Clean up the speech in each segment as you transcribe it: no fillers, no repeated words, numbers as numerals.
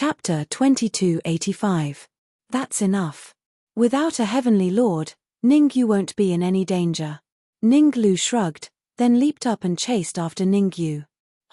Chapter 2285. That's enough. Without a heavenly lord, Ningyu won't be in any danger. Ninglu shrugged, then leaped up and chased after Ningyu.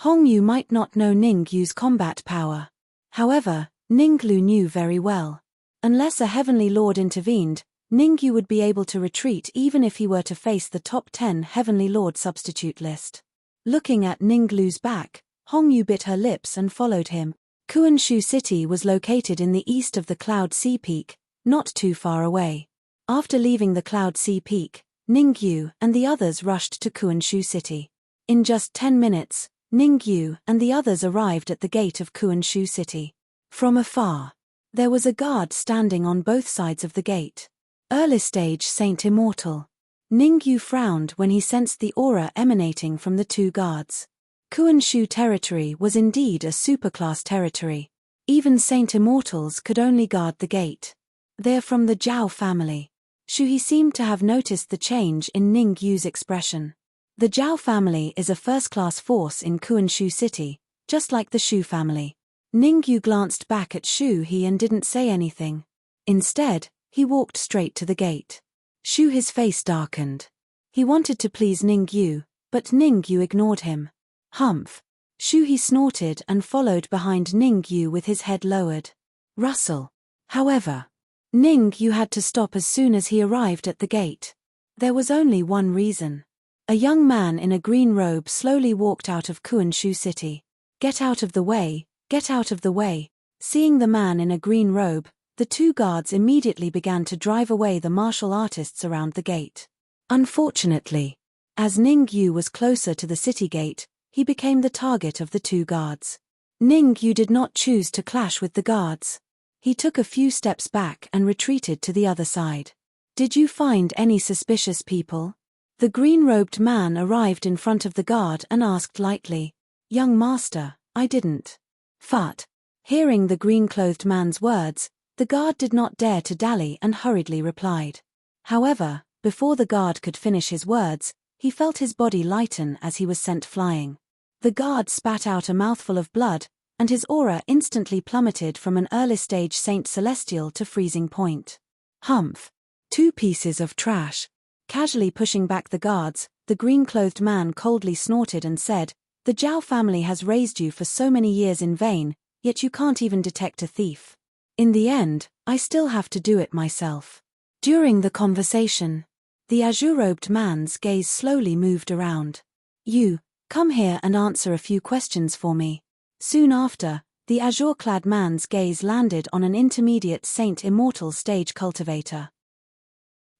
Hongyu might not know Ningyu's combat power. However, Ninglu knew very well. Unless a heavenly lord intervened, Ningyu would be able to retreat even if he were to face the top 10 heavenly lord substitute list. Looking at Ninglu's back, Hongyu bit her lips and followed him. Kuanshu City was located in the east of the Cloud Sea Peak, not too far away. After leaving the Cloud Sea Peak, Ningyu and the others rushed to Kuanshu City. In just 10 minutes, Ningyu and the others arrived at the gate of Kuanshu City. From afar, there was a guard standing on both sides of the gate. Early stage Saint Immortal. Ningyu frowned when he sensed the aura emanating from the two guards. Kuanshu territory was indeed a superclass territory. Even Saint Immortals could only guard the gate. They're from the Zhao family. Shuhi seemed to have noticed the change in Ningyu's expression. The Zhao family is a first-class force in Kuanshu City, just like the Shu family. Ningyu glanced back at Shuhi and didn't say anything. Instead, he walked straight to the gate. Shuhi's face darkened. He wanted to please Ningyu, but Ningyu ignored him. Humph. Shuhi snorted and followed behind Ningyu with his head lowered. Rustle. However, Ningyu had to stop as soon as he arrived at the gate. There was only one reason. A young man in a green robe slowly walked out of Kuanshu City. Get out of the way, get out of the way. Seeing the man in a green robe, the two guards immediately began to drive away the martial artists around the gate. Unfortunately, as Ningyu was closer to the city gate, he became the target of the two guards. Ningyu did not choose to clash with the guards. He took a few steps back and retreated to the other side. Did you find any suspicious people? The green-robed man arrived in front of the guard and asked lightly. Young master, I didn't. Phut. Hearing the green-clothed man's words, the guard did not dare to dally and hurriedly replied. However, before the guard could finish his words, he felt his body lighten as he was sent flying. The guard spat out a mouthful of blood, and his aura instantly plummeted from an early-stage Saint Celestial to freezing point. Humph. 2 pieces of trash. Casually pushing back the guards, the green-clothed man coldly snorted and said, The Zhao family has raised you for so many years in vain, yet you can't even detect a thief. In the end, I still have to do it myself. During the conversation, the azure-robed man's gaze slowly moved around. You, come here and answer a few questions for me. Soon after, the azure-clad man's gaze landed on an intermediate Saint Immortal stage cultivator.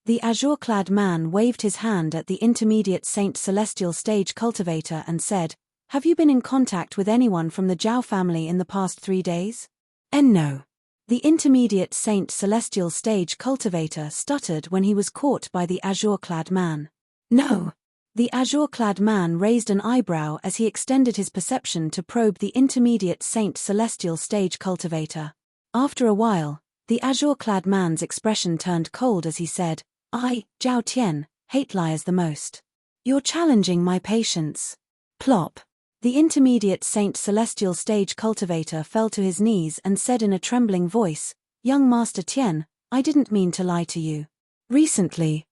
The azure-clad man waved his hand at the intermediate Saint Celestial stage cultivator and said, Have you been in contact with anyone from the Zhao family in the past 3 days? No. The intermediate Saint Celestial stage cultivator stuttered when he was caught by the azure-clad man. No. The azure-clad man raised an eyebrow as he extended his perception to probe the intermediate Saint Celestial stage cultivator. After a while, the azure-clad man's expression turned cold as he said, I, Zhao Tian, hate liars the most. You're challenging my patience. Plop. The intermediate Saint Celestial stage cultivator fell to his knees and said in a trembling voice, Young Master Tian, I didn't mean to lie to you. Recently,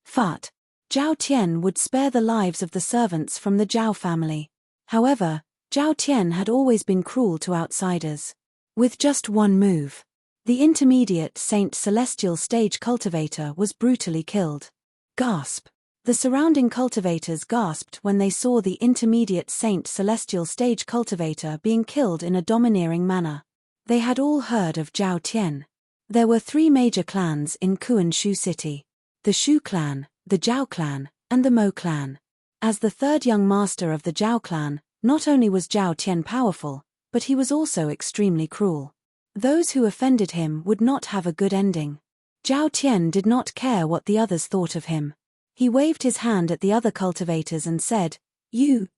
Phut. Zhao Tian would spare the lives of the servants from the Zhao family. However, Zhao Tian had always been cruel to outsiders. With just one move, the intermediate Saint Celestial stage cultivator was brutally killed. Gasp. The surrounding cultivators gasped when they saw the intermediate Saint Celestial stage cultivator being killed in a domineering manner. They had all heard of Zhao Tian. There were 3 major clans in Kuanshu City. The Shu clan, the Zhao clan, and the Mo clan. As the 3rd young master of the Zhao clan, not only was Zhao Tian powerful, but he was also extremely cruel. Those who offended him would not have a good ending. Zhao Tian did not care what the others thought of him. He waved his hand at the other cultivators and said, You,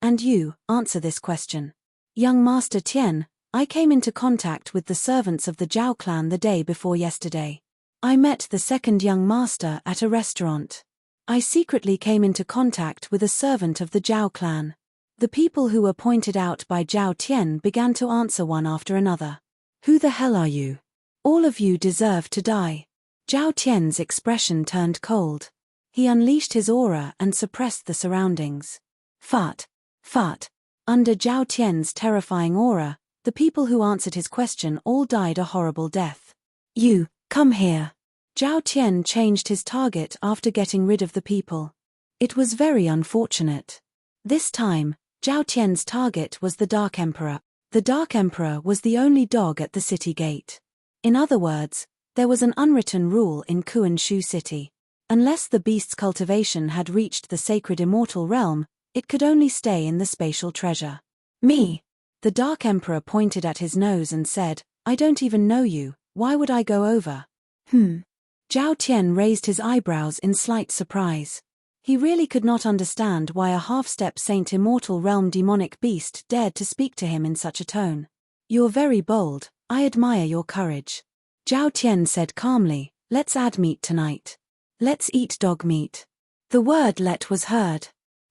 and you, answer this question. Young Master Tian, I came into contact with the servants of the Zhao clan the day before yesterday. I met the 2nd young master at a restaurant. I secretly came into contact with a servant of the Zhao clan. The people who were pointed out by Zhao Tian began to answer one after another. Who the hell are you? All of you deserve to die. Zhao Tian's expression turned cold. He unleashed his aura and suppressed the surroundings. Fart. Fart. Under Zhao Tian's terrifying aura, the people who answered his question all died a horrible death. You, come here. Zhao Tian changed his target after getting rid of the people. It was very unfortunate. This time, Zhao Tian's target was the Dark Emperor. The Dark Emperor was the only dog at the city gate. In other words, there was an unwritten rule in Kuan-Shu City. Unless the beast's cultivation had reached the sacred immortal realm, it could only stay in the spatial treasure. Me. The Dark Emperor pointed at his nose and said, I don't even know you, why would I go over? Zhao Tian raised his eyebrows in slight surprise. He really could not understand why a half-step Saint Immortal Realm demonic beast dared to speak to him in such a tone. You're very bold, I admire your courage. Zhao Tian said calmly, let's add meat tonight. Let's eat dog meat. The word let was heard.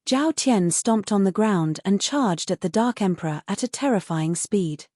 Zhao Tian stomped on the ground and charged at the Dark Emperor at a terrifying speed.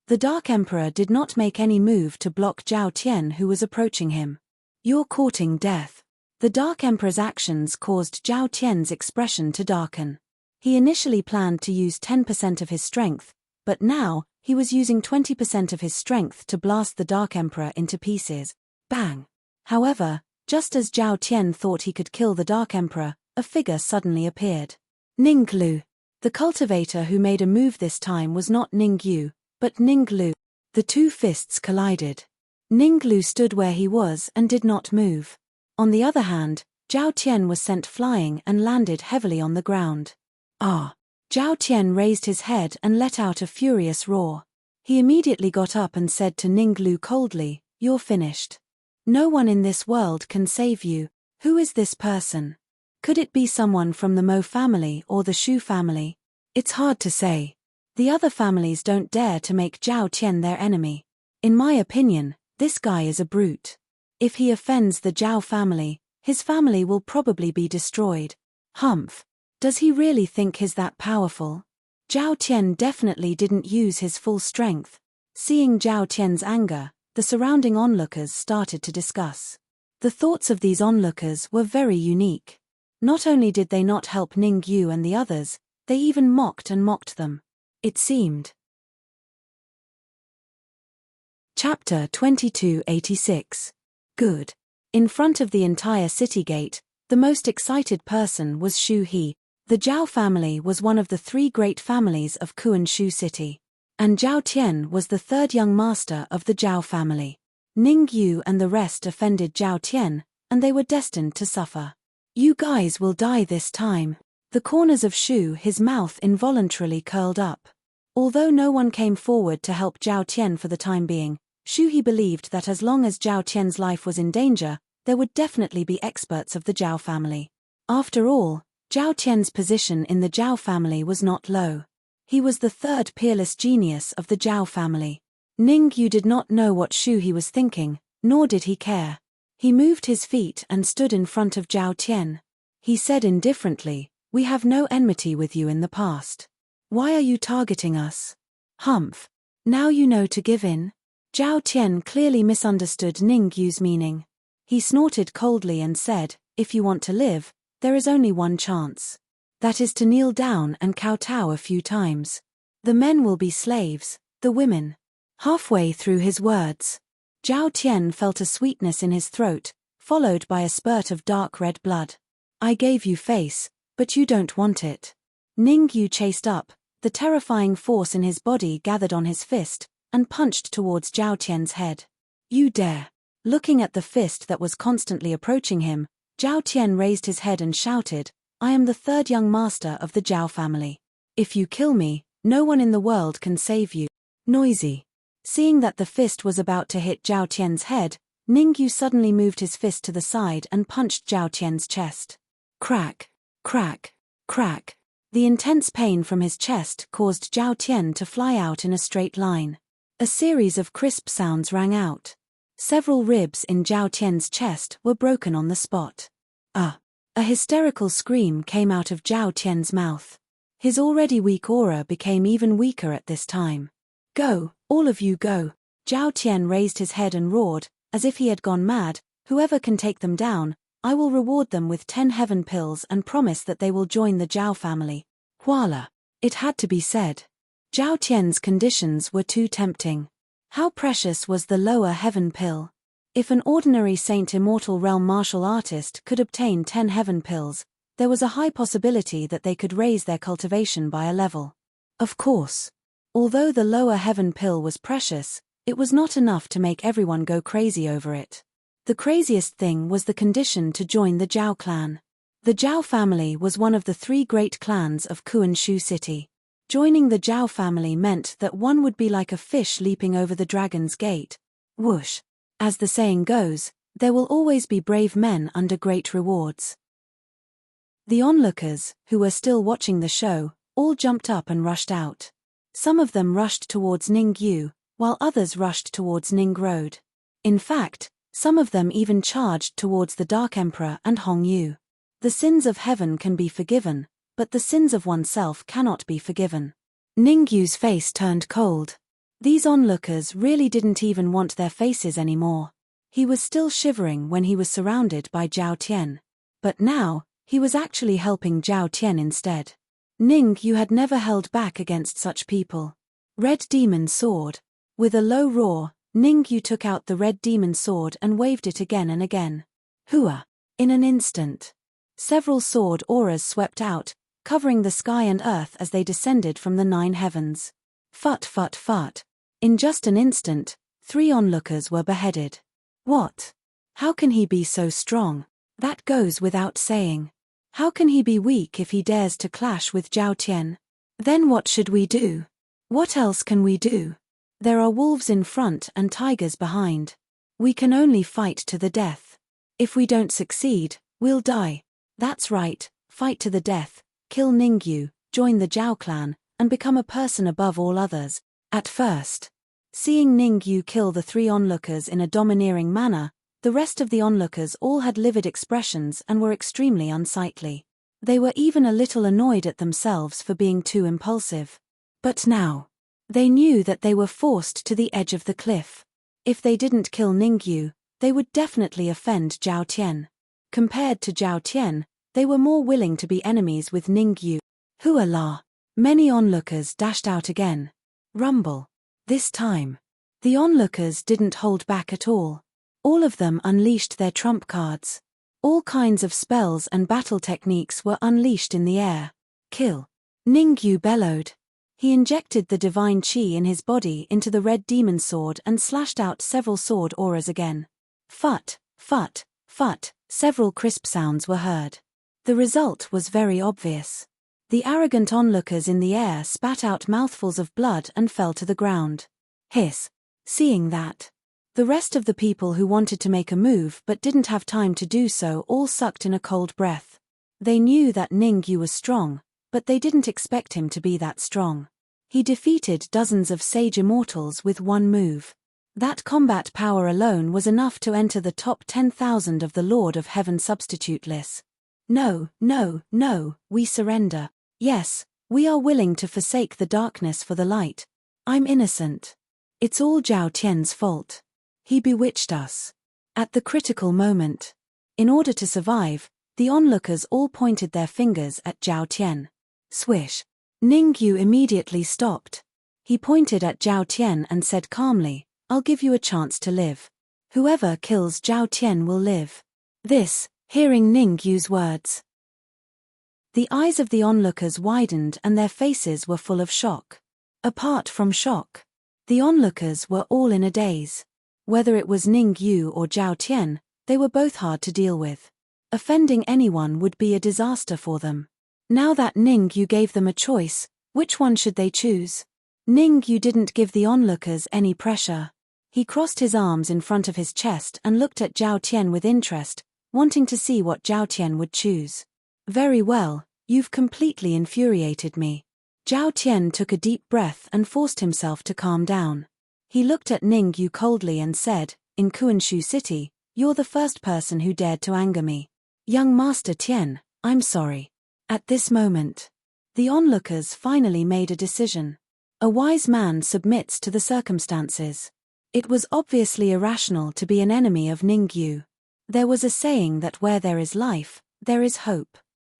The Dark Emperor did not make any move to block Zhao Tian, who was approaching him. You're courting death. The Dark Emperor's actions caused Zhao Tian's expression to darken. He initially planned to use 10% of his strength, but now, he was using 20% of his strength to blast the Dark Emperor into pieces. Bang! However, just as Zhao Tian thought he could kill the Dark Emperor, a figure suddenly appeared. Ninglu. The cultivator who made a move this time was not Ningyu, but Ninglu. The two fists collided. Ninglu stood where he was and did not move. On the other hand, Zhao Tian was sent flying and landed heavily on the ground. Ah! Zhao Tian raised his head and let out a furious roar. He immediately got up and said to Ninglu coldly, You're finished. No one in this world can save you. Who is this person? Could it be someone from the Mo family or the Shu family? It's hard to say. The other families don't dare to make Zhao Tian their enemy. In my opinion, this guy is a brute. If he offends the Zhao family, his family will probably be destroyed. Humph. Does he really think he's that powerful? Zhao Tian definitely didn't use his full strength. Seeing Zhao Tian's anger, the surrounding onlookers started to discuss. The thoughts of these onlookers were very unique. Not only did they not help Ningyu and the others, they even mocked them. It seemed. Chapter 2286. Good. In front of the entire city gate, the most excited person was Shu He. The Zhao family was one of the three great families of Kuan-Shu City. And Zhao Tian was the third young master of the Zhao family. Ningyu and the rest offended Zhao Tian, and they were destined to suffer. You guys will die this time. The corners of Shu He's mouth involuntarily curled up. Although no one came forward to help Zhao Tian for the time being, Shu He believed that as long as Zhao Tian's life was in danger, there would definitely be experts of the Zhao family. After all, Zhao Tian's position in the Zhao family was not low. He was the third peerless genius of the Zhao family. Ningyu did not know what Shu He was thinking, nor did he care. He moved his feet and stood in front of Zhao Tian. He said indifferently, We have no enmity with you in the past. Why are you targeting us? Humph. Now you know to give in? Zhao Tian clearly misunderstood Ningyu's meaning. He snorted coldly and said, If you want to live, there is only one chance. That is to kneel down and kowtow a few times. The men will be slaves, the women. Halfway through his words, Zhao Tian felt a sweetness in his throat, followed by a spurt of dark red blood. I gave you face, but you don't want it. Ningyu chased up, the terrifying force in his body gathered on his fist, and punched towards Zhao Tian's head. You dare. Looking at the fist that was constantly approaching him, Zhao Tian raised his head and shouted, I am the third young master of the Zhao family. If you kill me, no one in the world can save you. Noisy. Seeing that the fist was about to hit Zhao Tian's head, Ningyu suddenly moved his fist to the side and punched Zhao Tian's chest. Crack, crack, crack. The intense pain from his chest caused Zhao Tian to fly out in a straight line. A series of crisp sounds rang out. Several ribs in Zhao Tian's chest were broken on the spot. A hysterical scream came out of Zhao Tian's mouth. His already weak aura became even weaker at this time. Go, all of you go. Zhao Tian raised his head and roared, as if he had gone mad, whoever can take them down, I will reward them with 10 heaven pills and promise that they will join the Zhao family. Voila! It had to be said. Zhao Tian's conditions were too tempting. How precious was the lower heaven pill? If an ordinary Saint Immortal Realm martial artist could obtain 10 heaven pills, there was a high possibility that they could raise their cultivation by a level. Of course. Although the lower heaven pill was precious, it was not enough to make everyone go crazy over it. The craziest thing was the condition to join the Zhao clan. The Zhao family was one of the 3 great clans of Kuanshu City. Joining the Zhao family meant that one would be like a fish leaping over the dragon's gate. Whoosh! As the saying goes, there will always be brave men under great rewards. The onlookers, who were still watching the show, all jumped up and rushed out. Some of them rushed towards Ningyu, while others rushed towards Ning Road. In fact, some of them even charged towards the Dark Emperor and Hong Yu. The sins of heaven can be forgiven, but the sins of oneself cannot be forgiven. Ningyu's face turned cold. These onlookers really didn't even want their faces anymore. He was still shivering when he was surrounded by Zhao Tian. But now, he was actually helping Zhao Tian instead. Ningyu had never held back against such people. Red Demon Sword. With a low roar, Ningyu took out the red demon sword and waved it again and again. Hua! In an instant. Several sword auras swept out, covering the sky and earth as they descended from the 9 heavens. Fut fut fut. In just an instant, 3 onlookers were beheaded. What? How can he be so strong? That goes without saying. How can he be weak if he dares to clash with Zhao Tian? Then what should we do? What else can we do? There are wolves in front and tigers behind. We can only fight to the death. If we don't succeed, we'll die. That's right, fight to the death, kill Ningyu, join the Zhao clan, and become a person above all others. At first, seeing Ningyu kill the 3 onlookers in a domineering manner, the rest of the onlookers all had livid expressions and were extremely unsightly. They were even a little annoyed at themselves for being too impulsive. But now, they knew that they were forced to the edge of the cliff. If they didn't kill Ningyu, they would definitely offend Zhao Tian. Compared to Zhao Tian, they were more willing to be enemies with Ningyu. Hua la! Many onlookers dashed out again. Rumble. This time, the onlookers didn't hold back at all. All of them unleashed their trump cards. All kinds of spells and battle techniques were unleashed in the air. Kill! Ningyu bellowed. He injected the divine chi in his body into the red demon sword and slashed out several sword auras again. Fut, fut, fut, several crisp sounds were heard. The result was very obvious. The arrogant onlookers in the air spat out mouthfuls of blood and fell to the ground. Hiss. Seeing that, the rest of the people who wanted to make a move but didn't have time to do so all sucked in a cold breath. They knew that Ningyu was strong, but they didn't expect him to be that strong. He defeated dozens of sage immortals with one move. That combat power alone was enough to enter the top 10,000 of the Lord of Heaven substitute list. No, no, no, we surrender. Yes, we are willing to forsake the darkness for the light. I'm innocent. It's all Zhao Tian's fault. He bewitched us. At the critical moment, in order to survive, the onlookers all pointed their fingers at Zhao Tian. Swish. Ningyu immediately stopped. He pointed at Zhao Tian and said calmly, I'll give you a chance to live. Whoever kills Zhao Tian will live. This, hearing Ningyu's words. The eyes of the onlookers widened and their faces were full of shock. Apart from shock, the onlookers were all in a daze. Whether it was Ningyu or Zhao Tian, they were both hard to deal with. Offending anyone would be a disaster for them. Now that Ningyu gave them a choice, which one should they choose? Ningyu didn't give the onlookers any pressure. He crossed his arms in front of his chest and looked at Zhao Tian with interest, wanting to see what Zhao Tian would choose. Very well, you've completely infuriated me. Zhao Tian took a deep breath and forced himself to calm down. He looked at Ningyu coldly and said, in Kuanshu City, you're the first person who dared to anger me. Young Master Tian, I'm sorry. At this moment, The onlookers finally made a decision. A wise man submits to the circumstances. It was obviously irrational to be an enemy of Ningyu. There was a saying that where there is life, there is hope.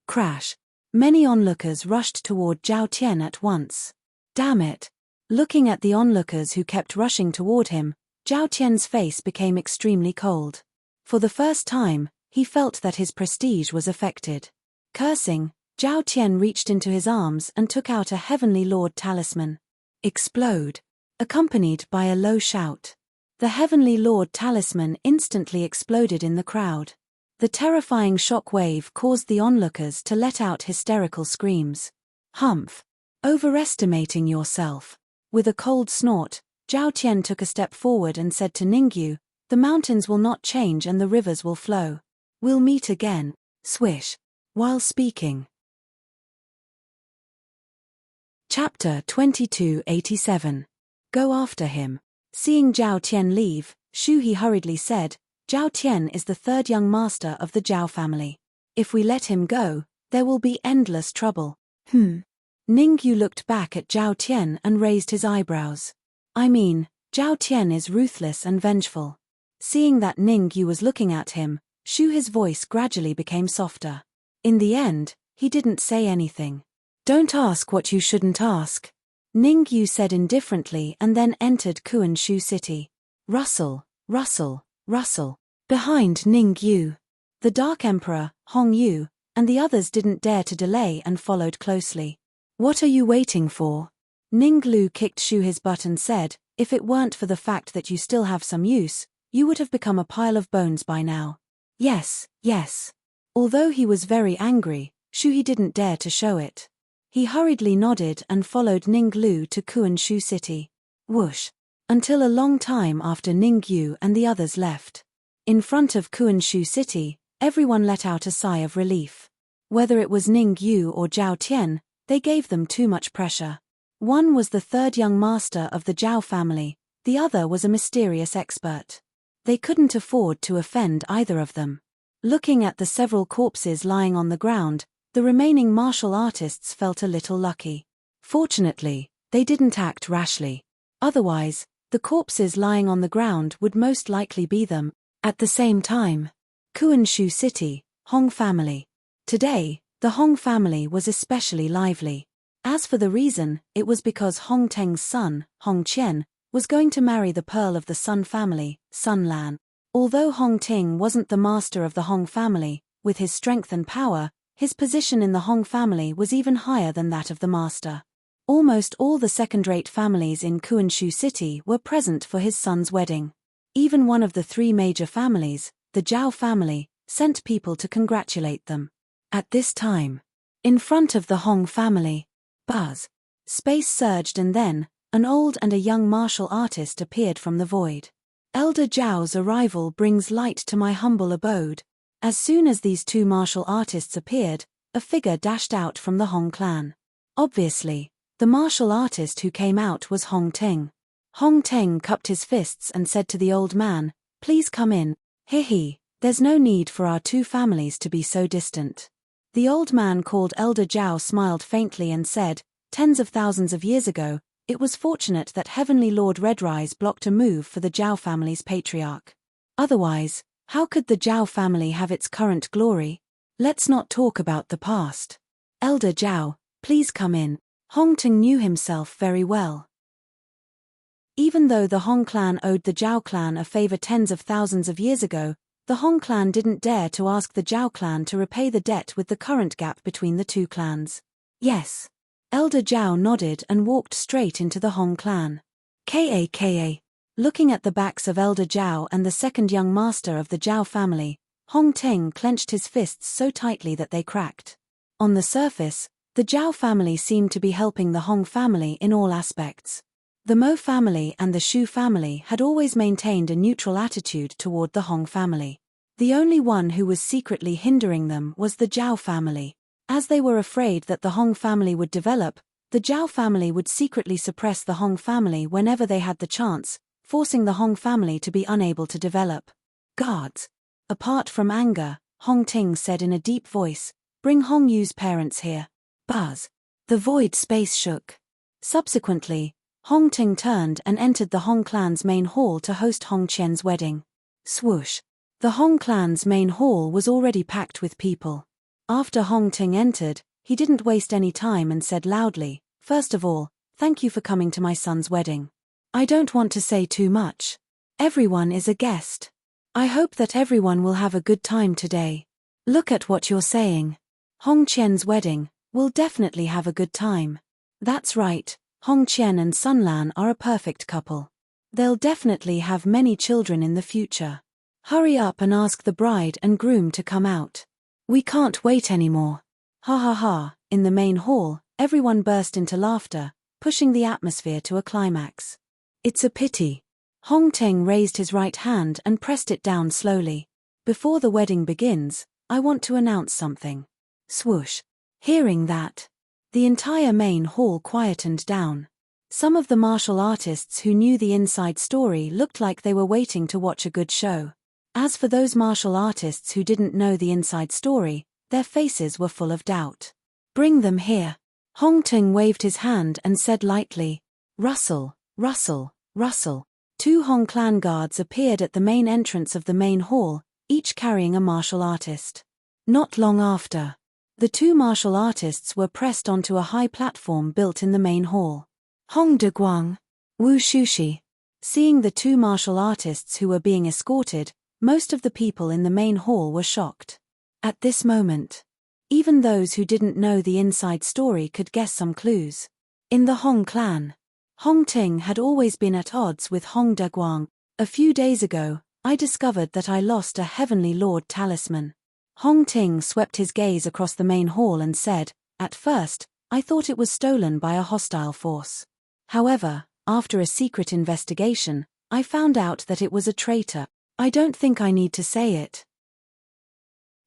Crash. Many onlookers rushed toward Zhao Tian at once. Damn it. Looking at the onlookers who kept rushing toward him, Zhao Tian's face became extremely cold. For the first time, he felt that his prestige was affected. Cursing, Zhao Tian reached into his arms and took out a Heavenly Lord talisman. Explode. Accompanied by a low shout. The Heavenly Lord talisman instantly exploded in the crowd. The terrifying shock wave caused the onlookers to let out hysterical screams. Humph. Overestimating yourself. With a cold snort, Zhao Tian took a step forward and said to Ningyu, "The mountains will not change and the rivers will flow. We'll meet again." Swish. While speaking. Chapter 2287. Go after him. Seeing Zhao Tian leave, Shu He hurriedly said, "Zhao Tian is the third young master of the Zhao family. If we let him go, there will be endless trouble." Ningyu looked back at Zhao Tian and raised his eyebrows. I mean, Zhao Tian is ruthless and vengeful. Seeing that Ningyu was looking at him, Shu He's voice gradually became softer. In the end, he didn't say anything. "Don't ask what you shouldn't ask," Ningyu said indifferently and then entered Kuanshu City. Rustle, rustle, rustle. Behind Ningyu. The Dark Emperor, Hong Yu, and the others didn't dare to delay and followed closely. "What are you waiting for?" Ninglu kicked Shu He's butt and said, "If it weren't for the fact that you still have some use, you would have become a pile of bones by now." Yes, yes. Although he was very angry, Shu He didn't dare to show it. He hurriedly nodded and followed Ninglu to Kuanshu City. Whoosh. Until a long time after Ningyu and the others left. In front of Kuanshu City, everyone let out a sigh of relief. Whether it was Ningyu or Zhao Tian, they gave them too much pressure. One was the third young master of the Zhao family, the other was a mysterious expert. They couldn't afford to offend either of them. Looking at the several corpses lying on the ground, the remaining martial artists felt a little lucky. Fortunately, they didn't act rashly. Otherwise, the corpses lying on the ground would most likely be them. At the same time, Kuanshu City, Hong family. Today, the Hong family was especially lively. As for the reason, it was because Hong Teng's son, Hong Qian, was going to marry the pearl of the Sun family, Sun Lan. Although Hong Ting wasn't the master of the Hong family, with his strength and power, his position in the Hong family was even higher than that of the master. Almost all the second-rate families in Kuanshu City were present for his son's wedding. Even one of the three major families, the Zhao family, sent people to congratulate them. At this time, in front of the Hong family, buzz. Space surged and then, an old and a young martial artist appeared from the void. "Elder Zhao's arrival brings light to my humble abode." As soon as these two martial artists appeared, a figure dashed out from the Hong clan. Obviously, the martial artist who came out was Hong Ting. Hong Ting cupped his fists and said to the old man, "Please come in." "He, there's no need for our two families to be so distant." The old man called Elder Zhao smiled faintly and said, "Tens of thousands of years ago, it was fortunate that Heavenly Lord Redrise blocked a move for the Zhao family's patriarch. Otherwise, how could the Zhao family have its current glory? Let's not talk about the past. Elder Zhao, please come in." Hong Ting knew himself very well. Even though the Hong clan owed the Zhao clan a favor tens of thousands of years ago, the Hong clan didn't dare to ask the Zhao clan to repay the debt with the current gap between the two clans. Yes. Elder Zhao nodded and walked straight into the Hong clan. Ka. Looking at the backs of Elder Zhao and the second young master of the Zhao family, Hong Ting clenched his fists so tightly that they cracked. On the surface, the Zhao family seemed to be helping the Hong family in all aspects. The Mo family and the Shu family had always maintained a neutral attitude toward the Hong family. The only one who was secretly hindering them was the Zhao family. As they were afraid that the Hong family would develop, the Zhao family would secretly suppress the Hong family whenever they had the chance, forcing the Hong family to be unable to develop. "Guards." Apart from anger, Hong Ting said in a deep voice, "Bring Hong Yu's parents here." Buzz. The void space shook. Subsequently, Hong Ting turned and entered the Hong clan's main hall to host Hong Qian's wedding. Swoosh. The Hong clan's main hall was already packed with people. After Hong Ting entered, he didn't waste any time and said loudly, "First of all, thank you for coming to my son's wedding. I don't want to say too much. Everyone is a guest. I hope that everyone will have a good time today. Look at what you're saying. Hong Qian's wedding, we'll definitely have a good time. That's right, Hong Qian and Sun Lan are a perfect couple. They'll definitely have many children in the future. Hurry up and ask the bride and groom to come out. We can't wait anymore." Ha ha ha. In the main hall, everyone burst into laughter, pushing the atmosphere to a climax. "It's a pity." Hong Ting raised his right hand and pressed it down slowly. "Before the wedding begins, I want to announce something." Swoosh. Hearing that, the entire main hall quietened down. Some of the martial artists who knew the inside story looked like they were waiting to watch a good show. As for those martial artists who didn't know the inside story, their faces were full of doubt. "Bring them here." Hong Ting waved his hand and said lightly, "Rustle, rustle, rustle." 2 Hong clan guards appeared at the main entrance of the main hall, each carrying a martial artist. Not long after, the 2 martial artists were pressed onto a high platform built in the main hall. Hong De Guang, Wu Shushi. Seeing the 2 martial artists who were being escorted, most of the people in the main hall were shocked. At this moment, even those who didn't know the inside story could guess some clues. In the Hong clan, Hong Ting had always been at odds with Hong De Guang. "A few days ago, I discovered that I lost a Heavenly Lord talisman." Hong Ting swept his gaze across the main hall and said, "At first, I thought it was stolen by a hostile force. However, after a secret investigation, I found out that it was a traitor. I don't think I need to say it.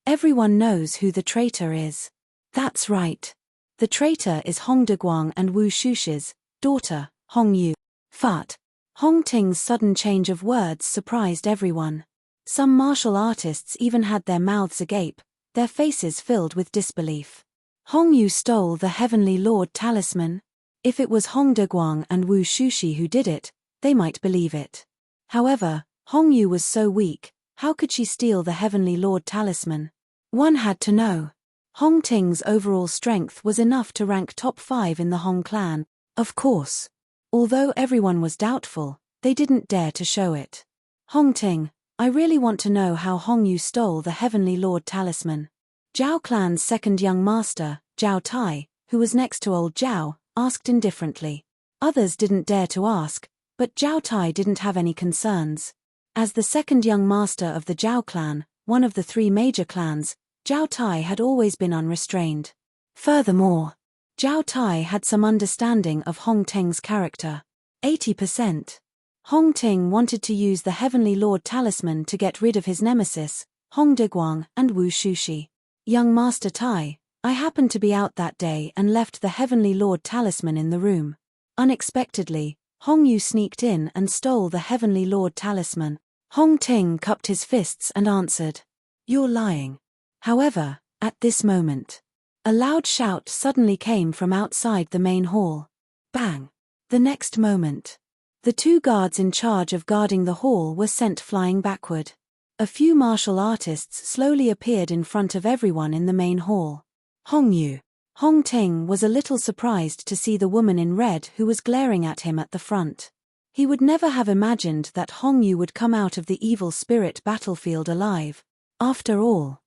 Everyone knows who the traitor is." That's right. The traitor is Hong De Guang and Wu Shushi's daughter, Hong Yu. Fat. Hong Ting's sudden change of words surprised everyone. Some martial artists even had their mouths agape, their faces filled with disbelief. Hong Yu stole the Heavenly Lord talisman? If it was Hong De Guang and Wu Shushi who did it, they might believe it. However, Hong Yu was so weak, how could she steal the Heavenly Lord talisman? One had to know. Hong Ting's overall strength was enough to rank top 5 in the Hong clan, of course. Although everyone was doubtful, they didn't dare to show it. "Hong Ting, I really want to know how Hong Yu stole the Heavenly Lord talisman." Zhao clan's second young master, Zhao Tai, who was next to old Zhao, asked indifferently. Others didn't dare to ask, but Zhao Tai didn't have any concerns. As the second young master of the Zhao clan, one of the 3 major clans, Zhao Tai had always been unrestrained. Furthermore, Zhao Tai had some understanding of Hong Ting's character. 80%. Hong Ting wanted to use the Heavenly Lord talisman to get rid of his nemesis, Hong De Guang and Wu Shushi. "Young Master Tai, I happened to be out that day and left the Heavenly Lord talisman in the room. Unexpectedly, Hong Yu sneaked in and stole the Heavenly Lord talisman." Hong Ting cupped his fists and answered, "You're lying." However, at this moment, a loud shout suddenly came from outside the main hall. Bang! The next moment, the 2 guards in charge of guarding the hall were sent flying backward. A few martial artists slowly appeared in front of everyone in the main hall. Hong Yu. Hong Ting was a little surprised to see the woman in red who was glaring at him at the front. He would never have imagined that Hong Yu would come out of the evil spirit battlefield alive. After all.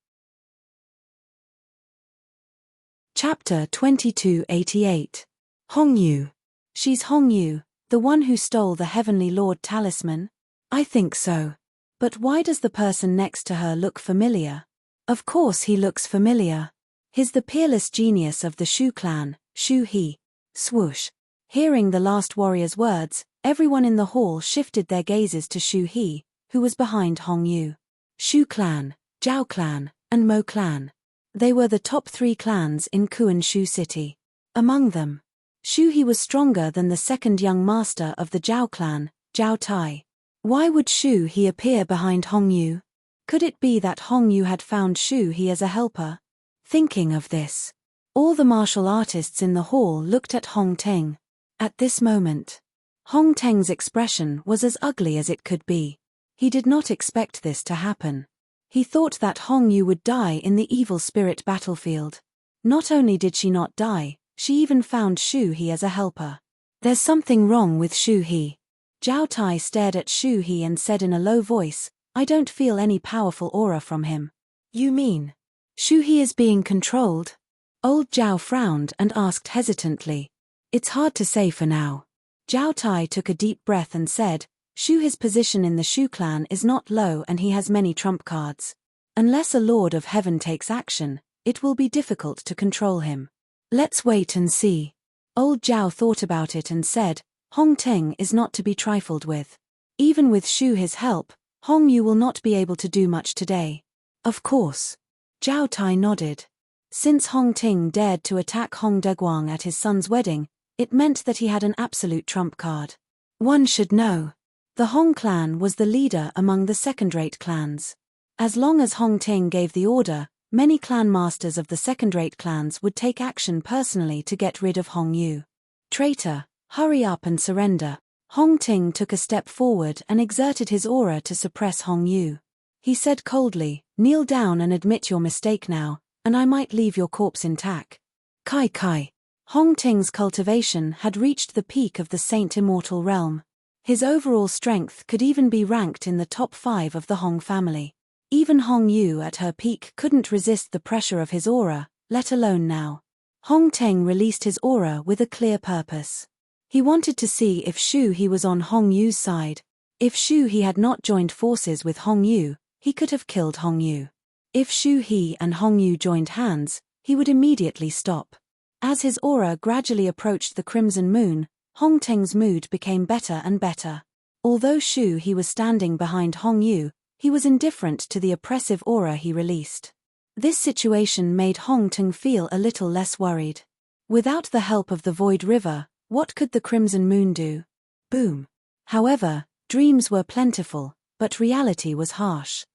Chapter 2288. Hong Yu. She's Hong Yu, the one who stole the Heavenly Lord talisman? I think so. But why does the person next to her look familiar? Of course he looks familiar. He's the peerless genius of the Shu clan, Shu He. Swoosh. Hearing the last warrior's words, everyone in the hall shifted their gazes to Shu He, who was behind Hong Yu. Shu clan, Zhao clan, and Mo clan. They were the top 3 clans in Kuan Shu city. Among them, Shu He was stronger than the second young master of the Zhao clan, Zhao Tai. Why would Shu He appear behind Hong Yu? Could it be that Hong Yu had found Shu He as a helper? Thinking of this, All the martial artists in the hall looked at Hong Ting. At this moment, Hong Teng's expression was as ugly as it could be. He did not expect this to happen. He thought that Hong Yu would die in the evil spirit battlefield. Not only did she not die, she even found Shu He as a helper. There's something wrong with Shu He. Zhao Tai stared at Shu He and said in a low voice, I don't feel any powerful aura from him. You mean Shu He is being controlled? Old Zhao frowned and asked hesitantly. It's hard to say for now. Zhao Tai took a deep breath and said, Shu He's position in the Shu clan is not low and he has many trump cards. Unless a Lord of Heaven takes action, it will be difficult to control him. Let's wait and see. Old Zhao thought about it and said, Hong Ting is not to be trifled with. Even with Shu He's help, Hong Yu will not be able to do much today. Of course. Zhao Tai nodded. Since Hong Ting dared to attack Hong Deguang at his son's wedding, it meant that he had an absolute trump card. One should know. The Hong clan was the leader among the second-rate clans. As long as Hong Ting gave the order, many clan masters of the second-rate clans would take action personally to get rid of Hong Yu. Traitor, hurry up and surrender. Hong Ting took a step forward and exerted his aura to suppress Hong Yu. He said coldly, kneel down and admit your mistake now, and I might leave your corpse intact. Kai Kai. Hong Ting's cultivation had reached the peak of the Saint Immortal realm. His overall strength could even be ranked in the top 5 of the Hong family. Even Hong Yu at her peak couldn't resist the pressure of his aura, let alone now. Hong Ting released his aura with a clear purpose. He wanted to see if Shu He was on Hong Yu's side. If Shu He had not joined forces with Hong Yu, he could have killed Hong Yu. If Shu He and Hong Yu joined hands, he would immediately stop. As his aura gradually approached the crimson moon, Hong Ting's mood became better and better. Although Shu He was standing behind Hong Yu, he was indifferent to the oppressive aura he released. This situation made Hong Ting feel a little less worried. Without the help of the Void River, what could the crimson moon do? Boom. However, dreams were plentiful, but reality was harsh.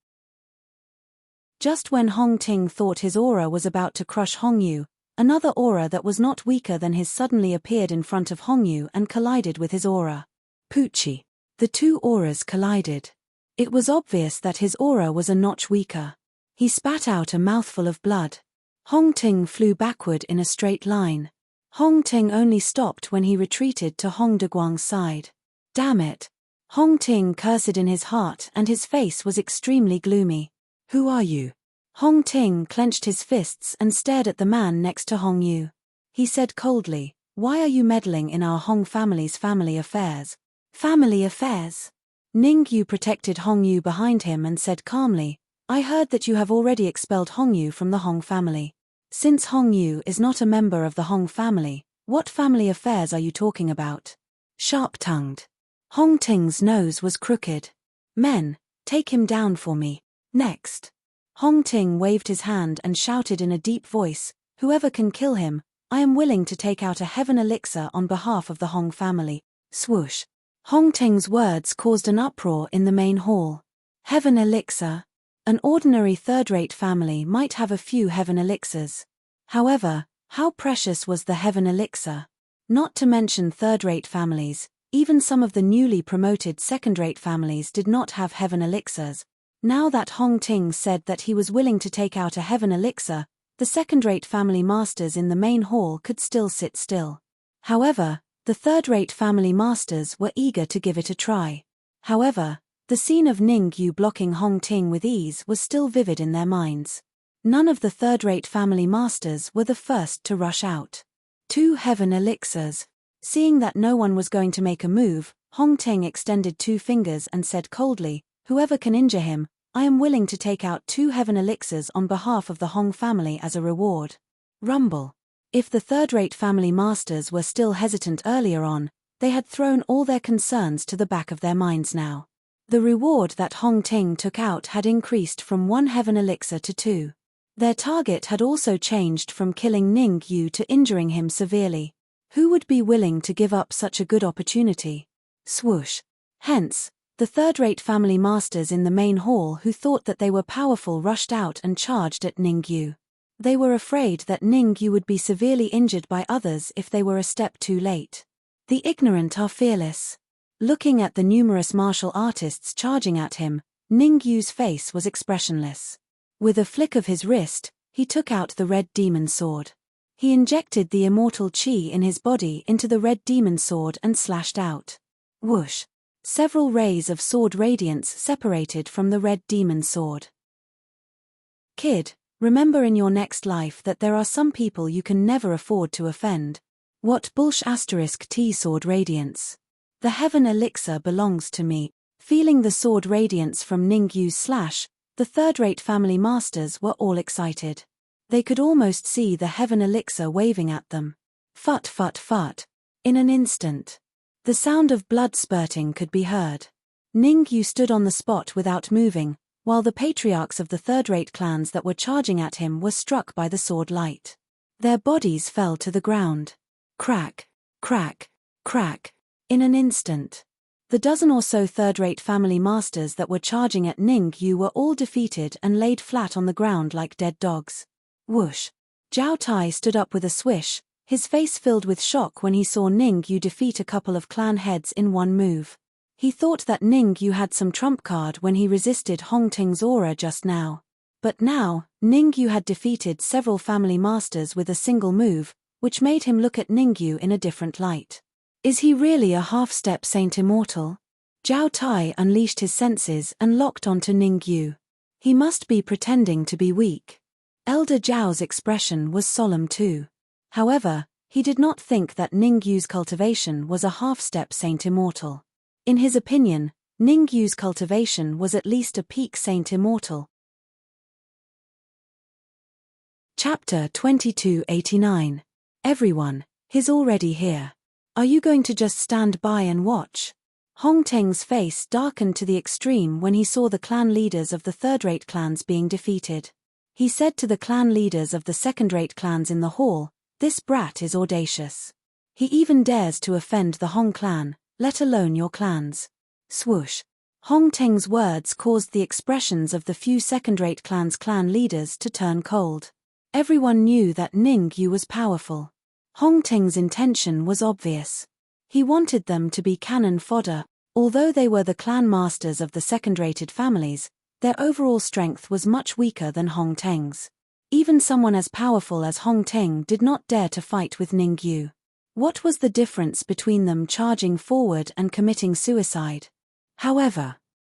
Just when Hong Ting thought his aura was about to crush Hong Yu, another aura that was not weaker than his suddenly appeared in front of Hong Yu and collided with his aura. Poochie. The two auras collided. It was obvious that his aura was a notch weaker. He spat out a mouthful of blood. Hong Ting flew backward in a straight line. Hong Ting only stopped when he retreated to Hong Deguang's side. Damn it. Hong Ting cursed in his heart and his face was extremely gloomy. Who are you? Hong Ting clenched his fists and stared at the man next to Hong Yu. He said coldly, why are you meddling in our Hong family's family affairs? Family affairs? Ning Yu protected Hong Yu behind him and said calmly, I heard that you have already expelled Hong Yu from the Hong family. Since Hong Yu is not a member of the Hong family, what family affairs are you talking about? Sharp-tongued. Hong Ting's nose was crooked. Men, take him down for me. Next. Hong Ting waved his hand and shouted in a deep voice, whoever can kill him, I am willing to take out a heaven elixir on behalf of the Hong family. Swoosh. Hong Ting's words caused an uproar in the main hall. Heaven elixir? An ordinary third-rate family might have a few heaven elixirs. However, how precious was the heaven elixir? Not to mention third-rate families, even some of the newly promoted second-rate families did not have heaven elixirs. Now that Hong Ting said that he was willing to take out a heaven elixir, the second-rate family masters in the main hall could still sit still. However, the third-rate family masters were eager to give it a try. However, the scene of Ning Yu blocking Hong Ting with ease was still vivid in their minds. None of the third-rate family masters were the first to rush out. 2 heaven elixirs. Seeing that no one was going to make a move, Hong Ting extended 2 fingers and said coldly, whoever can injure him, I am willing to take out 2 heaven elixirs on behalf of the Hong family as a reward. Rumble. If the third-rate family masters were still hesitant earlier on, they had thrown all their concerns to the back of their minds now. The reward that Hong Ting took out had increased from 1 heaven elixir to 2. Their target had also changed from killing Ning Yu to injuring him severely. Who would be willing to give up such a good opportunity? Swoosh. Hence, the third-rate family masters in the main hall who thought that they were powerful rushed out and charged at Ning Yu. They were afraid that Ningyu would be severely injured by others if they were a step too late. The ignorant are fearless. Looking at the numerous martial artists charging at him, Ningyu's face was expressionless. With a flick of his wrist, he took out the red demon sword. He injected the immortal chi in his body into the red demon sword and slashed out. Whoosh! Several rays of sword radiance separated from the red demon sword. Kid, remember in your next life that there are some people you can never afford to offend. What bullsh *T sword radiance. The heaven elixir belongs to me. Feeling the sword radiance from Ningyu's slash, the third-rate family masters were all excited. They could almost see the heaven elixir waving at them. Fut fut fut. In an instant, the sound of blood spurting could be heard. Ningyu stood on the spot without moving, while the patriarchs of the third-rate clans that were charging at him were struck by the sword light. Their bodies fell to the ground. Crack, crack, crack. In an instant, the dozen or so third-rate family masters that were charging at Ningyu were all defeated and laid flat on the ground like dead dogs. Whoosh! Zhao Tai stood up with a swish, his face filled with shock when he saw Ningyu defeat a couple of clan heads in one move. He thought that Ningyu had some trump card when he resisted Hongting's aura just now. But now, Ningyu had defeated several family masters with a single move, which made him look at Ningyu in a different light. Is he really a half-step Saint Immortal? Zhao Tai unleashed his senses and locked onto Ningyu. He must be pretending to be weak. Elder Zhao's expression was solemn too. However, he did not think that Ningyu's cultivation was a half-step Saint Immortal. In his opinion, Ningyu's cultivation was at least a peak Saint Immortal. Chapter 2289. Everyone, he's already here. Are you going to just stand by and watch? Hongting's face darkened to the extreme when he saw the clan leaders of the third-rate clans being defeated. He said to the clan leaders of the second-rate clans in the hall, "This brat is audacious. He even dares to offend the Hong clan, let alone your clans." Swoosh! Hongting's words caused the expressions of the few second-rate clans' clan leaders to turn cold. Everyone knew that Ningyu was powerful. Hongting's intention was obvious. He wanted them to be cannon fodder. Although they were the clan masters of the second-rated families, their overall strength was much weaker than Hongting's. Even someone as powerful as Hongting did not dare to fight with Ningyu. What was the difference between them charging forward and committing suicide? However,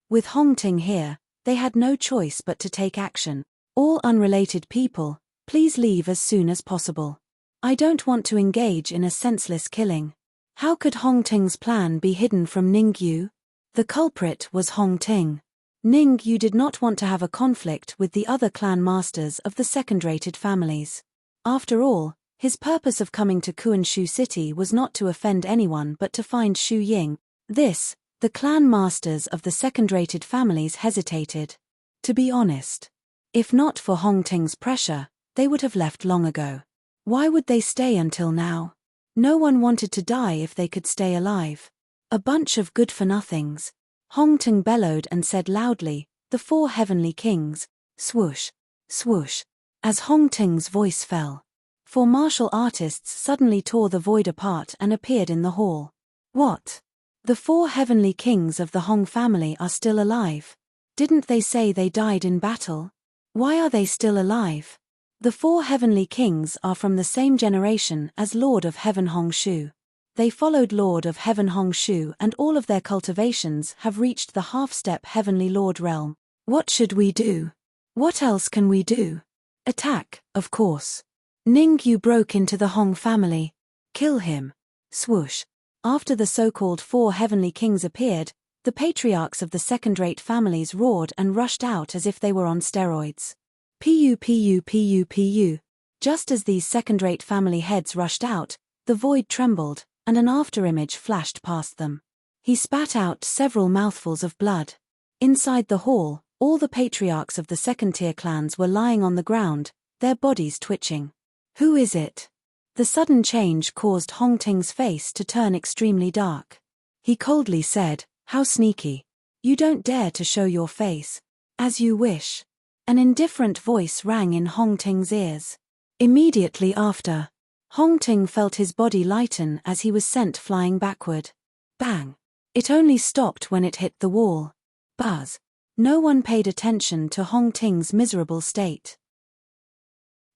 with Hongting here, they had no choice but to take action. All unrelated people, please leave as soon as possible. I don't want to engage in a senseless killing. How could Hongting's plan be hidden from Ningyu? The culprit was Hongting. Ningyu did not want to have a conflict with the other clan masters of the second-rated families. After all, his purpose of coming to Kuanshu City was not to offend anyone but to find Xu Ying. The clan masters of the second-rated families hesitated. To be honest, if not for Hongting's pressure, they would have left long ago. Why would they stay until now? No one wanted to die if they could stay alive. A bunch of good-for-nothings. Hongting bellowed and said loudly, "The four heavenly kings." Swoosh, swoosh. As Hongting's voice fell, four martial artists suddenly tore the void apart and appeared in the hall. What? The four heavenly kings of the Hong family are still alive. Didn't they say they died in battle? Why are they still alive? The four heavenly kings are from the same generation as Lord of Heaven Hong Shu. They followed Lord of Heaven Hong Shu and all of their cultivations have reached the half-step Heavenly Lord realm. What should we do? What else can we do? Attack, of course. Ningyu broke into the Hong family. Kill him. Swoosh. After the so-called four heavenly kings appeared, the patriarchs of the second-rate families roared and rushed out as if they were on steroids. Pu pu pu pu. Just as these second-rate family heads rushed out, the void trembled, and an afterimage flashed past them. He spat out several mouthfuls of blood. Inside the hall, all the patriarchs of the second-tier clans were lying on the ground, their bodies twitching. Who is it? The sudden change caused Hongting's face to turn extremely dark. He coldly said, "How sneaky. You don't dare to show your face. As you wish." An indifferent voice rang in Hongting's ears. Immediately after, Hong Ting felt his body lighten as he was sent flying backward. Bang! It only stopped when it hit the wall. Buzz! No one paid attention to Hong Ting's miserable state.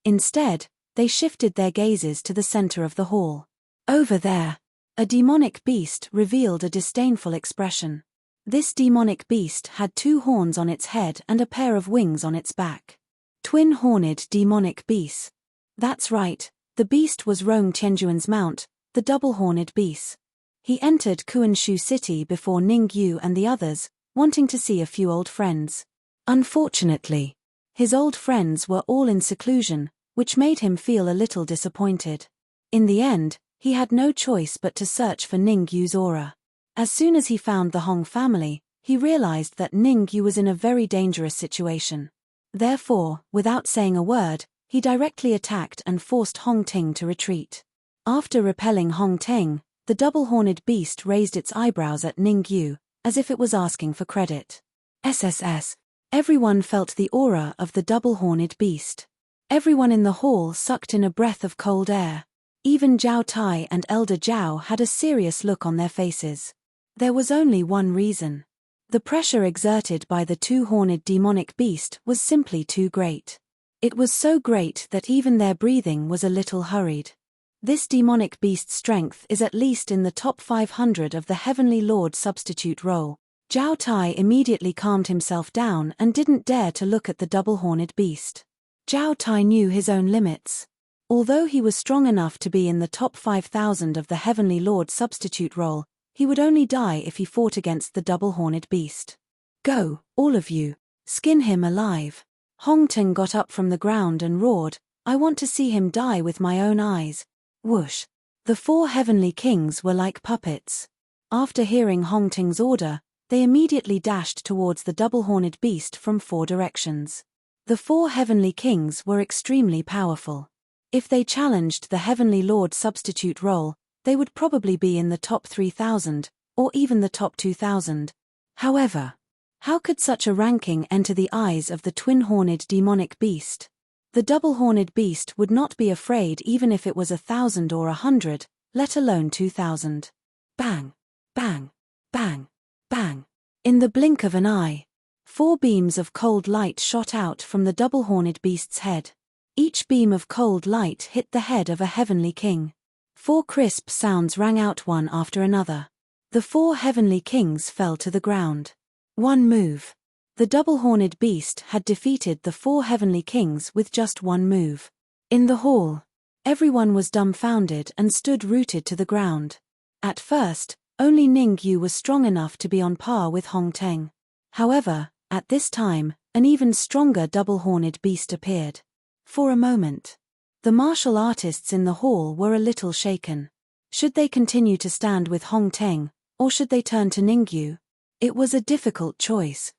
Instead, they shifted their gazes to the center of the hall. Over there, a demonic beast revealed a disdainful expression. This demonic beast had 2 horns on its head and a pair of wings on its back. Twin-horned demonic beast. That's right, the beast was Rong Tianjuan's mount, the double-horned beast. He entered Kuanshu City before Ningyu and the others, wanting to see a few old friends. Unfortunately, his old friends were all in seclusion, which made him feel a little disappointed. In the end, he had no choice but to search for Ningyu's aura. As soon as he found the Hong family, he realized that Ningyu was in a very dangerous situation. Therefore, without saying a word, he directly attacked and forced Hong Ting to retreat. After repelling Hong Ting, the double-horned beast raised its eyebrows at Ningyu, as if it was asking for credit. SSS. Everyone felt the aura of the double-horned beast. Everyone in the hall sucked in a breath of cold air. Even Zhao Tai and Elder Zhao had a serious look on their faces. There was only one reason. The pressure exerted by the 2-horned demonic beast was simply too great. It was so great that even their breathing was a little hurried. This demonic beast's strength is at least in the top 500 of the Heavenly Lord substitute role. Zhao Tai immediately calmed himself down and didn't dare to look at the double-horned beast. Zhao Tai knew his own limits. Although he was strong enough to be in the top 5,000 of the Heavenly Lord substitute role, he would only die if he fought against the double-horned beast. Go, all of you. Skin him alive. Hong Ting got up from the ground and roared, I want to see him die with my own eyes. Whoosh. The 4 heavenly kings were like puppets. After hearing Hong Ting's order, they immediately dashed towards the double-horned beast from 4 directions. The 4 heavenly kings were extremely powerful. If they challenged the Heavenly Lord substitute role, they would probably be in the top 3,000, or even the top 2,000. However, how could such a ranking enter the eyes of the twin-horned demonic beast? The double-horned beast would not be afraid even if it was 1,000 or 100, let alone 2,000. Bang! Bang! Bang! Bang! In the blink of an eye, 4 beams of cold light shot out from the double-horned beast's head. Each beam of cold light hit the head of a heavenly king. 4 crisp sounds rang out one after another. The 4 heavenly kings fell to the ground. One move. The double-horned beast had defeated the 4 heavenly kings with just one move. In the hall, everyone was dumbfounded and stood rooted to the ground. At first, only Ningyu was strong enough to be on par with Hong Ting. However, at this time, an even stronger double-horned beast appeared. For a moment, the martial artists in the hall were a little shaken. Should they continue to stand with Hong Ting, or should they turn to Ningyu? It was a difficult choice.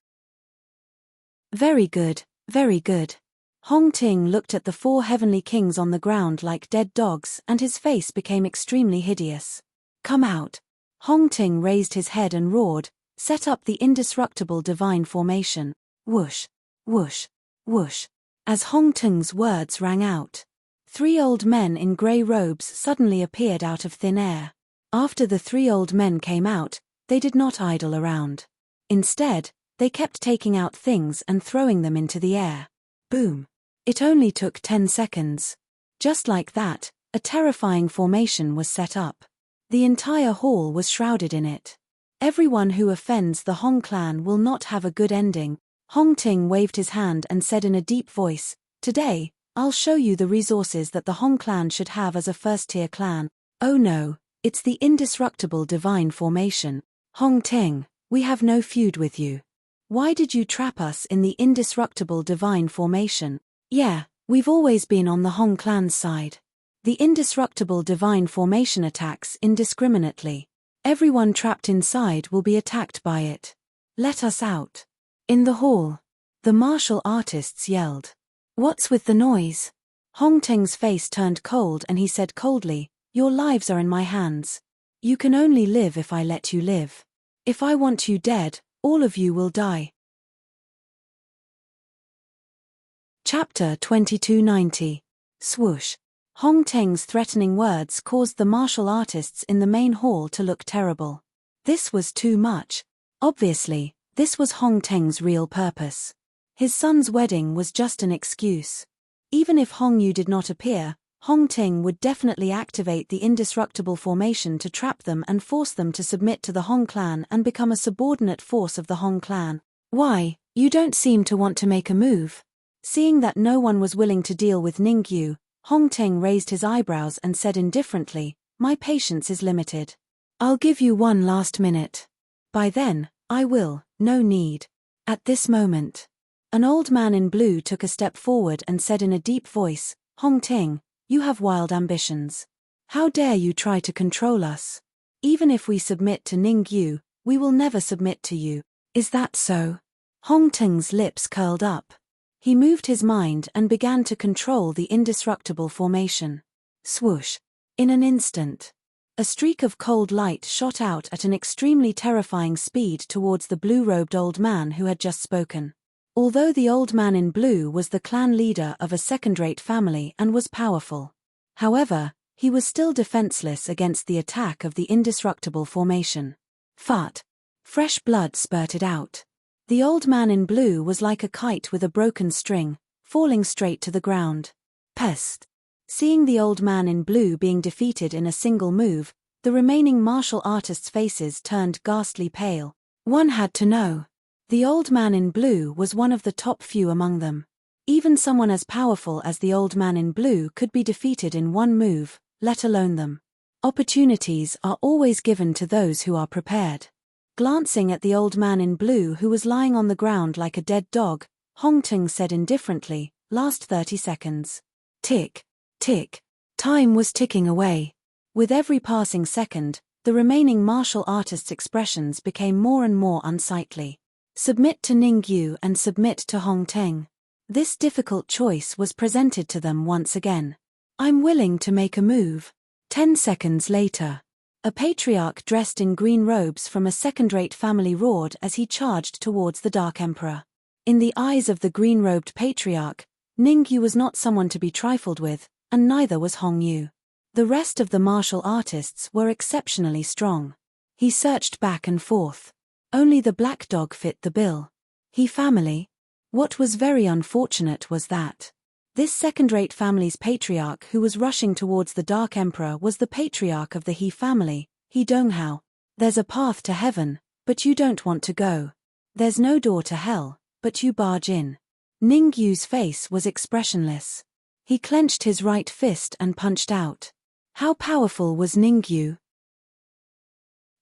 Very good, very good. Hong Ting looked at the 4 heavenly kings on the ground like dead dogs and his face became extremely hideous. Come out. Hong Ting raised his head and roared, set up the indestructible divine formation. Whoosh, whoosh, whoosh. As Hong Ting's words rang out, 3 old men in grey robes suddenly appeared out of thin air. After the 3 old men came out, they did not idle around. Instead, they kept taking out things and throwing them into the air. Boom. It only took 10 seconds. Just like that, a terrifying formation was set up. The entire hall was shrouded in it. Everyone who offends the Hong clan will not have a good ending. Hong Ting waved his hand and said in a deep voice, Today, I'll show you the resources that the Hong clan should have as a first-tier clan. Oh no, it's the indestructible divine formation. Hong Ting, we have no feud with you. Why did you trap us in the indestructible divine formation? Yeah, we've always been on the Hong clan's side. The indestructible divine formation attacks indiscriminately. Everyone trapped inside will be attacked by it. Let us out. In the hall, the martial artists yelled. What's with the noise? Hong Ting's face turned cold and he said coldly, Your lives are in my hands. You can only live if I let you live. If I want you dead, all of you will die. Chapter 2290. Swoosh. Hong Teng's threatening words caused the martial artists in the main hall to look terrible. This was too much. Obviously, this was Hong Teng's real purpose. His son's wedding was just an excuse. Even if Hong Yu did not appear, Hong Teng would definitely activate the indestructible formation to trap them and force them to submit to the Hong clan and become a subordinate force of the Hong clan. Why, you don't seem to want to make a move? Seeing that no one was willing to deal with Ningyu, Hong Teng raised his eyebrows and said indifferently, "My patience is limited. I'll give you one last minute. By then, I will, no need." At this moment, an old man in blue took a step forward and said in a deep voice, "Hong Teng, you have wild ambitions. How dare you try to control us? Even if we submit to Ningyu, we will never submit to you. Is that so?" Hong Teng's lips curled up. He moved his mind and began to control the indestructible formation. Swoosh. In an instant, a streak of cold light shot out at an extremely terrifying speed towards the blue-robed old man who had just spoken. Although the old man in blue was the clan leader of a second-rate family and was powerful, however, he was still defenseless against the attack of the indestructible formation. Fart. Fresh blood spurted out. The old man in blue was like a kite with a broken string, falling straight to the ground. Pest. Seeing the old man in blue being defeated in a single move, the remaining martial artists' faces turned ghastly pale. One had to know. The old man in blue was one of the top few among them. Even someone as powerful as the old man in blue could be defeated in one move, let alone them. Opportunities are always given to those who are prepared. Glancing at the old man in blue who was lying on the ground like a dead dog, Hong Teng said indifferently, "Last 30 seconds. Tick, tick." Time was ticking away. With every passing second, the remaining martial artists' expressions became more and more unsightly. Submit to Ningyu and submit to Hong Teng. This difficult choice was presented to them once again. "I'm willing to make a move." 10 seconds later, a patriarch dressed in green robes from a second-rate family roared as he charged towards the Dark Emperor. In the eyes of the green-robed patriarch, Ningyu was not someone to be trifled with, and neither was Hong Yu. The rest of the martial artists were exceptionally strong. He searched back and forth. Only the black dog fit the bill. He family? What was very unfortunate was that this second-rate family's patriarch who was rushing towards the Dark Emperor was the patriarch of the He family, He Donghao. There's a path to heaven, but you don't want to go. There's no door to hell, but you barge in. Ningyu's face was expressionless. He clenched his right fist and punched out. How powerful was Ningyu?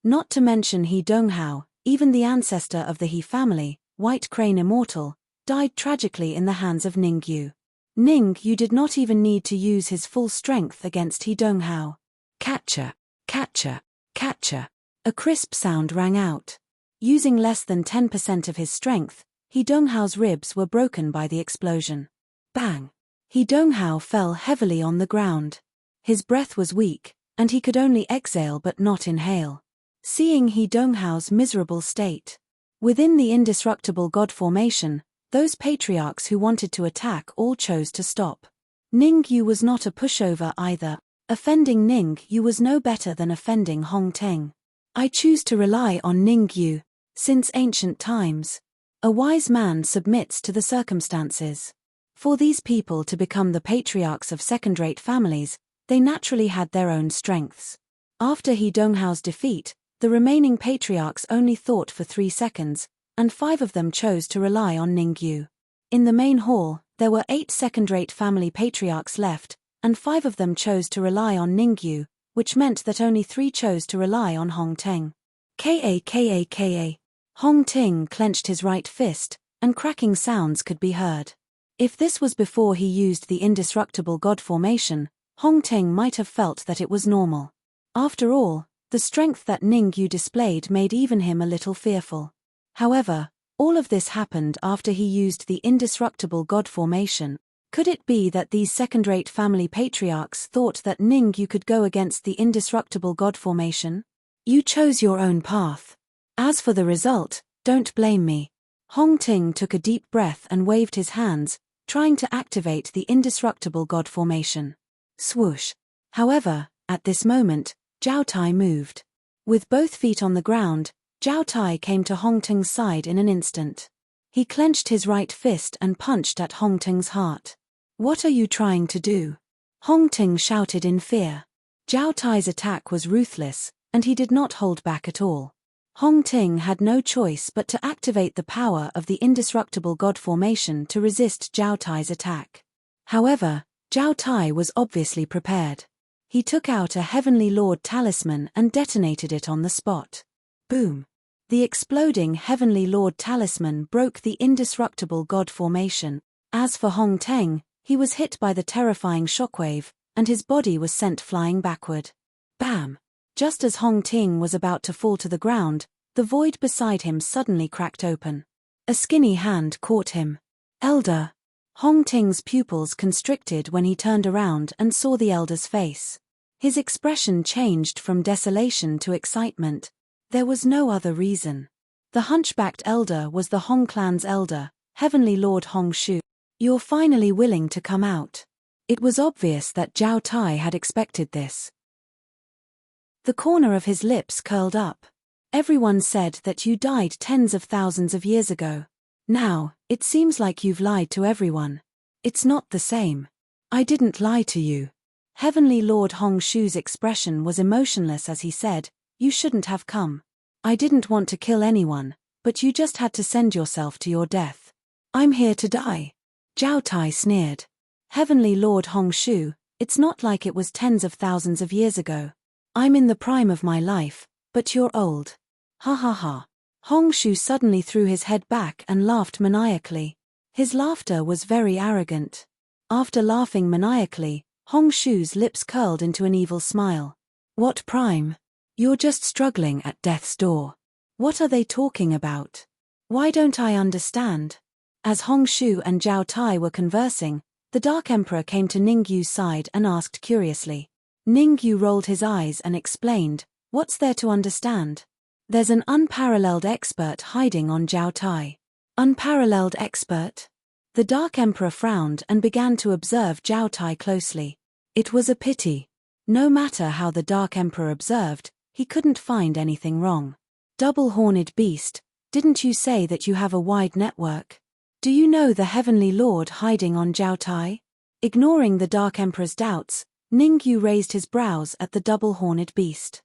Not to mention He Donghao, even the ancestor of the He family, White Crane Immortal, died tragically in the hands of Ningyu. Ningyu did not even need to use his full strength against He Donghao. Catcher, catcher, catcher. A crisp sound rang out. Using less than 10% of his strength, He Donghao's ribs were broken by the explosion. Bang! He Donghao fell heavily on the ground. His breath was weak, and he could only exhale but not inhale. Seeing He Donghao's miserable state, within the indestructible god formation, those patriarchs who wanted to attack all chose to stop. Ningyu was not a pushover either. Offending Ningyu was no better than offending Hong Teng. I choose to rely on Ningyu. Since ancient times, a wise man submits to the circumstances. For these people to become the patriarchs of second-rate families, they naturally had their own strengths. After He Donghao's defeat, the remaining patriarchs only thought for 3 seconds, and 5 of them chose to rely on Ningyu. In the main hall, there were 8 second-rate family patriarchs left, and 5 of them chose to rely on Ningyu, which meant that only 3 chose to rely on Hong Teng. Ka. Hong Teng clenched his right fist, and cracking sounds could be heard. If this was before he used the indestructible god formation, Hong Teng might have felt that it was normal. After all, the strength that Ningyu displayed made even him a little fearful. However, all of this happened after he used the indestructible god formation. Could it be that these second-rate family patriarchs thought that Ningyu could go against the indestructible god formation? You chose your own path. As for the result, don't blame me. Hong Teng took a deep breath and waved his hands, trying to activate the indestructible god formation. Swoosh. However, at this moment, Zhao Tai moved. With both feet on the ground, Zhao Tai came to Hong Teng's side in an instant. He clenched his right fist and punched at Hong Teng's heart. "What are you trying to do?" Hong Teng shouted in fear. Zhao Tai's attack was ruthless, and he did not hold back at all. Hong Teng had no choice but to activate the power of the indestructible god formation to resist Zhao Tai's attack. However, Zhao Tai was obviously prepared. He took out a Heavenly Lord talisman and detonated it on the spot. Boom! The exploding Heavenly Lord talisman broke the indestructible god formation. As for Hong Teng, he was hit by the terrifying shockwave, and his body was sent flying backward. Bam! Just as Hong Teng was about to fall to the ground, the void beside him suddenly cracked open. A skinny hand caught him. "Elder!" Hong Teng's pupils constricted when he turned around and saw the elder's face. His expression changed from desolation to excitement. There was no other reason. The hunchbacked elder was the Hong clan's elder, Heavenly Lord Hong Shu. "You're finally willing to come out." It was obvious that Zhao Tai had expected this. The corner of his lips curled up. "Everyone said that you died tens of thousands of years ago. Now, it seems like you've lied to everyone. It's not the same." "I didn't lie to you." Heavenly Lord Hong Shu's expression was emotionless as he said, "You shouldn't have come. I didn't want to kill anyone, but you just had to send yourself to your death." "I'm here to die." Zhao Tai sneered. "Heavenly Lord Hong Shu, it's not like it was tens of thousands of years ago. I'm in the prime of my life, but you're old. Ha ha ha." Hong Shu suddenly threw his head back and laughed maniacally. His laughter was very arrogant. After laughing maniacally, Hong Shu's lips curled into an evil smile. "What prime? You're just struggling at death's door. What are they talking about? Why don't I understand?" As Hong Shu and Zhao Tai were conversing, the Dark Emperor came to Ningyu's side and asked curiously. Ningyu rolled his eyes and explained, "What's there to understand? There's an unparalleled expert hiding on Zhao Tai." "Unparalleled expert?" The Dark Emperor frowned and began to observe Zhao Tai closely. It was a pity. No matter how the Dark Emperor observed, he couldn't find anything wrong. "Double-horned beast, didn't you say that you have a wide network? Do you know the Heavenly Lord hiding on Zhao Tai?" Ignoring the Dark Emperor's doubts, Ningyu raised his brows at the double-horned beast.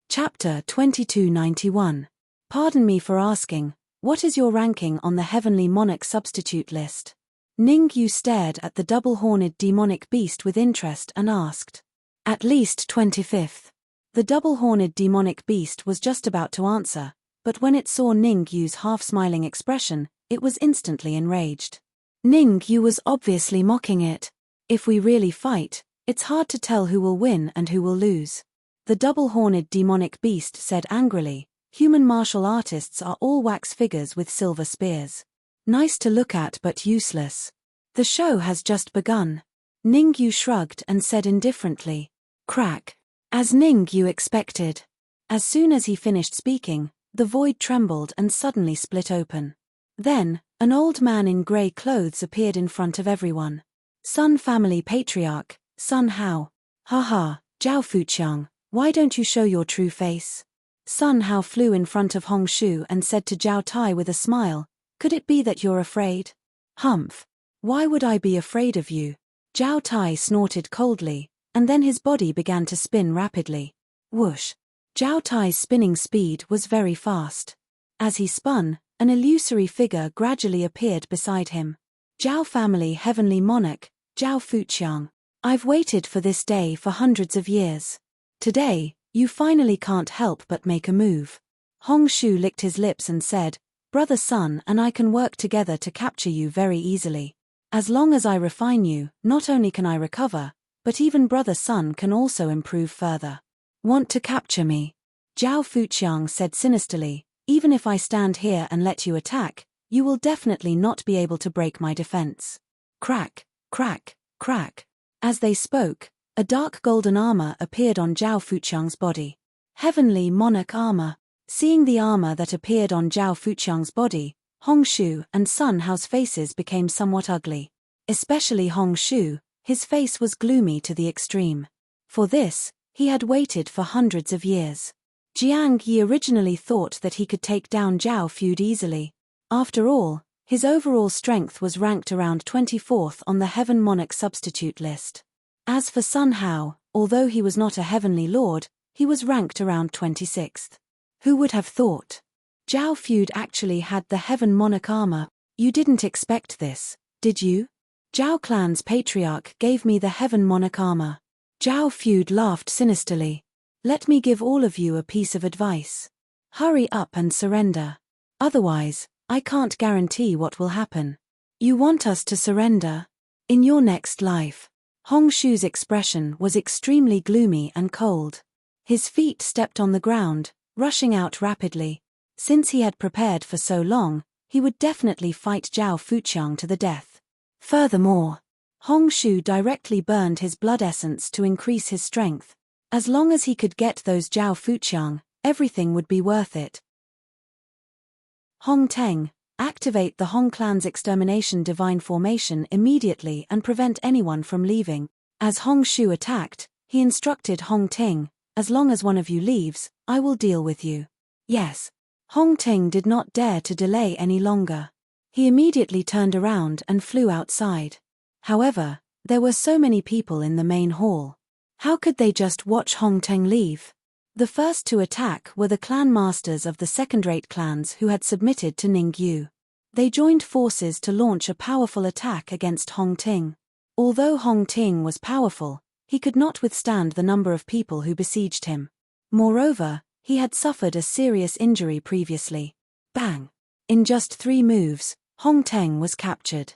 Chapter 2291. Pardon me for asking, what is your ranking on the Heavenly Monarch substitute list? Ningyu stared at the double-horned demonic beast with interest and asked. "At least 25th. The double-horned demonic beast was just about to answer, but when it saw Ningyu's half-smiling expression, it was instantly enraged. Ningyu was obviously mocking it. "If we really fight, it's hard to tell who will win and who will lose." The double-horned demonic beast said angrily, "Human martial artists are all wax figures with silver spears. Nice to look at but useless. The show has just begun." Ningyu shrugged and said indifferently, "Crack." As Ningyu expected. As soon as he finished speaking, the void trembled and suddenly split open. Then, an old man in grey clothes appeared in front of everyone. "Sun family patriarch, Sun Hao." "Haha, Zhao Fuqiang, why don't you show your true face?" Sun Hao flew in front of Hong Shu and said to Zhao Tai with a smile, "Could it be that you're afraid?" "Humph. Why would I be afraid of you?" Zhao Tai snorted coldly, and then his body began to spin rapidly. Whoosh. Zhao Tai's spinning speed was very fast. As he spun, an illusory figure gradually appeared beside him. "Zhao family heavenly monarch, Zhao Fuqiang. I've waited for this day for hundreds of years. Today, you finally can't help but make a move." Hong Shu licked his lips and said, "Brother Sun and I can work together to capture you very easily. As long as I refine you, not only can I recover, but even Brother Sun can also improve further." "Want to capture me?" Zhao Fuqiang said sinisterly, "Even if I stand here and let you attack, you will definitely not be able to break my defense." Crack, crack, crack. As they spoke, a dark golden armor appeared on Zhao Fuqiang's body. Heavenly Monarch armor. Seeing the armor that appeared on Zhao Fuqiang's body, Hongshu and Sun Hao's faces became somewhat ugly. Especially Hongshu, his face was gloomy to the extreme. For this, he had waited for hundreds of years. Jiang Yi originally thought that he could take down Zhao Feud easily. After all, his overall strength was ranked around 24th on the Heaven Monarch substitute list. As for Sun Hao, although he was not a heavenly lord, he was ranked around 26th. Who would have thought? Zhao Feud actually had the Heaven Monarch armor. You didn't expect this, did you? Zhao Clan's patriarch gave me the Heaven Monarch armor. Zhao Feud laughed sinisterly. Let me give all of you a piece of advice. Hurry up and surrender. Otherwise, I can't guarantee what will happen. You want us to surrender? In your next life. Hongshu's expression was extremely gloomy and cold. His feet stepped on the ground, rushing out rapidly. Since he had prepared for so long, he would definitely fight Zhao Fuqiang to the death. Furthermore, Hongshu directly burned his blood essence to increase his strength. As long as he could get those Zhao Fuqiang, everything would be worth it. Hong Teng, activate the Hong clan's extermination divine formation immediately and prevent anyone from leaving. As Hongshu attacked, he instructed Hong Ting, as long as one of you leaves, I will deal with you. Yes. Hong Ting did not dare to delay any longer. He immediately turned around and flew outside. However, there were so many people in the main hall. How could they just watch Hong Teng leave? The first to attack were the clan masters of the second-rate clans who had submitted to Ningyu. They joined forces to launch a powerful attack against Hong Ting. Although Hong Ting was powerful, he could not withstand the number of people who besieged him. Moreover, he had suffered a serious injury previously. Bang! In just 3 moves, Hong Teng was captured.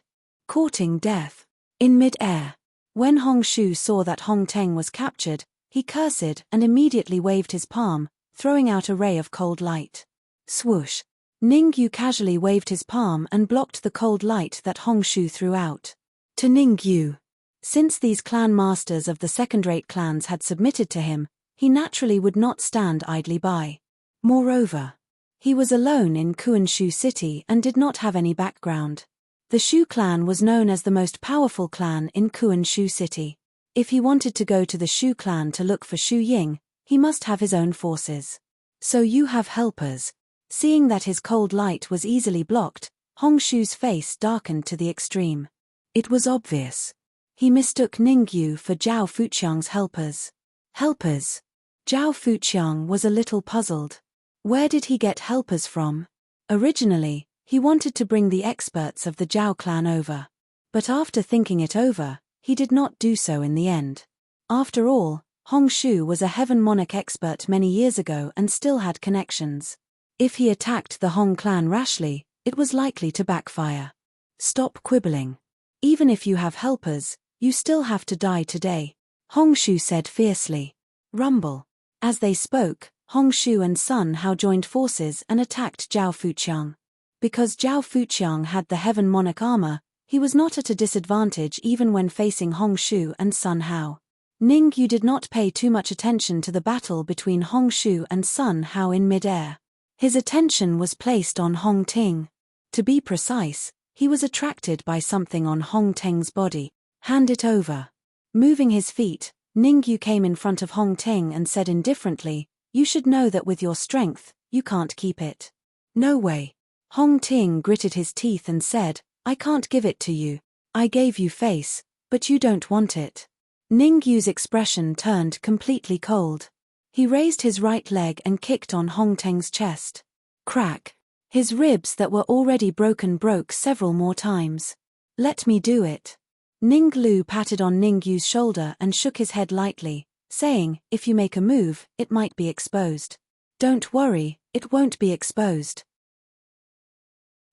Courting death. In mid-air. When Hongshu saw that Hong Teng was captured, he cursed and immediately waved his palm, throwing out a ray of cold light. Swoosh! Ningyu casually waved his palm and blocked the cold light that Hongshu threw out. To Ningyu. Since these clan masters of the second-rate clans had submitted to him, he naturally would not stand idly by. Moreover, he was alone in Kuanshu City and did not have any background. The Shu clan was known as the most powerful clan in Kuanshu City. If he wanted to go to the Shu clan to look for Shu Ying, he must have his own forces. So you have helpers. Seeing that his cold light was easily blocked, Hongshu's face darkened to the extreme. It was obvious. He mistook Ningyu for Zhao Fuqiang's helpers. Helpers? Zhao Fuqiang was a little puzzled. Where did he get helpers from? Originally, he wanted to bring the experts of the Zhao clan over. But after thinking it over, he did not do so in the end. After all, Hongshu was a Heaven Monarch expert many years ago and still had connections. If he attacked the Hong clan rashly, it was likely to backfire. Stop quibbling. Even if you have helpers, you still have to die today, Hongshu said fiercely. Rumble. As they spoke, Hongshu and Sun Hao joined forces and attacked Zhao Fuqiang. Because Zhao Fuqiang had the Heaven Monarch armor, he was not at a disadvantage even when facing Hongshu and Sun Hao. Ningyu did not pay too much attention to the battle between Hongshu and Sun Hao in mid-air. His attention was placed on Hong Ting. To be precise, he was attracted by something on Hong Teng's body. Hand it over. Moving his feet, Ningyu came in front of Hong Ting and said indifferently, you should know that with your strength, you can't keep it. No way. Hong Ting gritted his teeth and said, I can't give it to you. I gave you face, but you don't want it. Ningyu's expression turned completely cold. He raised his right leg and kicked on Hong Teng's chest. Crack. His ribs that were already broken broke several more times. Let me do it. Ning Lu patted on Ningyu's shoulder and shook his head lightly, saying, if you make a move, it might be exposed. Don't worry, it won't be exposed.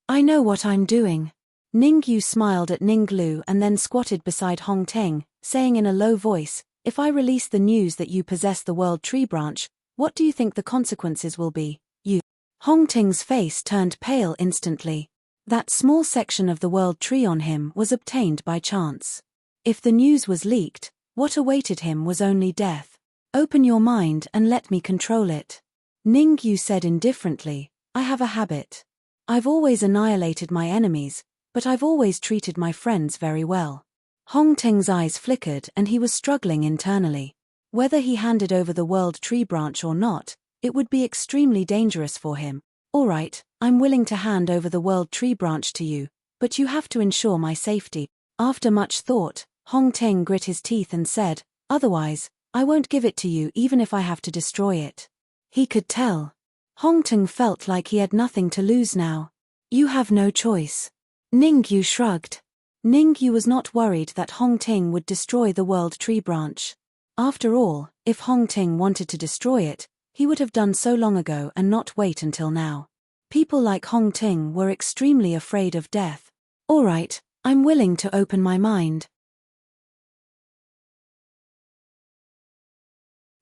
I know what I'm doing. Ningyu smiled at Ning Lu and then squatted beside Hong Teng, saying in a low voice, if I release the news that you possess the World Tree Branch, what do you think the consequences will be? You. Hong Teng's face turned pale instantly. That small section of the World Tree on him was obtained by chance. If the news was leaked, what awaited him was only death. Open your mind and let me control it. Ningyu said indifferently, I have a habit. I've always annihilated my enemies, but I've always treated my friends very well. Hong Teng's eyes flickered and he was struggling internally. Whether he handed over the world tree branch or not, it would be extremely dangerous for him. All right, I'm willing to hand over the world tree branch to you, but you have to ensure my safety. After much thought, Hong Teng grit his teeth and said, otherwise, I won't give it to you even if I have to destroy it. He could tell. Hong Teng felt like he had nothing to lose now. You have no choice. Ningyu shrugged. Ningyu was not worried that Hong Teng would destroy the world tree branch. After all, if Hong Teng wanted to destroy it, he would have done so long ago and not wait until now. People like Hong Teng were extremely afraid of death. All right, I'm willing to open my mind.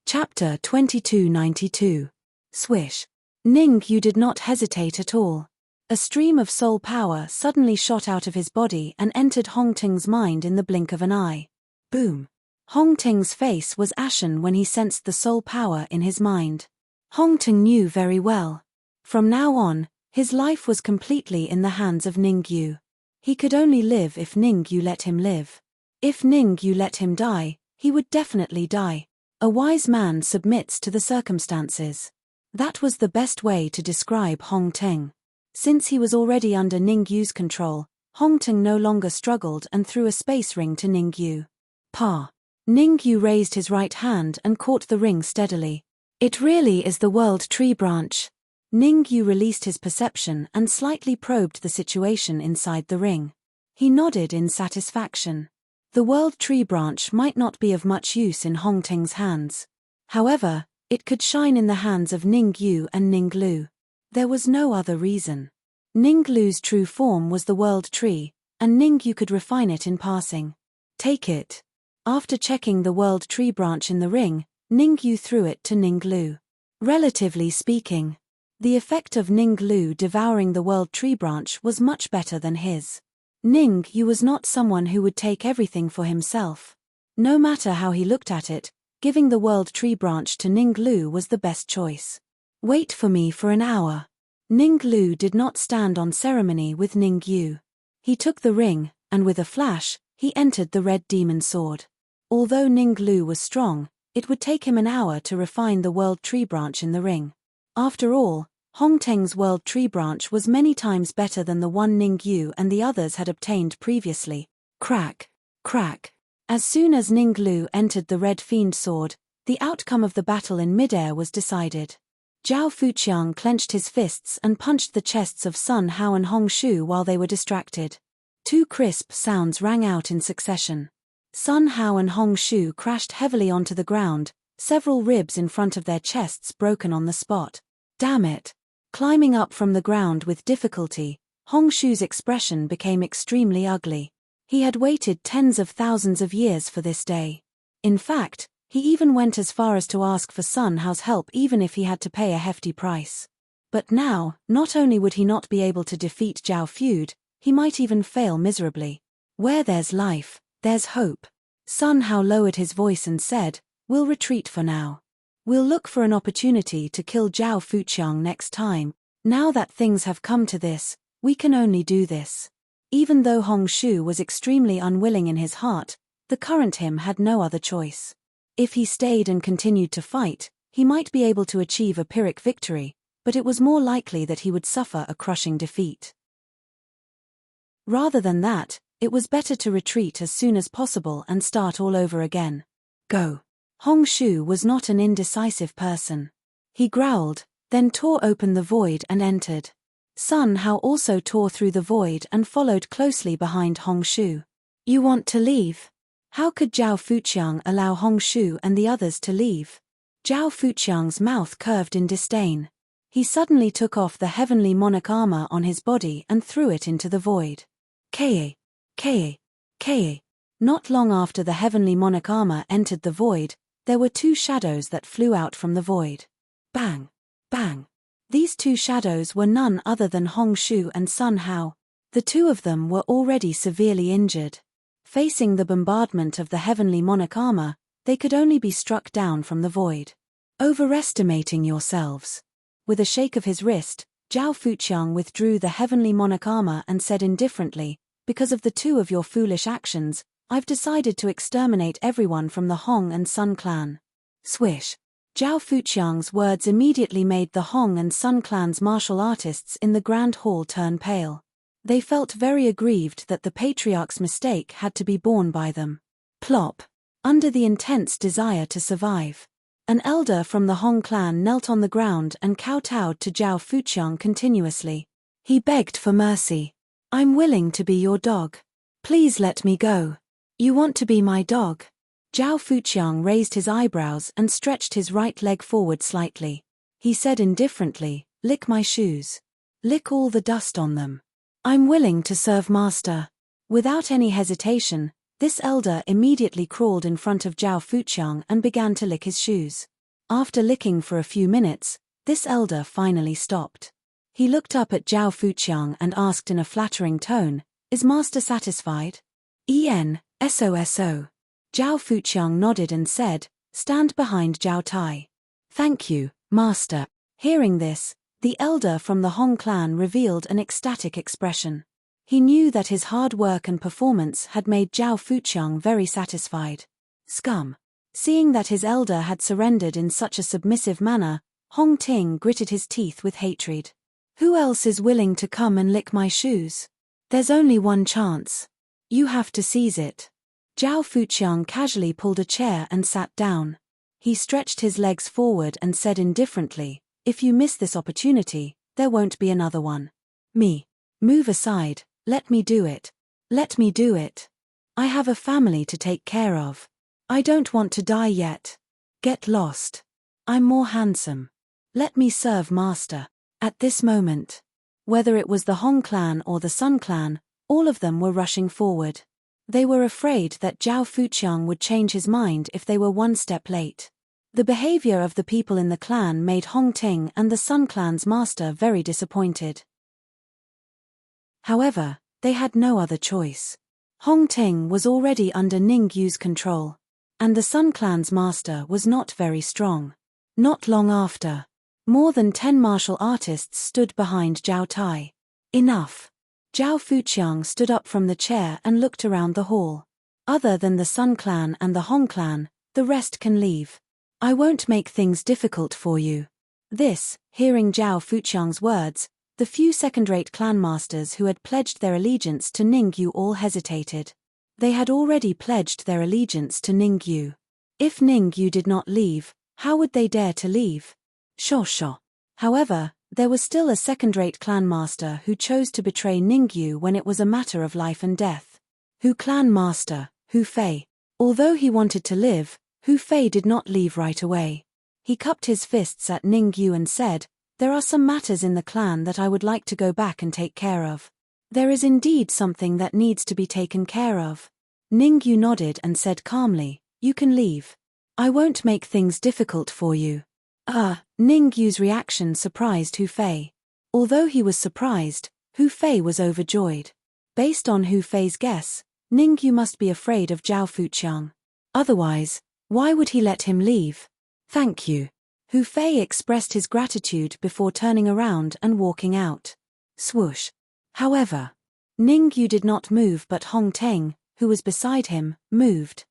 Chapter 2292. Swish. Ningyu did not hesitate at all. A stream of soul power suddenly shot out of his body and entered Hong Teng's mind in the blink of an eye. Boom. Hong Teng's face was ashen when he sensed the soul power in his mind. Hong Teng knew very well. From now on, his life was completely in the hands of Ningyu. He could only live if Ningyu let him live. If Ningyu let him die, he would definitely die. A wise man submits to the circumstances. That was the best way to describe Hong Teng. Since he was already under Ningyu's control, Hong Teng no longer struggled and threw a space ring to Ningyu. Pa. Ningyu raised his right hand and caught the ring steadily. It really is the world tree branch. Ningyu released his perception and slightly probed the situation inside the ring. He nodded in satisfaction. The world tree branch might not be of much use in Hong Teng's hands. However, it could shine in the hands of Ningyu and Ninglu. There was no other reason. Ninglu's true form was the world tree, and Ningyu could refine it in passing. Take it. After checking the world tree branch in the ring, Ningyu threw it to Ninglu. Relatively speaking, the effect of Ninglu devouring the world tree branch was much better than his. Ningyu was not someone who would take everything for himself. No matter how he looked at it, giving the world tree branch to Ninglu was the best choice. Wait for me for an hour. Ninglu did not stand on ceremony with Ningyu. He took the ring, and with a flash, he entered the red demon sword. Although Ninglu was strong, it would take him an hour to refine the world tree branch in the ring. After all, Hong Teng's world tree branch was many times better than the one Ningyu and the others had obtained previously. Crack, crack. As soon as Ninglu entered the red fiend sword, the outcome of the battle in midair was decided. Zhao Fuqiang clenched his fists and punched the chests of Sun Hao and Hong Shu while they were distracted. Two crisp sounds rang out in succession. Sun Hao and Hong Shu crashed heavily onto the ground, several ribs in front of their chests broken on the spot. Damn it! Climbing up from the ground with difficulty, Hong Shu's expression became extremely ugly. He had waited tens of thousands of years for this day. In fact, he even went as far as to ask for Sun Hao's help even if he had to pay a hefty price. But now, not only would he not be able to defeat Zhao Feud, he might even fail miserably. Where there's life, there's hope. Sun Hao lowered his voice and said, "We'll retreat for now. We'll look for an opportunity to kill Zhao Fuqiang next time. Now that things have come to this, we can only do this." Even though Hong Shu was extremely unwilling in his heart, the current him had no other choice. If he stayed and continued to fight, he might be able to achieve a Pyrrhic victory, but it was more likely that he would suffer a crushing defeat. Rather than that, it was better to retreat as soon as possible and start all over again. Go. Hong Shu was not an indecisive person. He growled, then tore open the void and entered. Sun Hao also tore through the void and followed closely behind Hong Shu. You want to leave? How could Zhao Fuqiang allow Hong Shu and the others to leave? Zhao Fuqiang's mouth curved in disdain. He suddenly took off the heavenly monarch armor on his body and threw it into the void. Kae, Kae, Kae. Not long after the heavenly monarch armor entered the void, there were two shadows that flew out from the void. Bang, bang. These two shadows were none other than Hong Shu and Sun Hao. The two of them were already severely injured. Facing the bombardment of the heavenly monarch armor, they could only be struck down from the void. Overestimating yourselves. With a shake of his wrist, Zhao Fuqiang withdrew the heavenly monarch armor and said indifferently, because of the two of your foolish actions, I've decided to exterminate everyone from the Hong and Sun clan. Swish. Zhao Fuqiang's words immediately made the Hong and Sun clan's martial artists in the Grand Hall turn pale. They felt very aggrieved that the patriarch's mistake had to be borne by them. Plop. Under the intense desire to survive, an elder from the Hong clan knelt on the ground and kowtowed to Zhao Fuqiang continuously. He begged for mercy. I'm willing to be your dog. Please let me go. You want to be my dog? Zhao Fuqiang raised his eyebrows and stretched his right leg forward slightly. He said indifferently, lick my shoes. Lick all the dust on them. I'm willing to serve master. Without any hesitation, this elder immediately crawled in front of Zhao Fuqiang and began to lick his shoes. After licking for a few minutes, this elder finally stopped. He looked up at Zhao Fuqiang and asked in a flattering tone, is master satisfied? SOSO. Zhao Fuqiang nodded and said, stand behind Zhao Tai. Thank you, master. Hearing this, the elder from the Hong clan revealed an ecstatic expression. He knew that his hard work and performance had made Zhao Fuqiang very satisfied. Scum. Seeing that his elder had surrendered in such a submissive manner, Hong Ting gritted his teeth with hatred. Who else is willing to come and lick my shoes? There's only one chance. You have to seize it. Zhao Fuqiang casually pulled a chair and sat down. He stretched his legs forward and said indifferently, if you miss this opportunity, there won't be another one. Me. Move aside, let me do it. Let me do it. I have a family to take care of. I don't want to die yet. Get lost. I'm more handsome. Let me serve master. At this moment, whether it was the Hong clan or the Sun clan, all of them were rushing forward. They were afraid that Zhao Fuqiang would change his mind if they were one step late. The behavior of the people in the clan made Hong Ting and the Sun clan's master very disappointed. However, they had no other choice. Hong Ting was already under Ning Yu's control, and the Sun clan's master was not very strong. Not long after, more than 10 martial artists stood behind Zhao Tai. Enough. Zhao Fuqiang stood up from the chair and looked around the hall. Other than the Sun clan and the Hong clan, the rest can leave. I won't make things difficult for you. Hearing Zhao Fuqiang's words, the few second-rate clan masters who had pledged their allegiance to Ning Yu all hesitated. They had already pledged their allegiance to Ning Yu. If Ning Yu did not leave, how would they dare to leave? Sho. However, there was still a second-rate clan master who chose to betray Ning Yu when it was a matter of life and death. Hu clan master, Hu Fei. Although he wanted to live, Hu Fei did not leave right away. He cupped his fists at Ning Yu and said, there are some matters in the clan that I would like to go back and take care of. There is indeed something that needs to be taken care of. Ning Yu nodded and said calmly, you can leave. I won't make things difficult for you. Ning Yu's reaction surprised Hu Fei. Although he was surprised, Hu Fei was overjoyed. Based on Hu Fei's guess, Ning Yu must be afraid of Zhao Fuqiang. Otherwise, why would he let him leave? Thank you. Hu Fei expressed his gratitude before turning around and walking out. Swoosh. However, Ning Yu did not move, but Hong Ting, who was beside him, moved.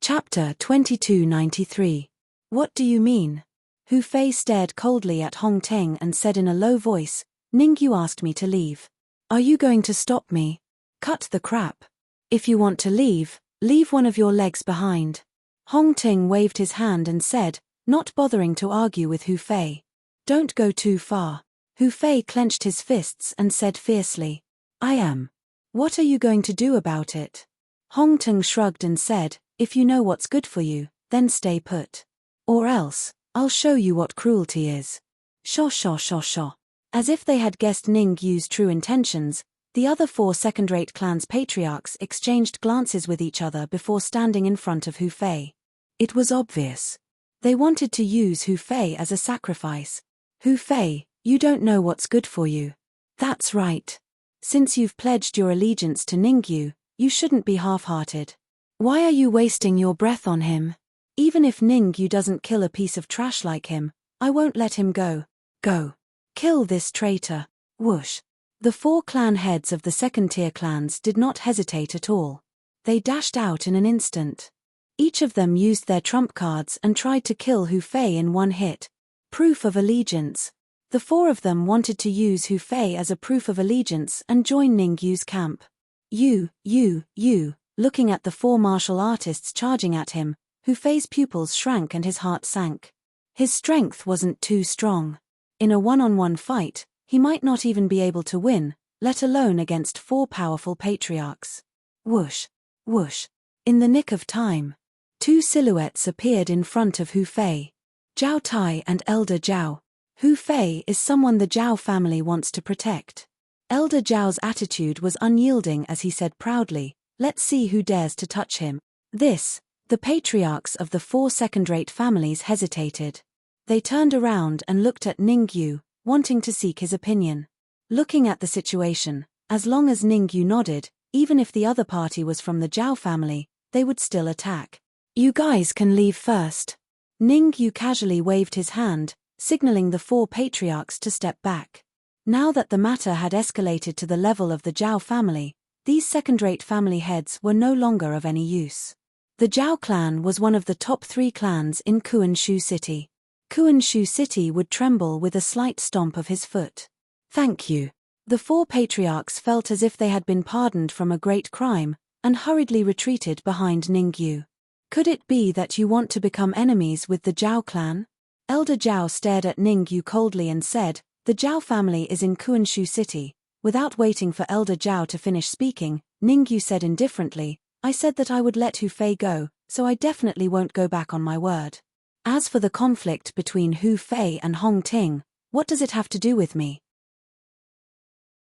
Chapter 2293. What do you mean? Hu Fei stared coldly at Hong Ting and said in a low voice, Ning Yu asked me to leave. Are you going to stop me? Cut the crap. If you want to leave, leave one of your legs behind. Hong Ting waved his hand and said, not bothering to argue with Hu Fei. Don't go too far. Hu Fei clenched his fists and said fiercely, I am. What are you going to do about it? Hong Ting shrugged and said, if you know what's good for you, then stay put. Or else, I'll show you what cruelty is. Sho. As if they had guessed Ning Yu's true intentions, the other 4 second-rate clans' patriarchs exchanged glances with each other before standing in front of Hu Fei. It was obvious. They wanted to use Hu Fei as a sacrifice. Hu Fei, you don't know what's good for you. That's right. Since you've pledged your allegiance to Ning Yu, you shouldn't be half-hearted. Why are you wasting your breath on him? Even if Ningyu doesn't kill a piece of trash like him, I won't let him go. Go. Kill this traitor. Whoosh. The 4 clan heads of the second-tier clans did not hesitate at all. They dashed out in an instant. Each of them used their trump cards and tried to kill Hu Fei in one hit. Proof of allegiance. The 4 of them wanted to use Hu Fei as a proof of allegiance and join Ningyu's camp. You, looking at the 4 martial artists charging at him, Hu Fei's pupils shrank and his heart sank. His strength wasn't too strong. In a one-on-one fight, he might not even be able to win, let alone against 4 powerful patriarchs. Whoosh, whoosh. In the nick of time, 2 silhouettes appeared in front of Hu Fei. Zhao Tai and Elder Zhao. Hu Fei is someone the Zhao family wants to protect. Elder Zhao's attitude was unyielding as he said proudly, "Let's see who dares to touch him." The patriarchs of the 4 second-rate families hesitated. They turned around and looked at Ningyu, wanting to seek his opinion. Looking at the situation, as long as Ningyu nodded, even if the other party was from the Zhao family, they would still attack. "You guys can leave first." Ningyu casually waved his hand, signaling the 4 patriarchs to step back. Now that the matter had escalated to the level of the Zhao family, these second-rate family heads were no longer of any use. The Zhao clan was one of the top 3 clans in Kuanshu City. Kuanshu City would tremble with a slight stomp of his foot. "Thank you." The 4 patriarchs felt as if they had been pardoned from a great crime, and hurriedly retreated behind Ningyu. "Could it be that you want to become enemies with the Zhao clan?" Elder Zhao stared at Ningyu coldly and said, "The Zhao family is in Kuanshu City." Without waiting for Elder Zhao to finish speaking, Ningyu said indifferently, "I said that I would let Hu Fei go, so I definitely won't go back on my word. As for the conflict between Hu Fei and Hong Ting, what does it have to do with me?"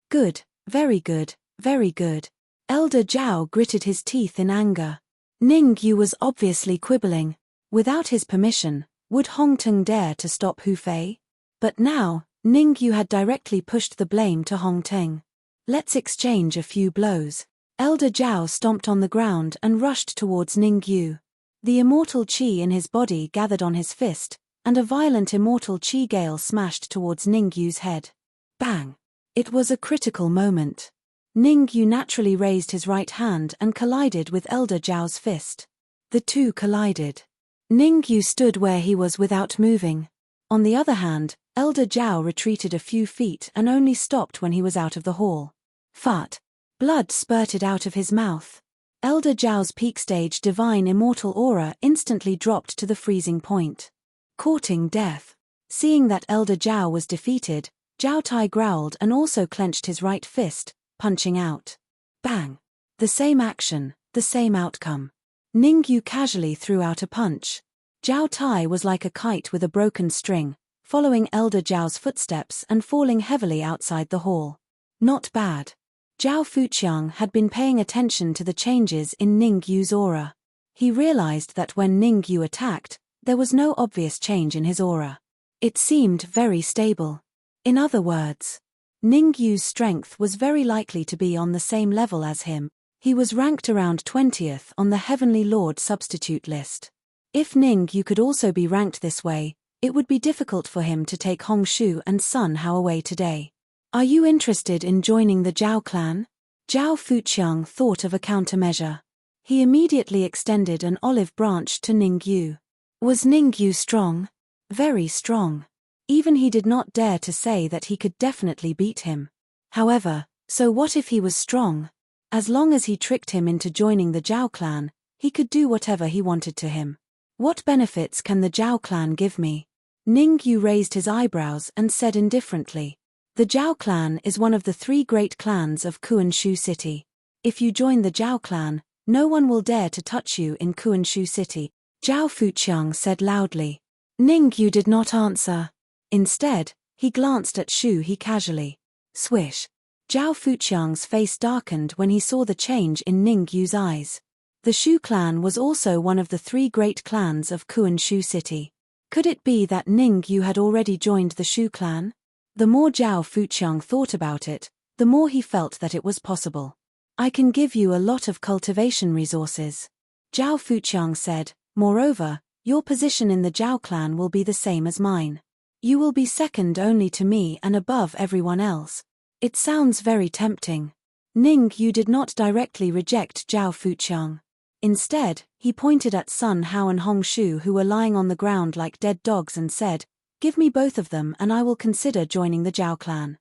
"Good, very good, very good." Elder Zhao gritted his teeth in anger. Ningyu was obviously quibbling. Without his permission, would Hong Ting dare to stop Hu Fei? But now, Ningyu had directly pushed the blame to Hong Ting. "Let's exchange a few blows." Elder Zhao stomped on the ground and rushed towards Ningyu. The immortal qi in his body gathered on his fist, and a violent immortal qi gale smashed towards Ningyu's head. Bang! It was a critical moment. Ningyu naturally raised his right hand and collided with Elder Zhao's fist. The two collided. Ningyu stood where he was without moving. On the other hand, Elder Zhao retreated a few feet and only stopped when he was out of the hall. Fart! Blood spurted out of his mouth. Elder Zhao's peak stage divine immortal aura instantly dropped to the freezing point. Courting death. Seeing that Elder Zhao was defeated, Zhao Tai growled and also clenched his right fist, punching out. Bang! The same action, the same outcome. Ningyu casually threw out a punch. Zhao Tai was like a kite with a broken string, following Elder Zhao's footsteps and falling heavily outside the hall. Not bad. Zhao Fuqiang had been paying attention to the changes in Ningyu's aura. He realized that when Ningyu attacked, there was no obvious change in his aura. It seemed very stable. In other words, Ningyu's strength was very likely to be on the same level as him. He was ranked around 20th on the Heavenly Lord substitute list. If Ningyu could also be ranked this way, it would be difficult for him to take Hongshu and Sun Hao away today. "Are you interested in joining the Zhao clan?" Zhao Fuqiang thought of a countermeasure. He immediately extended an olive branch to Ningyu. Was Ningyu strong? Very strong. Even he did not dare to say that he could definitely beat him. However, so what if he was strong? As long as he tricked him into joining the Zhao clan, he could do whatever he wanted to him. What benefits can the Zhao clan give me? Ningyu raised his eyebrows and said indifferently. The Zhao clan is one of the 3 great clans of Kuanshu City. If you join the Zhao clan, no one will dare to touch you in Kuanshu City, Zhao Fuqiang said loudly. Ningyu did not answer. Instead, he glanced at Shu He casually. Swish. Zhao Fuqiang's face darkened when he saw the change in Ningyu's eyes. The Shu clan was also one of the 3 great clans of Kuanshu City. Could it be that Ningyu had already joined the Shu clan? The more Zhao Fuqiang thought about it, the more he felt that it was possible. "I can give you a lot of cultivation resources," Zhao Fuqiang said. "Moreover, Your position in the Zhao clan will be the same as mine. You will be second only to me and above everyone else. It sounds very tempting. Ning Yu did not directly reject Zhao Fuqiang. Instead, he pointed at Sun Hao and Hong Shu, who were lying on the ground like dead dogs, and said, "Give me both of them and I will consider joining the Zhao clan."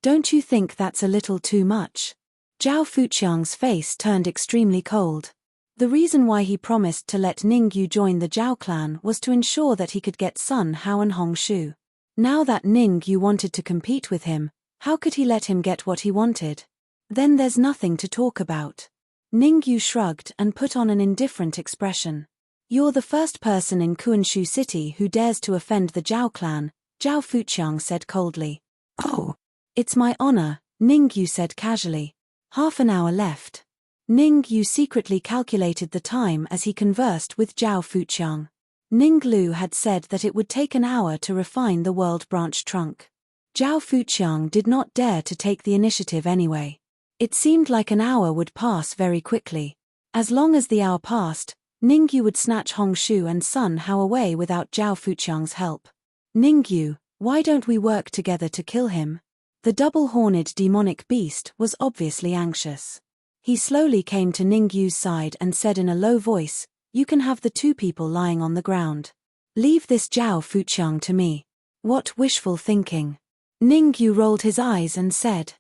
Don't you think that's a little too much? Zhao Fuqiang's face turned extremely cold. The reason why he promised to let Ning Yu join the Zhao clan was to ensure that he could get Sun Hao and Hong Shu. Now that Ning Yu wanted to compete with him, how could he let him get what he wanted? Then there's nothing to talk about. Ning Yu shrugged and put on an indifferent expression. You're the first person in Kuanshu City who dares to offend the Zhao clan, Zhao Fuqiang said coldly. Oh, it's my honor, Ning Yu said casually. Half an hour left. Ning Yu secretly calculated the time as he conversed with Zhao Fuqiang. Ning Lu had said that it would take an hour to refine the world branch trunk. Zhao Fuqiang did not dare to take the initiative anyway. It seemed like an hour would pass very quickly. As long as the hour passed, Ning Yu would snatch Hong Shu and Sun Hao away without Zhao Fuqiang's help. Ning Yu, why don't we work together to kill him? The double-horned demonic beast was obviously anxious. He slowly came to Ning Yu's side and said in a low voice, "You can have the two people lying on the ground. Leave this Zhao Fuqiang to me." What wishful thinking. Ning Yu rolled his eyes and said.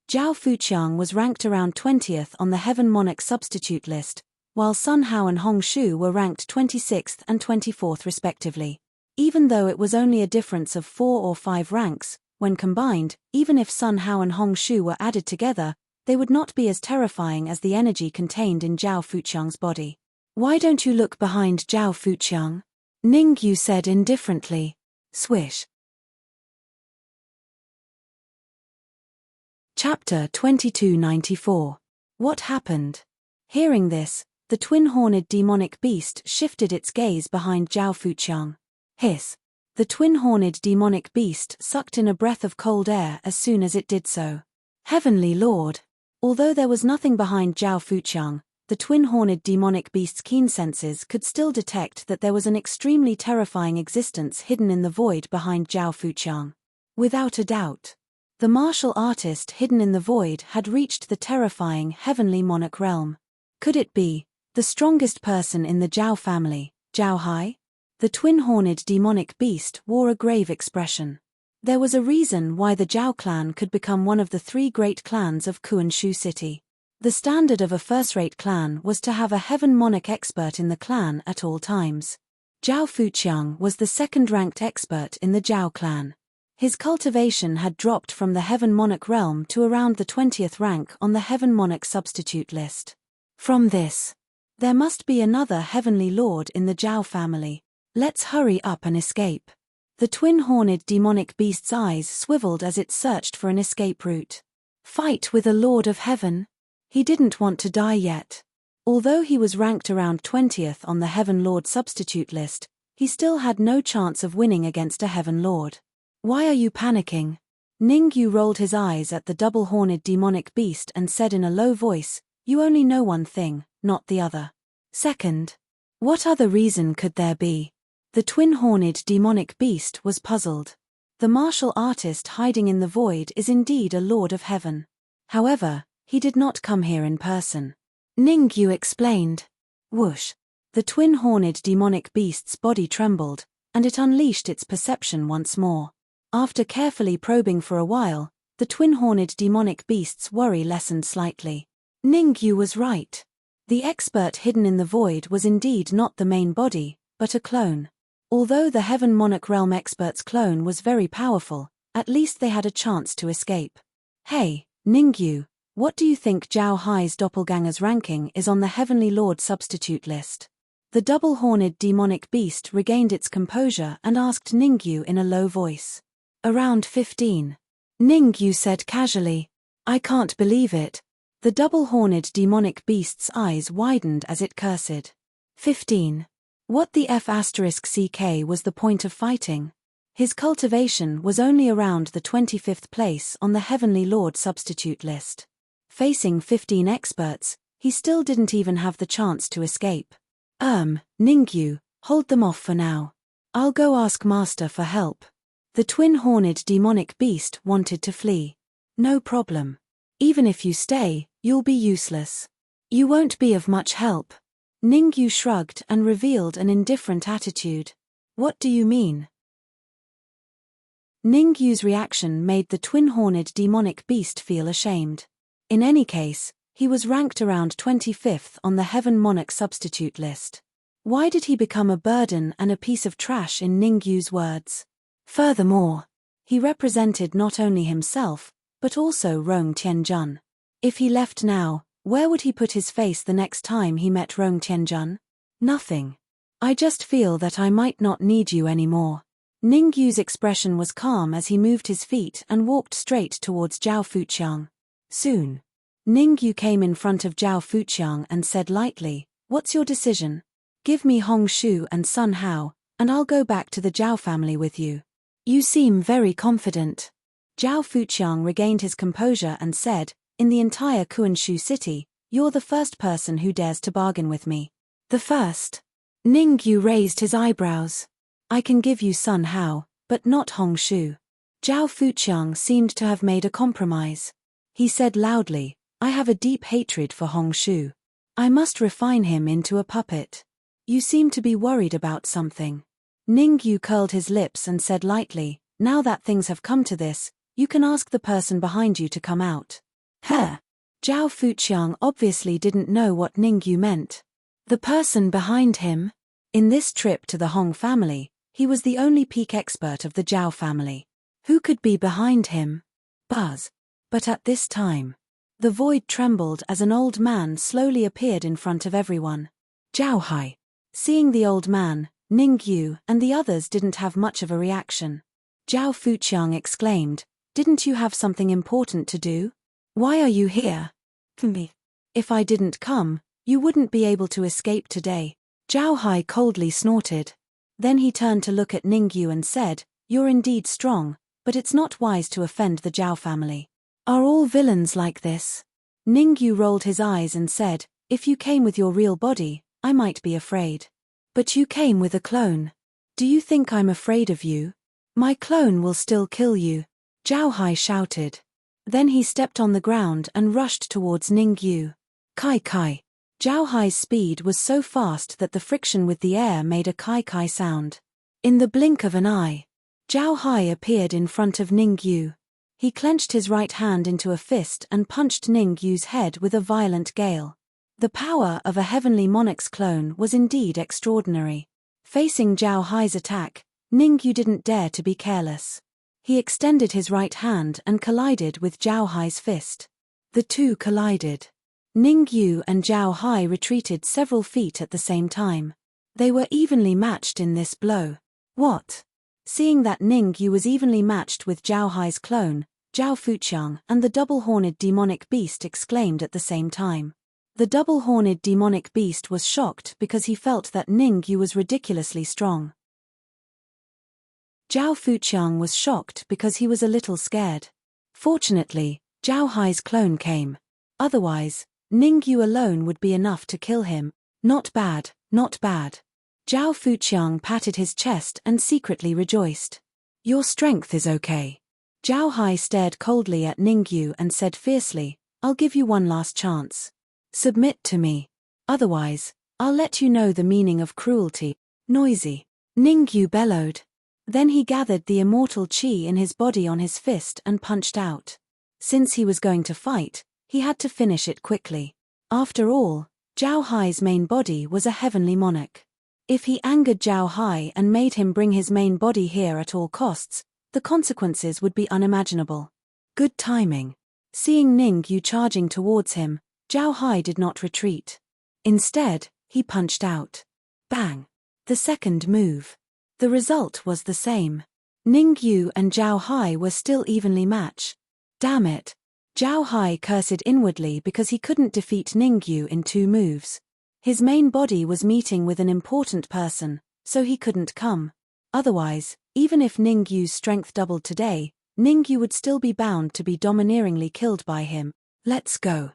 Zhao Fuqiang was ranked around 20th on the Heaven Monarch substitute list, while Sun Hao and Hong Shu were ranked 26th and 24th respectively. Even though it was only a difference of 4 or 5 ranks, when combined, even if Sun Hao and Hong Shu were added together, they would not be as terrifying as the energy contained in Zhao Fuqiang's body. Why don't you look behind Zhao Fuqiang? Ning Yu said indifferently. Swish. Chapter 2294. What happened? Hearing this, the twin-horned demonic beast shifted its gaze behind Zhao Fuqiang. Hiss. The twin-horned demonic beast sucked in a breath of cold air as soon as it did so. Heavenly Lord. Although there was nothing behind Zhao Fuqiang, the twin-horned demonic beast's keen senses could still detect that there was an extremely terrifying existence hidden in the void behind Zhao Fuqiang. Without a doubt, the martial artist hidden in the void had reached the terrifying heavenly monarch realm. Could it be the strongest person in the Zhao family, Zhao Hai? The twin-horned demonic beast wore a grave expression. There was a reason why the Zhao clan could become one of the 3 great clans of Kuanshu City. The standard of a first-rate clan was to have a Heaven Monarch expert in the clan at all times. Zhao Fuqiang was the second-ranked expert in the Zhao clan. His cultivation had dropped from the Heaven Monarch realm to around the 20th rank on the Heaven Monarch substitute list. From this, there must be another Heavenly Lord in the Zhao family. Let's hurry up and escape. The twin-horned demonic beast's eyes swiveled as it searched for an escape route. Fight with a Lord of Heaven? He didn't want to die yet. Although he was ranked around 20th on the Heaven Lord substitute list, he still had no chance of winning against a Heaven Lord. Why are you panicking? Ning Yu rolled his eyes at the double-horned demonic beast and said in a low voice, "You only know one thing, not the other." Second. What other reason could there be? The twin-horned demonic beast was puzzled. The martial artist hiding in the void is indeed a Lord of Heaven. However, he did not come here in person. Ning Yu explained. Whoosh. The twin-horned demonic beast's body trembled, and it unleashed its perception once more. After carefully probing for a while, the twin-horned demonic beast's worry lessened slightly. Ning Yu was right. The expert hidden in the void was indeed not the main body, but a clone. Although the Heaven Monarch Realm expert's clone was very powerful, at least they had a chance to escape. Hey, Ning Yu, what do you think Zhao Hai's doppelganger's ranking is on the Heavenly Lord substitute list? The double-horned demonic beast regained its composure and asked Ning Yu in a low voice. Around 15. Ning Yu said casually. I can't believe it. The double-horned demonic beast's eyes widened as it cursed. 15. What the F***ck was the point of fighting? His cultivation was only around the 25th place on the Heavenly Lord substitute list. Facing 15 experts, he still didn't even have the chance to escape. Ningyu, hold them off for now. I'll go ask Master for help. The twin-horned demonic beast wanted to flee. No problem. Even if you stay, you'll be useless. You won't be of much help. Ningyu shrugged and revealed an indifferent attitude. What do you mean? Ningyu's reaction made the twin-horned demonic beast feel ashamed. In any case, he was ranked around 25th on the Heaven Monarch substitute list. Why did he become a burden and a piece of trash in Ningyu's words? Furthermore, he represented not only himself, but also Rong Tianjun. If he left now, where would he put his face the next time he met Rong Tianjun? Nothing. I just feel that I might not need you anymore. Ningyu's expression was calm as he moved his feet and walked straight towards Zhao Fuqiang. Soon, Ningyu came in front of Zhao Fuqiang and said lightly, "What's your decision? Give me Hong Shu and Sun Hao, and I'll go back to the Zhao family with you." You seem very confident. Zhao Fuqiang regained his composure and said, "In the entire Kuanshu city, you're the first person who dares to bargain with me." The first? Ningyu raised his eyebrows. "I can give you Sun Hao, but not Hong Shu." Zhao Fuqiang seemed to have made a compromise. He said loudly, "I have a deep hatred for Hong Shu. I must refine him into a puppet." You seem to be worried about something. Ningyu curled his lips and said lightly, "Now that things have come to this, you can ask the person behind you to come out." Huh? Zhao Fuqiang obviously didn't know what Ningyu meant. The person behind him? In this trip to the Hong family, he was the only peak expert of the Zhao family. Who could be behind him? Buzz. But at this time, the void trembled as an old man slowly appeared in front of everyone. Zhao Hai. Seeing the old man, Ningyu and the others didn't have much of a reaction. Zhao Fuqiang exclaimed, "Didn't you have something important to do? Why are you here?" "For me. If I didn't come, you wouldn't be able to escape today." Zhao Hai coldly snorted. Then he turned to look at Ningyu and said, "You're indeed strong, but it's not wise to offend the Zhao family." "Are all villains like this?" Ningyu rolled his eyes and said, "If you came with your real body, I might be afraid. But you came with a clone. Do you think I'm afraid of you? My clone will still kill you." Zhao Hai shouted. Then he stepped on the ground and rushed towards Ningyu. Kai Kai. Zhao Hai's speed was so fast that the friction with the air made a Kai Kai sound. In the blink of an eye, Zhao Hai appeared in front of Ningyu. He clenched his right hand into a fist and punched Ningyu's head with a violent gale. The power of a heavenly monarch's clone was indeed extraordinary. Facing Zhao Hai's attack, Ningyu didn't dare to be careless. He extended his right hand and collided with Zhao Hai's fist. The two collided. Ningyu and Zhao Hai retreated several feet at the same time. They were evenly matched in this blow. What? Seeing that Ningyu was evenly matched with Zhao Hai's clone, Zhao Fuqiang and the double-horned demonic beast exclaimed at the same time. The double-horned demonic beast was shocked because he felt that Ningyu was ridiculously strong. Zhao Fuqiang was shocked because he was a little scared. Fortunately, Zhao Hai's clone came. Otherwise, Ningyu alone would be enough to kill him. Not bad, not bad. Zhao Fuqiang patted his chest and secretly rejoiced. Your strength is okay. Zhao Hai stared coldly at Ningyu and said fiercely, I'll give you one last chance. Submit to me. Otherwise, I'll let you know the meaning of cruelty. Noisy. Ningyu bellowed. Then he gathered the immortal chi in his body on his fist and punched out. Since he was going to fight, he had to finish it quickly. After all, Zhao Hai's main body was a heavenly monarch. If he angered Zhao Hai and made him bring his main body here at all costs, the consequences would be unimaginable. Good timing. Seeing Ningyu charging towards him, Zhao Hai did not retreat. Instead, he punched out. Bang! The second move. The result was the same. Ningyu and Zhao Hai were still evenly matched. Damn it! Zhao Hai cursed inwardly because he couldn't defeat Ningyu in 2 moves. His main body was meeting with an important person, so he couldn't come. Otherwise, even if Ningyu's strength doubled today, Ningyu would still be bound to be domineeringly killed by him. Let's go.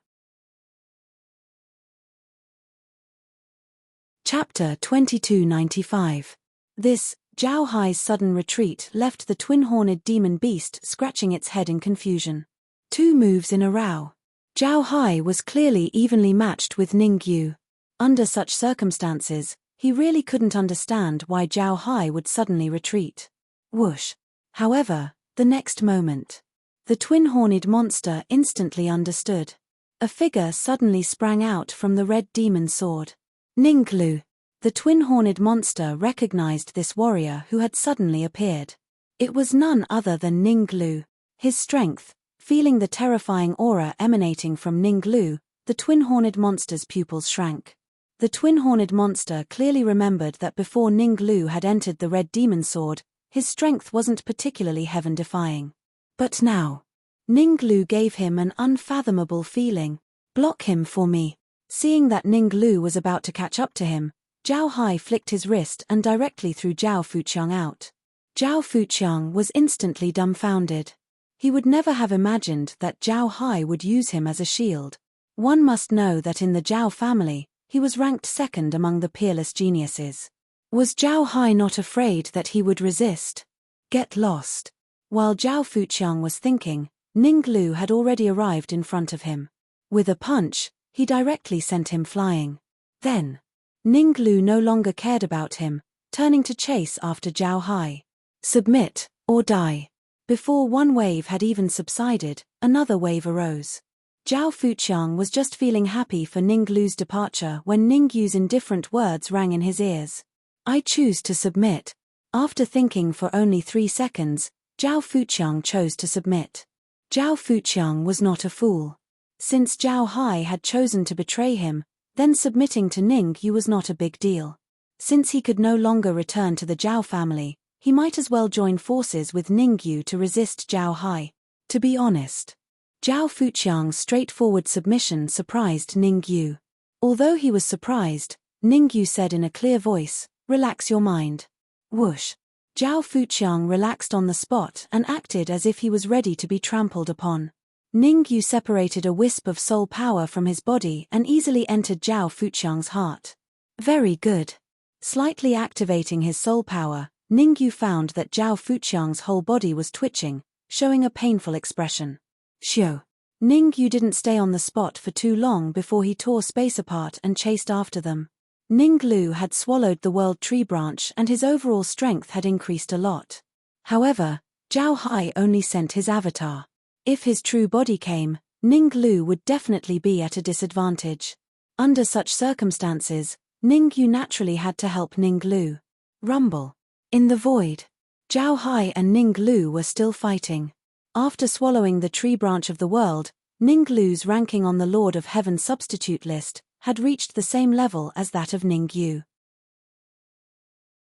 Chapter 2295. This, Zhao Hai's sudden retreat left the twin-horned demon beast scratching its head in confusion. 2 moves in a row. Zhao Hai was clearly evenly matched with Ningyu. Under such circumstances, he really couldn't understand why Zhao Hai would suddenly retreat. Whoosh. However, the next moment, the twin-horned monster instantly understood. A figure suddenly sprang out from the red demon sword. Ninglu. The twin-horned monster recognized this warrior who had suddenly appeared. It was none other than Ninglu. His strength, feeling the terrifying aura emanating from Ninglu, the twin-horned monster's pupils shrank. The twin-horned monster clearly remembered that before Ninglu had entered the red demon sword, his strength wasn't particularly heaven-defying. But now, Ninglu gave him an unfathomable feeling. Block him for me. Seeing that Ninglu was about to catch up to him, Zhao Hai flicked his wrist and directly threw Zhao Fuqiang out. Zhao Fuqiang was instantly dumbfounded. He would never have imagined that Zhao Hai would use him as a shield. One must know that in the Zhao family, he was ranked second among the peerless geniuses. Was Zhao Hai not afraid that he would resist? Get lost. While Zhao Fuqiang was thinking, Ninglu had already arrived in front of him. With a punch, he directly sent him flying. Then, Ninglu no longer cared about him, turning to chase after Zhao Hai. Submit, or die. Before one wave had even subsided, another wave arose. Zhao Fuqiang was just feeling happy for Ninglu's departure when Ningyu's indifferent words rang in his ears. I choose to submit. After thinking for only 3 seconds, Zhao Fuqiang chose to submit. Zhao Fuqiang was not a fool. Since Zhao Hai had chosen to betray him, then submitting to Ningyu was not a big deal. Since he could no longer return to the Zhao family, he might as well join forces with Ningyu to resist Zhao Hai. To be honest, Zhao Fuqiang's straightforward submission surprised Ningyu. Although he was surprised, Ningyu said in a clear voice, "Relax your mind." Whoosh. Zhao Fuqiang relaxed on the spot and acted as if he was ready to be trampled upon. Ningyu separated a wisp of soul power from his body and easily entered Zhao Fuqiang's heart. Very good. Slightly activating his soul power, Ningyu found that Zhao Fuqiang's whole body was twitching, showing a painful expression. Shio. Ningyu didn't stay on the spot for too long before he tore space apart and chased after them. Ninglu had swallowed the world tree branch and his overall strength had increased a lot. However, Zhao Hai only sent his avatar. If his true body came, Ninglu would definitely be at a disadvantage. Under such circumstances, Ningyu naturally had to help Ninglu. Rumble. In the void. Zhao Hai and Ninglu were still fighting. After swallowing the tree branch of the world, Ninglu's ranking on the Lord of Heaven substitute list had reached the same level as that of Ningyu.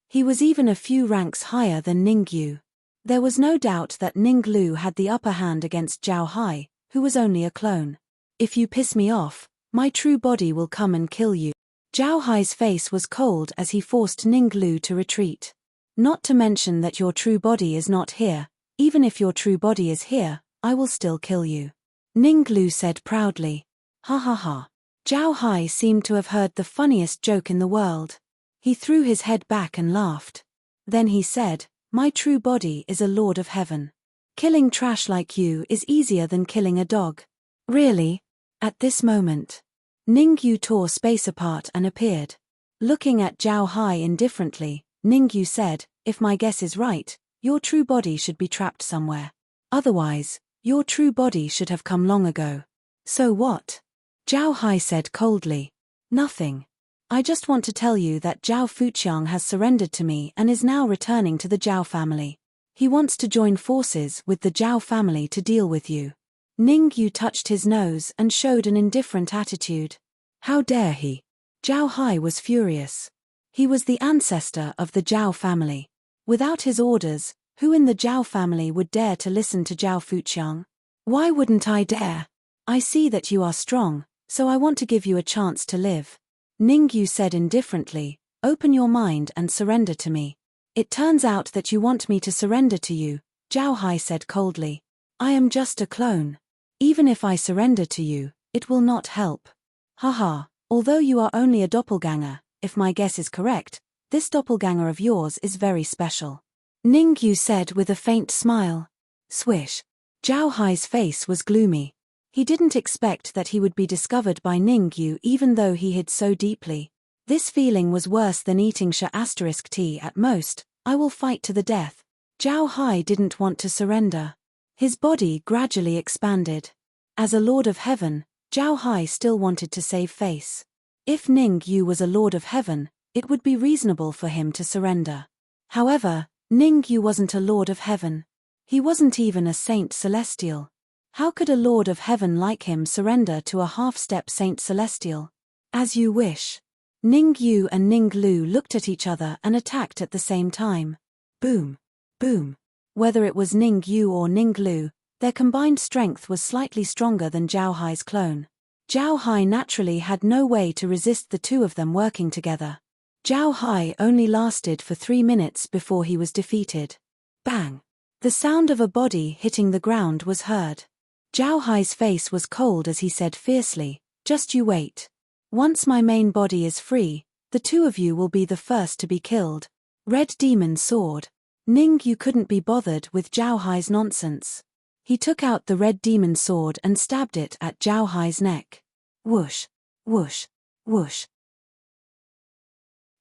He was even a few ranks higher than Ningyu. There was no doubt that Ninglu had the upper hand against Zhao Hai, who was only a clone. If you piss me off, my true body will come and kill you. Zhao Hai's face was cold as he forced Ninglu to retreat. Not to mention that your true body is not here. Even if your true body is here, I will still kill you. Ninglu said proudly. Ha ha ha. Zhao Hai seemed to have heard the funniest joke in the world. He threw his head back and laughed. Then he said, "My true body is a Lord of Heaven. Killing trash like you is easier than killing a dog." Really? At this moment, Ningyu tore space apart and appeared. Looking at Zhao Hai indifferently, Ningyu said, "If my guess is right, your true body should be trapped somewhere. Otherwise, your true body should have come long ago." So what? Zhao Hai said coldly. Nothing. I just want to tell you that Zhao Fuqiang has surrendered to me and is now returning to the Zhao family. He wants to join forces with the Zhao family to deal with you. Ningyu touched his nose and showed an indifferent attitude. How dare he? Zhao Hai was furious. He was the ancestor of the Zhao family. Without his orders, who in the Zhao family would dare to listen to Zhao Fuqiang? Why wouldn't I dare? I see that you are strong, so I want to give you a chance to live. Ningyu said indifferently, "Open your mind and surrender to me." It turns out that you want me to surrender to you, Zhao Hai said coldly. I am just a clone. Even if I surrender to you, it will not help. Haha, although you are only a doppelganger, if my guess is correct, this doppelganger of yours is very special. Ningyu said with a faint smile. Swish. Zhao Hai's face was gloomy. He didn't expect that he would be discovered by Ningyu even though he hid so deeply. This feeling was worse than eating *T at most. I will fight to the death. Zhao Hai didn't want to surrender. His body gradually expanded. As a Lord of Heaven, Zhao Hai still wanted to save face. If Ningyu was a Lord of Heaven, it would be reasonable for him to surrender. However, Ningyu wasn't a Lord of Heaven. He wasn't even a Saint Celestial. How could a Lord of Heaven like him surrender to a half-step Saint Celestial? As you wish. Ningyu and Ninglu looked at each other and attacked at the same time. Boom. Boom. Whether it was Ningyu or Ninglu, their combined strength was slightly stronger than Zhao Hai's clone. Zhao Hai naturally had no way to resist the two of them working together. Zhao Hai only lasted for 3 minutes before he was defeated. Bang! The sound of a body hitting the ground was heard. Zhao Hai's face was cold as he said fiercely, "Just you wait. Once my main body is free, the two of you will be the first to be killed." Red Demon Sword. Ningyu couldn't be bothered with Zhao Hai's nonsense. He took out the Red Demon Sword and stabbed it at Zhao Hai's neck. Whoosh, whoosh, whoosh.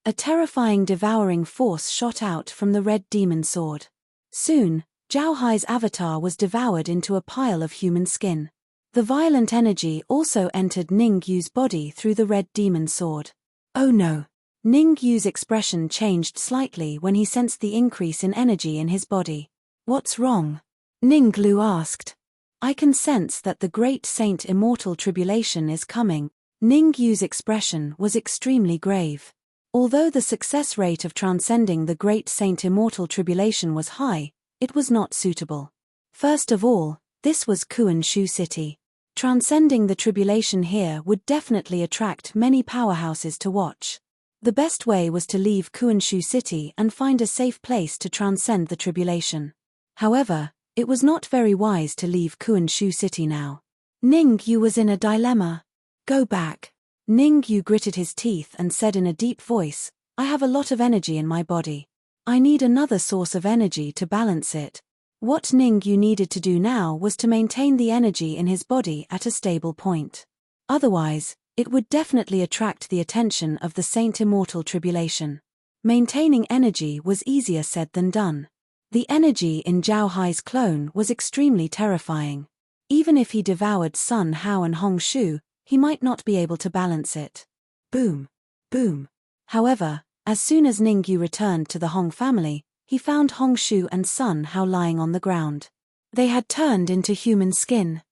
A terrifying devouring force shot out from the Red Demon Sword. Soon, Zhao Hai's avatar was devoured into a pile of human skin. The violent energy also entered Ningyu's body through the Red Demon Sword. Oh no! Ningyu's expression changed slightly when he sensed the increase in energy in his body. What's wrong? Ninglu asked. I can sense that the great Saint Immortal Tribulation is coming. Ningyu's expression was extremely grave. Although the success rate of transcending the great Saint Immortal Tribulation was high, it was not suitable. First of all, this was Kuan-Shu City. Transcending the tribulation here would definitely attract many powerhouses to watch. The best way was to leave Kuan-Shu City and find a safe place to transcend the tribulation. However, it was not very wise to leave Kuan-Shu City now. Ningyu was in a dilemma. Go back. Ningyu gritted his teeth and said in a deep voice, I have a lot of energy in my body. I need another source of energy to balance it. What Ningyu needed to do now was to maintain the energy in his body at a stable point. Otherwise, it would definitely attract the attention of the Saint Immortal Tribulation. Maintaining energy was easier said than done. The energy in Zhao Hai's clone was extremely terrifying. Even if he devoured Sun Hao and Hong Shu, he might not be able to balance it. Boom. Boom. However, as soon as Ningyu returned to the Hong family, he found Hong Shu and Sun Hao lying on the ground. They had turned into human skin.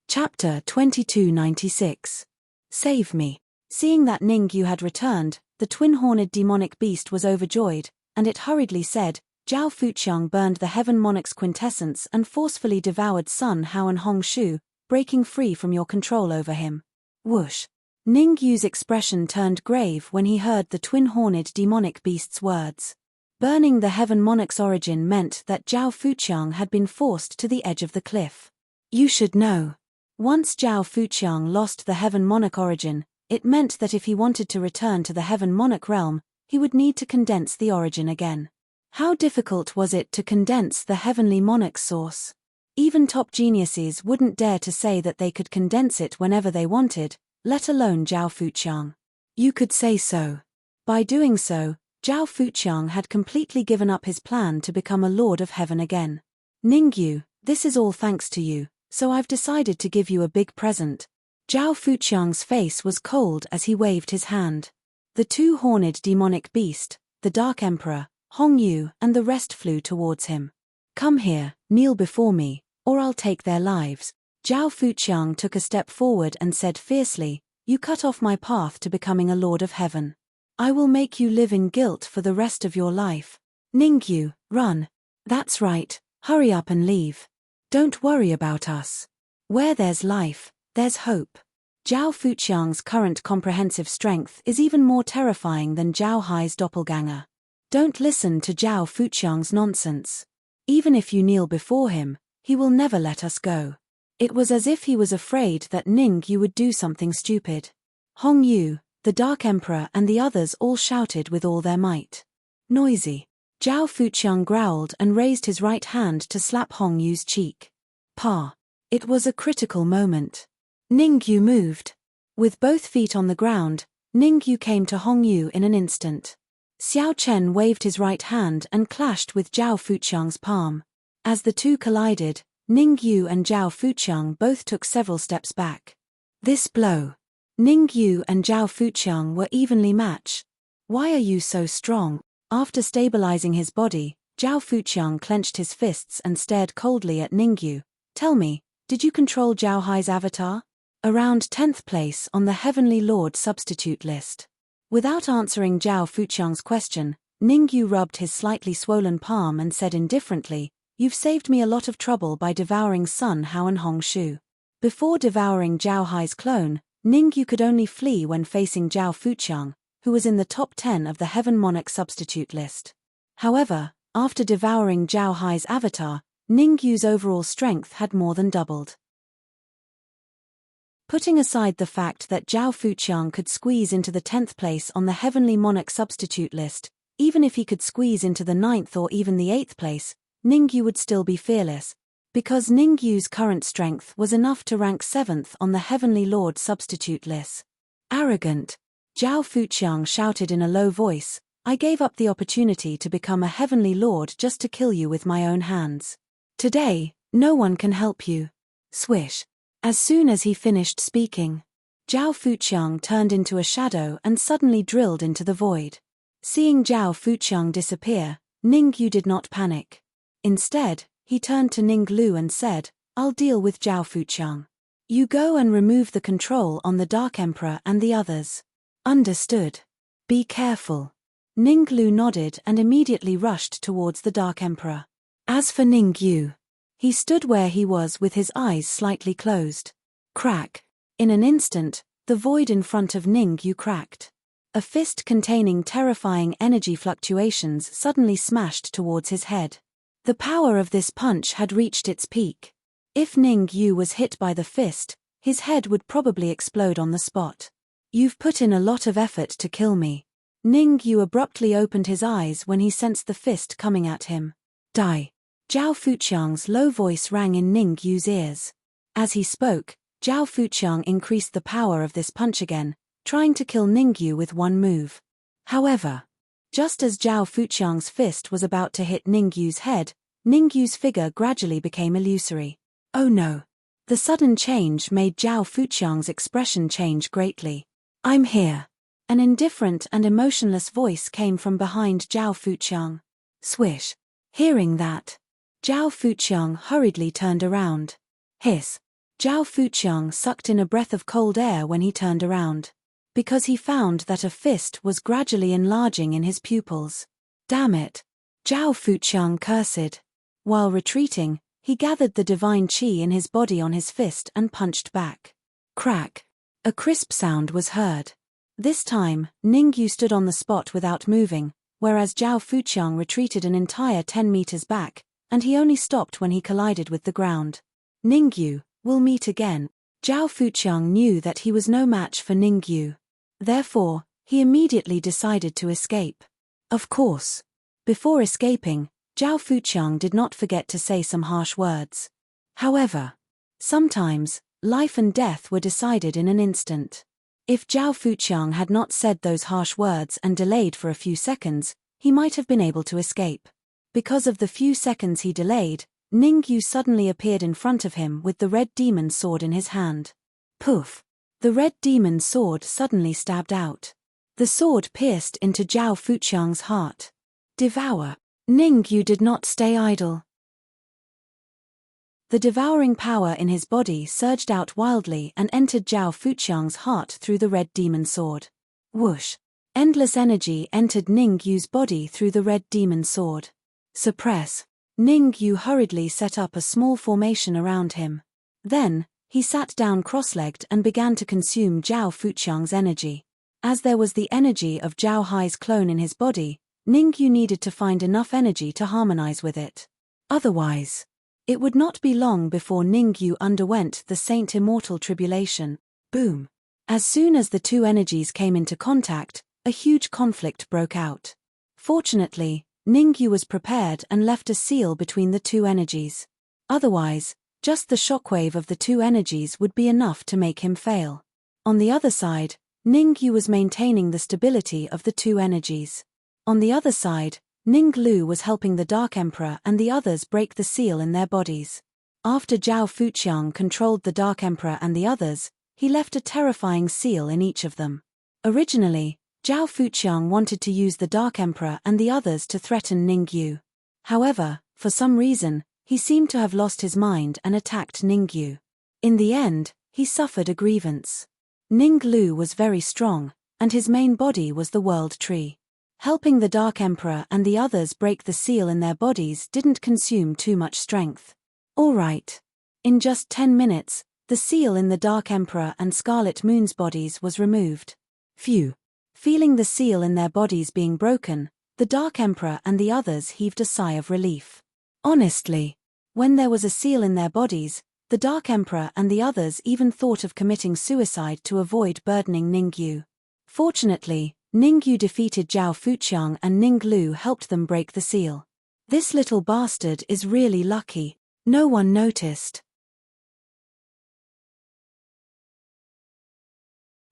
Chapter 2296. Save me. Seeing that Ningyu had returned, the twin-horned demonic beast was overjoyed, and it hurriedly said, Zhao Fuqiang burned the Heaven Monarch's quintessence and forcefully devoured Sun Hao and Hong Shu, breaking free from your control over him. Whoosh. Ningyu's expression turned grave when he heard the twin-horned demonic beast's words. Burning the Heaven Monarch's origin meant that Zhao Fuqiang had been forced to the edge of the cliff. You should know. Once Zhao Fuqiang lost the Heaven Monarch origin, it meant that if he wanted to return to the Heaven Monarch realm, he would need to condense the origin again. How difficult was it to condense the Heavenly Monarch's source? Even top geniuses wouldn't dare to say that they could condense it whenever they wanted, let alone Zhao Fuqiang. You could say so. By doing so, Zhao Fuqiang had completely given up his plan to become a Lord of Heaven again. Ningyu, this is all thanks to you, so I've decided to give you a big present. Zhao Fuqiang's face was cold as he waved his hand. The two-horned demonic beast, the Dark Emperor, Hong Yu and the rest flew towards him. Come here, kneel before me, or I'll take their lives. Zhao Fuqiang took a step forward and said fiercely, You cut off my path to becoming a Lord of Heaven. I will make you live in guilt for the rest of your life. Ningyu, run. That's right, hurry up and leave. Don't worry about us. Where there's life, there's hope. Zhao Fuqiang's current comprehensive strength is even more terrifying than Zhao Hai's doppelganger. Don't listen to Zhao Fuqiang's nonsense. Even if you kneel before him, he will never let us go. It was as if he was afraid that Ningyu would do something stupid. Hong Yu, the Dark Emperor and the others all shouted with all their might. Noisy. Zhao Fuqiang growled and raised his right hand to slap Hong Yu's cheek. Pa. It was a critical moment. Ningyu moved. With both feet on the ground, Ningyu came to Hong Yu in an instant. Xiao Chen waved his right hand and clashed with Zhao Fuqiang's palm. As the two collided, Ningyu and Zhao Fuqiang both took several steps back. This blow. Ningyu and Zhao Fuqiang were evenly matched. Why are you so strong? After stabilizing his body, Zhao Fuqiang clenched his fists and stared coldly at Ningyu. Tell me, did you control Zhao Hai's avatar? Around 10th place on the Heavenly Lord substitute list. Without answering Zhao Fuqiang's question, Ningyu rubbed his slightly swollen palm and said indifferently, "You've saved me a lot of trouble by devouring Sun Hao and Hong Shu." Before devouring Zhao Hai's clone, Ningyu could only flee when facing Zhao Fuqiang, who was in the top 10 of the Heaven Monarch substitute list. However, after devouring Zhao Hai's avatar, Ningyu's overall strength had more than doubled. Putting aside the fact that Zhao Fuqiang could squeeze into the 10th place on the Heavenly Monarch substitute list, even if he could squeeze into the 9th or even the 8th place, Ningyu would still be fearless, because Ningyu's current strength was enough to rank 7th on the Heavenly Lord substitute list. Arrogant. Zhao Fuqiang shouted in a low voice, "I gave up the opportunity to become a Heavenly Lord just to kill you with my own hands. Today, no one can help you." Swish. As soon as he finished speaking, Zhao Fuqiang turned into a shadow and suddenly drilled into the void. Seeing Zhao Fuqiang disappear, Ningyu did not panic. Instead, he turned to Ninglu and said, "I'll deal with Zhao Fuqiang. You go and remove the control on the Dark Emperor and the others." Understood. Be careful. Ninglu nodded and immediately rushed towards the Dark Emperor. As for Ningyu, he stood where he was with his eyes slightly closed. Crack. In an instant, the void in front of Ningyu cracked. A fist containing terrifying energy fluctuations suddenly smashed towards his head. The power of this punch had reached its peak. If Ningyu was hit by the fist, his head would probably explode on the spot. "You've put in a lot of effort to kill me." Ningyu abruptly opened his eyes when he sensed the fist coming at him. "Die." Zhao Fuqiang's low voice rang in Ningyu's ears. As he spoke, Zhao Fuqiang increased the power of this punch again, trying to kill Ningyu with one move. However, just as Zhao Fuqiang's fist was about to hit Ningyu's head, Ningyu's figure gradually became illusory. Oh no. The sudden change made Zhao Fuqiang's expression change greatly. "I'm here." An indifferent and emotionless voice came from behind Zhao Fuqiang. Swish. Hearing that, Zhao Fuqiang hurriedly turned around. Hiss. Zhao Fuqiang sucked in a breath of cold air when he turned around, because he found that a fist was gradually enlarging in his pupils. Damn it. Zhao Fuqiang cursed. While retreating, he gathered the divine qi in his body on his fist and punched back. Crack. A crisp sound was heard. This time, Ningyu stood on the spot without moving, whereas Zhao Fuqiang retreated an entire 10 meters back, and he only stopped when he collided with the ground. "Ningyu, we'll meet again." Zhao Fuqiang knew that he was no match for Ningyu. Therefore, he immediately decided to escape. Of course. Before escaping, Zhao Fuqiang did not forget to say some harsh words. However, sometimes, life and death were decided in an instant. If Zhao Fuqiang had not said those harsh words and delayed for a few seconds, he might have been able to escape. Because of the few seconds he delayed, Ningyu suddenly appeared in front of him with the red demon sword in his hand. Poof! The red demon sword suddenly stabbed out. The sword pierced into Zhao Fuqiang's heart. Devour. Ningyu did not stay idle. The devouring power in his body surged out wildly and entered Zhao Fuqiang's heart through the red demon sword. Whoosh! Endless energy entered Ningyu's body through the red demon sword. Suppress. Ningyu hurriedly set up a small formation around him. Then, he sat down cross-legged and began to consume Zhao Fuqiang's energy. As there was the energy of Zhao Hai's clone in his body, Ningyu needed to find enough energy to harmonize with it. Otherwise, It would not be long before Ningyu underwent the Saint Immortal tribulation. Boom. As soon as the two energies came into contact, a huge conflict broke out. Fortunately, Ningyu was prepared and left a seal between the two energies. Otherwise, just the shockwave of the two energies would be enough to make him fail. On the other side, Ningyu was maintaining the stability of the two energies. On the other side, Ninglu was helping the Dark Emperor and the others break the seal in their bodies. After Zhao Fuqiang controlled the Dark Emperor and the others, he left a terrifying seal in each of them. Originally, Zhao Fuqiang wanted to use the Dark Emperor and the others to threaten Ningyu. However, for some reason, he seemed to have lost his mind and attacked Ningyu. In the end, he suffered a grievance. Ninglu was very strong, and his main body was the World Tree. Helping the Dark Emperor and the others break the seal in their bodies didn't consume too much strength. All right. In just 10 minutes, the seal in the Dark Emperor and Scarlet Moon's bodies was removed. Phew. Feeling the seal in their bodies being broken, the Dark Emperor and the others heaved a sigh of relief. Honestly, when there was a seal in their bodies, the Dark Emperor and the others even thought of committing suicide to avoid burdening Ningyu. Fortunately, Ningyu defeated Zhao Fuqiang and Ninglu helped them break the seal. This little bastard is really lucky. No one noticed.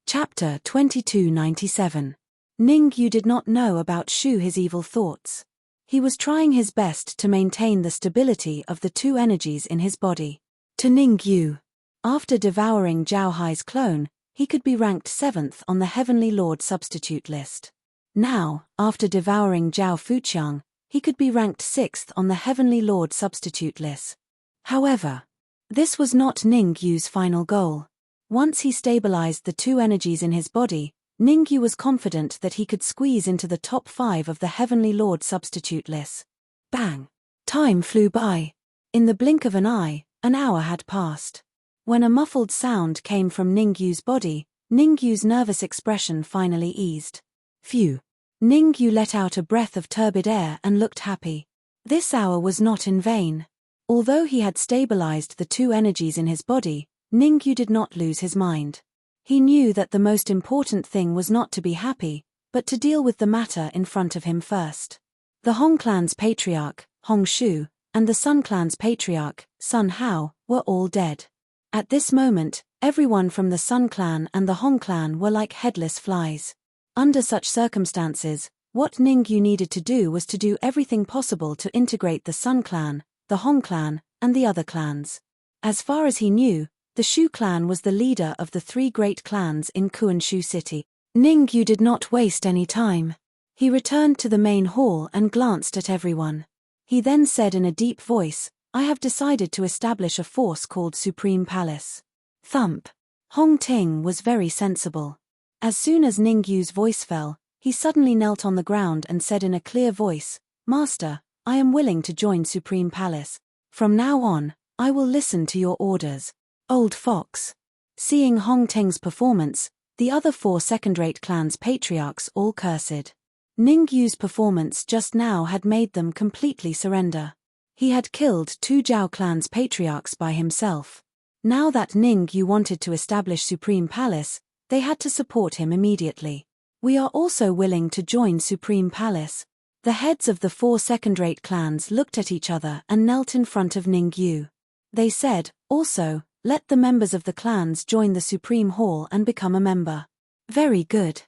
Chapter 2297. Ningyu did not know about Shu his evil thoughts. He was trying his best to maintain the stability of the two energies in his body. To Ningyu, after devouring Zhao Hai's clone, he could be ranked 7th on the Heavenly Lord substitute list. Now, after devouring Zhao Fuqiang, he could be ranked 6th on the Heavenly Lord substitute list. However, this was not Ningyu's final goal. Once he stabilized the two energies in his body, Ningyu was confident that he could squeeze into the top 5 of the Heavenly Lord substitute list. Bang! Time flew by. In the blink of an eye, an hour had passed. When a muffled sound came from Ningyu's body, Ningyu's nervous expression finally eased. Phew! Ningyu let out a breath of turbid air and looked happy. This hour was not in vain. Although he had stabilized the two energies in his body, Ningyu did not lose his mind. He knew that the most important thing was not to be happy, but to deal with the matter in front of him first. The Hong clan's patriarch, Hong Shu, and the Sun clan's patriarch, Sun Hao, were all dead. At this moment, everyone from the Sun clan and the Hong clan were like headless flies. Under such circumstances, what Ningyu needed to do was to do everything possible to integrate the Sun clan, the Hong clan, and the other clans. As far as he knew, the Shu clan was the leader of the 3 great clans in Kuanshu City. Ningyu did not waste any time. He returned to the main hall and glanced at everyone. He then said in a deep voice, "I have decided to establish a force called Supreme Palace." Thump. Hong Ting was very sensible. As soon as Ningyu's voice fell, he suddenly knelt on the ground and said in a clear voice, "Master, I am willing to join Supreme Palace. From now on, I will listen to your orders." Old fox. Seeing Hong Ting's performance, the other 4 second-rate clans' patriarchs all cursed. Ningyu's performance just now had made them completely surrender. He had killed 2 Zhao clan's patriarchs by himself. Now that Ningyu wanted to establish Supreme Palace, they had to support him immediately. "We are also willing to join Supreme Palace." The heads of the 4 second-rate clans looked at each other and knelt in front of Ningyu. They said, "Also, let the members of the clans join the Supreme Hall and become a member." Very good.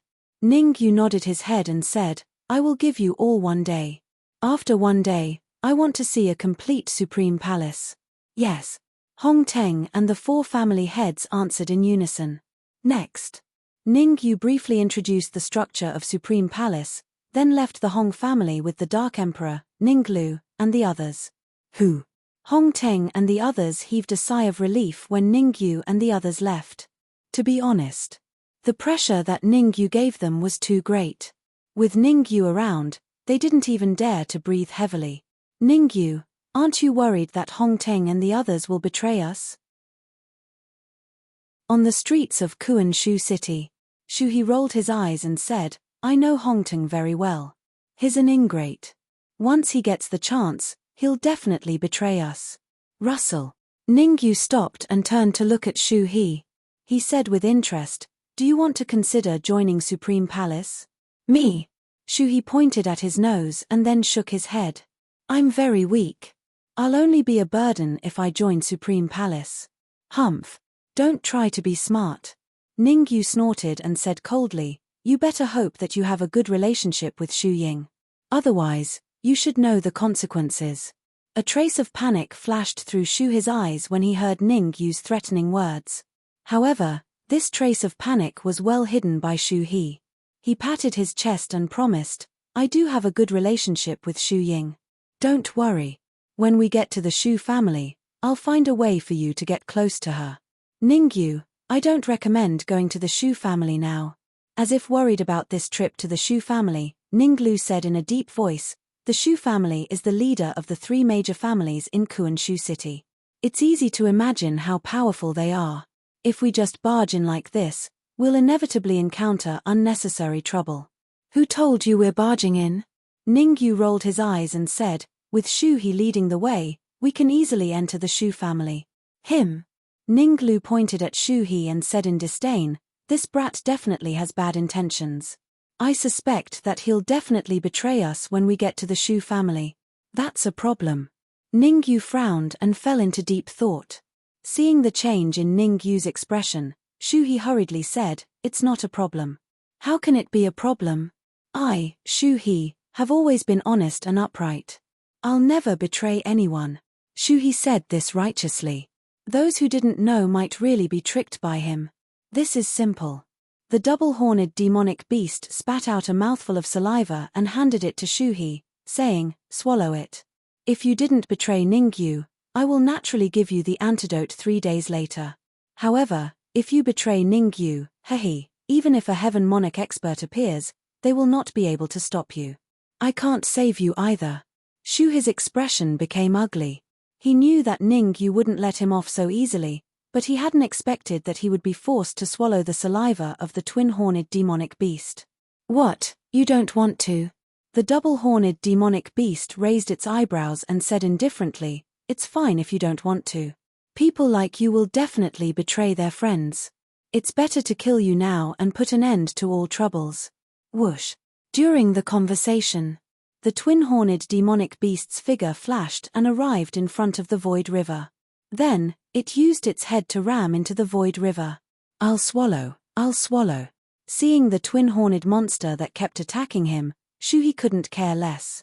Ningyu nodded his head and said, "I will give you all 1 day. After 1 day, I want to see a complete Supreme Palace." Yes. Hong Teng and the 4 family heads answered in unison. Next, Ningyu briefly introduced the structure of Supreme Palace, then left the Hong family with the Dark Emperor, Ninglu, and the others. Who? Hong Teng and the others heaved a sigh of relief when Ningyu and the others left. To be honest, the pressure that Ningyu gave them was too great. With Ningyu around, they didn't even dare to breathe heavily. "Ningyu, aren't you worried that Hong Teng and the others will betray us?" On the streets of Kuanshu City, Shuhi rolled his eyes and said, "I know Hong Teng very well. He's an ingrate. Once he gets the chance, he'll definitely betray us." Rustle. Ningyu stopped and turned to look at Shu He. He said with interest, "Do you want to consider joining Supreme Palace?" "Me?" Shu He pointed at his nose and then shook his head. "I'm very weak. I'll only be a burden if I join Supreme Palace." "Humph. Don't try to be smart." Ningyu snorted and said coldly, "You better hope that you have a good relationship with Shu Ying. Otherwise, you should know the consequences." A trace of panic flashed through Shu He's eyes when he heard Ningyu's threatening words. However, this trace of panic was well hidden by Shu He. He patted his chest and promised, "I do have a good relationship with Shu Ying. Don't worry. When we get to the Shu family, I'll find a way for you to get close to her." "Ningyu, I don't recommend going to the Shu family now." As if worried about this trip to the Shu family, Ninglu said in a deep voice, "The Shu family is the leader of the 3 major families in Kuanshu City. It's easy to imagine how powerful they are. If we just barge in like this, we'll inevitably encounter unnecessary trouble." "Who told you we're barging in?" Ningyu rolled his eyes and said, "With Shu He leading the way, we can easily enter the Shu family." "Him?" Ninglu pointed at Shu He and said in disdain, "This brat definitely has bad intentions. I suspect that he'll definitely betray us when we get to the Shu family. That's a problem." Ningyu frowned and fell into deep thought. Seeing the change in Ningyu's expression, Shu He hurriedly said, "It's not a problem." "How can it be a problem? I, Shu He, have always been honest and upright. I'll never betray anyone." Shu He said this righteously. Those who didn't know might really be tricked by him. "This is simple." The double-horned demonic beast spat out a mouthful of saliva and handed it to Shu He, saying, "Swallow it. If you didn't betray Ningyu, I will naturally give you the antidote 3 days later. However, if you betray Ningyu, hehe, even if a heaven monarch expert appears, they will not be able to stop you. I can't save you either." Shu He's expression became ugly. He knew that Ningyu wouldn't let him off so easily, but he hadn't expected that he would be forced to swallow the saliva of the twin-horned demonic beast. "What, you don't want to?" The double-horned demonic beast raised its eyebrows and said indifferently, "It's fine if you don't want to. People like you will definitely betray their friends. It's better to kill you now and put an end to all troubles." Whoosh. During the conversation, the twin-horned demonic beast's figure flashed and arrived in front of the Void River. Then, it used its head to ram into the Void River. I'll swallow. Seeing the twin-horned monster that kept attacking him, Shu He couldn't care less.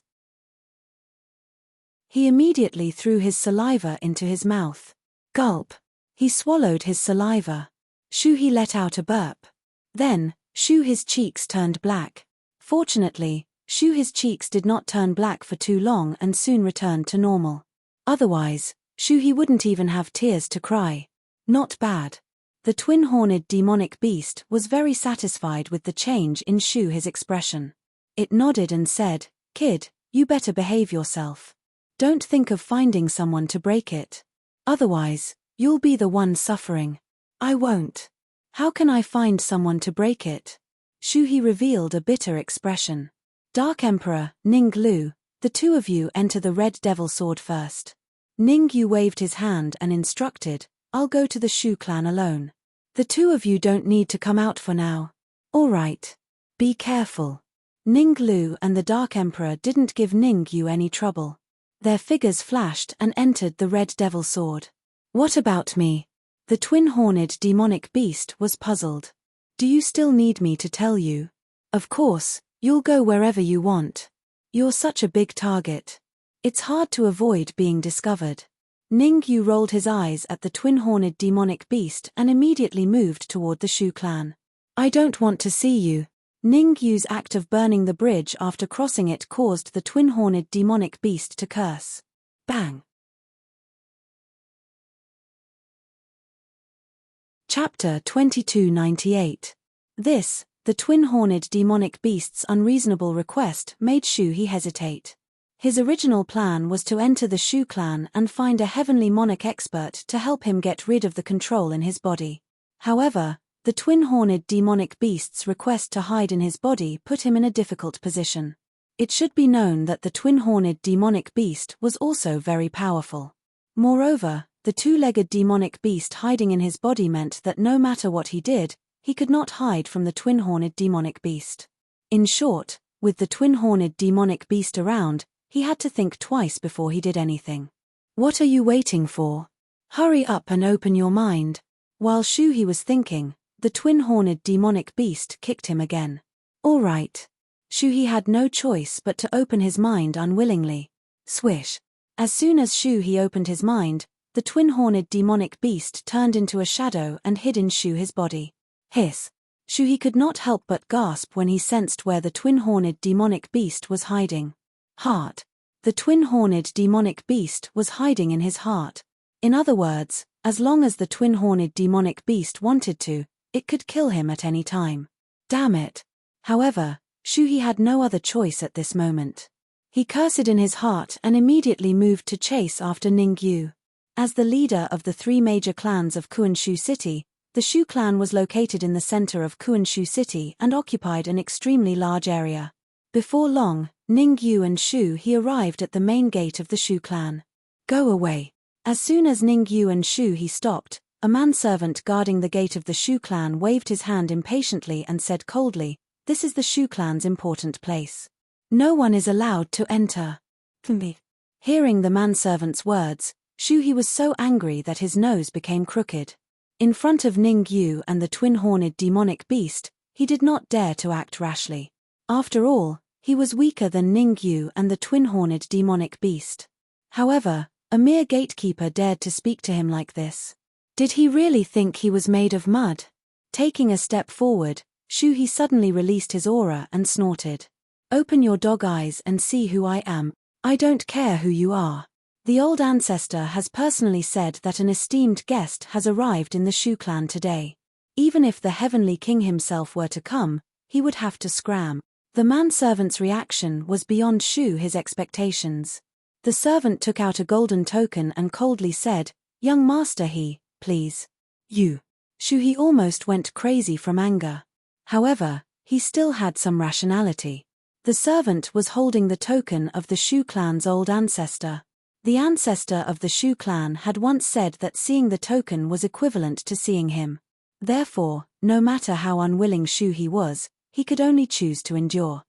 He immediately threw his saliva into his mouth. Gulp. He swallowed his saliva. Shu He let out a burp. Then, Shu He's cheeks turned black. Fortunately, Shu He's cheeks did not turn black for too long and soon returned to normal. Otherwise, Shu He wouldn't even have tears to cry. Not bad. The twin-horned demonic beast was very satisfied with the change in Shu He's expression. It nodded and said, "Kid, you better behave yourself. Don't think of finding someone to break it. Otherwise, you'll be the one suffering." "I won't. How can I find someone to break it?" Shu He revealed a bitter expression. "Dark Emperor, Ninglu, the 2 of you enter the Red Devil Sword first." Ningyu waved his hand and instructed, "I'll go to the Shu clan alone. The 2 of you don't need to come out for now." "All right. Be careful." Ninglu and the Dark Emperor didn't give Ningyu any trouble. Their figures flashed and entered the Red Devil Sword. "What about me?" The twin-horned demonic beast was puzzled. "Do you still need me to tell you?" "Of course, you'll go wherever you want. You're such a big target. It's hard to avoid being discovered." Ningyu rolled his eyes at the twin-horned demonic beast and immediately moved toward the Shu clan. "I don't want to see you." Ningyu's act of burning the bridge after crossing it caused the twin-horned demonic beast to curse. Bang! Chapter 2298. This, the twin-horned demonic beast's unreasonable request made Shu He hesitate. His original plan was to enter the Shu clan and find a heavenly monarch expert to help him get rid of the control in his body. However, the twin-horned demonic beast's request to hide in his body put him in a difficult position. It should be known that the twin-horned demonic beast was also very powerful. Moreover, the two-legged demonic beast hiding in his body meant that no matter what he did, he could not hide from the twin-horned demonic beast. In short, with the twin-horned demonic beast around, he had to think twice before he did anything. What are you waiting for? Hurry up and open your mind. While Shuhi was thinking, the twin-horned demonic beast kicked him again. All right. Shuhi had no choice but to open his mind unwillingly. Swish. As soon as Shuhi opened his mind, the twin-horned demonic beast turned into a shadow and hid in Shuhi's body. Hiss. Shuhi could not help but gasp when he sensed where the twin-horned demonic beast was hiding. Heart. The twin-horned demonic beast was hiding in his heart. In other words, as long as the twin-horned demonic beast wanted to, it could kill him at any time. Damn it. However, Shuhi had no other choice at this moment. He cursed in his heart and immediately moved to chase after Ningyu. As the leader of the three major clans of Kunshu City, the Shu clan was located in the center of Kunshu City and occupied an extremely large area. Before long, Ningyu and Shuhi arrived at the main gate of the Shu clan. Go away. As soon as Ningyu and Shuhi stopped, a manservant guarding the gate of the Shu clan waved his hand impatiently and said coldly, "This is the Shu clan's important place. No one is allowed to enter." Hearing the manservant's words, Shuhi was so angry that his nose became crooked. In front of Ningyu and the twin-horned demonic beast, he did not dare to act rashly. After all, he was weaker than Ningyu and the twin-horned demonic beast. However, a mere gatekeeper dared to speak to him like this. Did he really think he was made of mud? Taking a step forward, Shuhi suddenly released his aura and snorted. "Open your dog eyes and see who I am. I don't care who you are. The old ancestor has personally said that an esteemed guest has arrived in the Shu clan today. Even if the heavenly king himself were to come, he would have to scram." The manservant's reaction was beyond Shuhi's expectations. The servant took out a golden token and coldly said, "Young master please. You." Shuhi almost went crazy from anger. However, he still had some rationality. The servant was holding the token of the Shu clan's old ancestor. The ancestor of the Shu clan had once said that seeing the token was equivalent to seeing him. Therefore, no matter how unwilling Shuhi was, he could only choose to endure.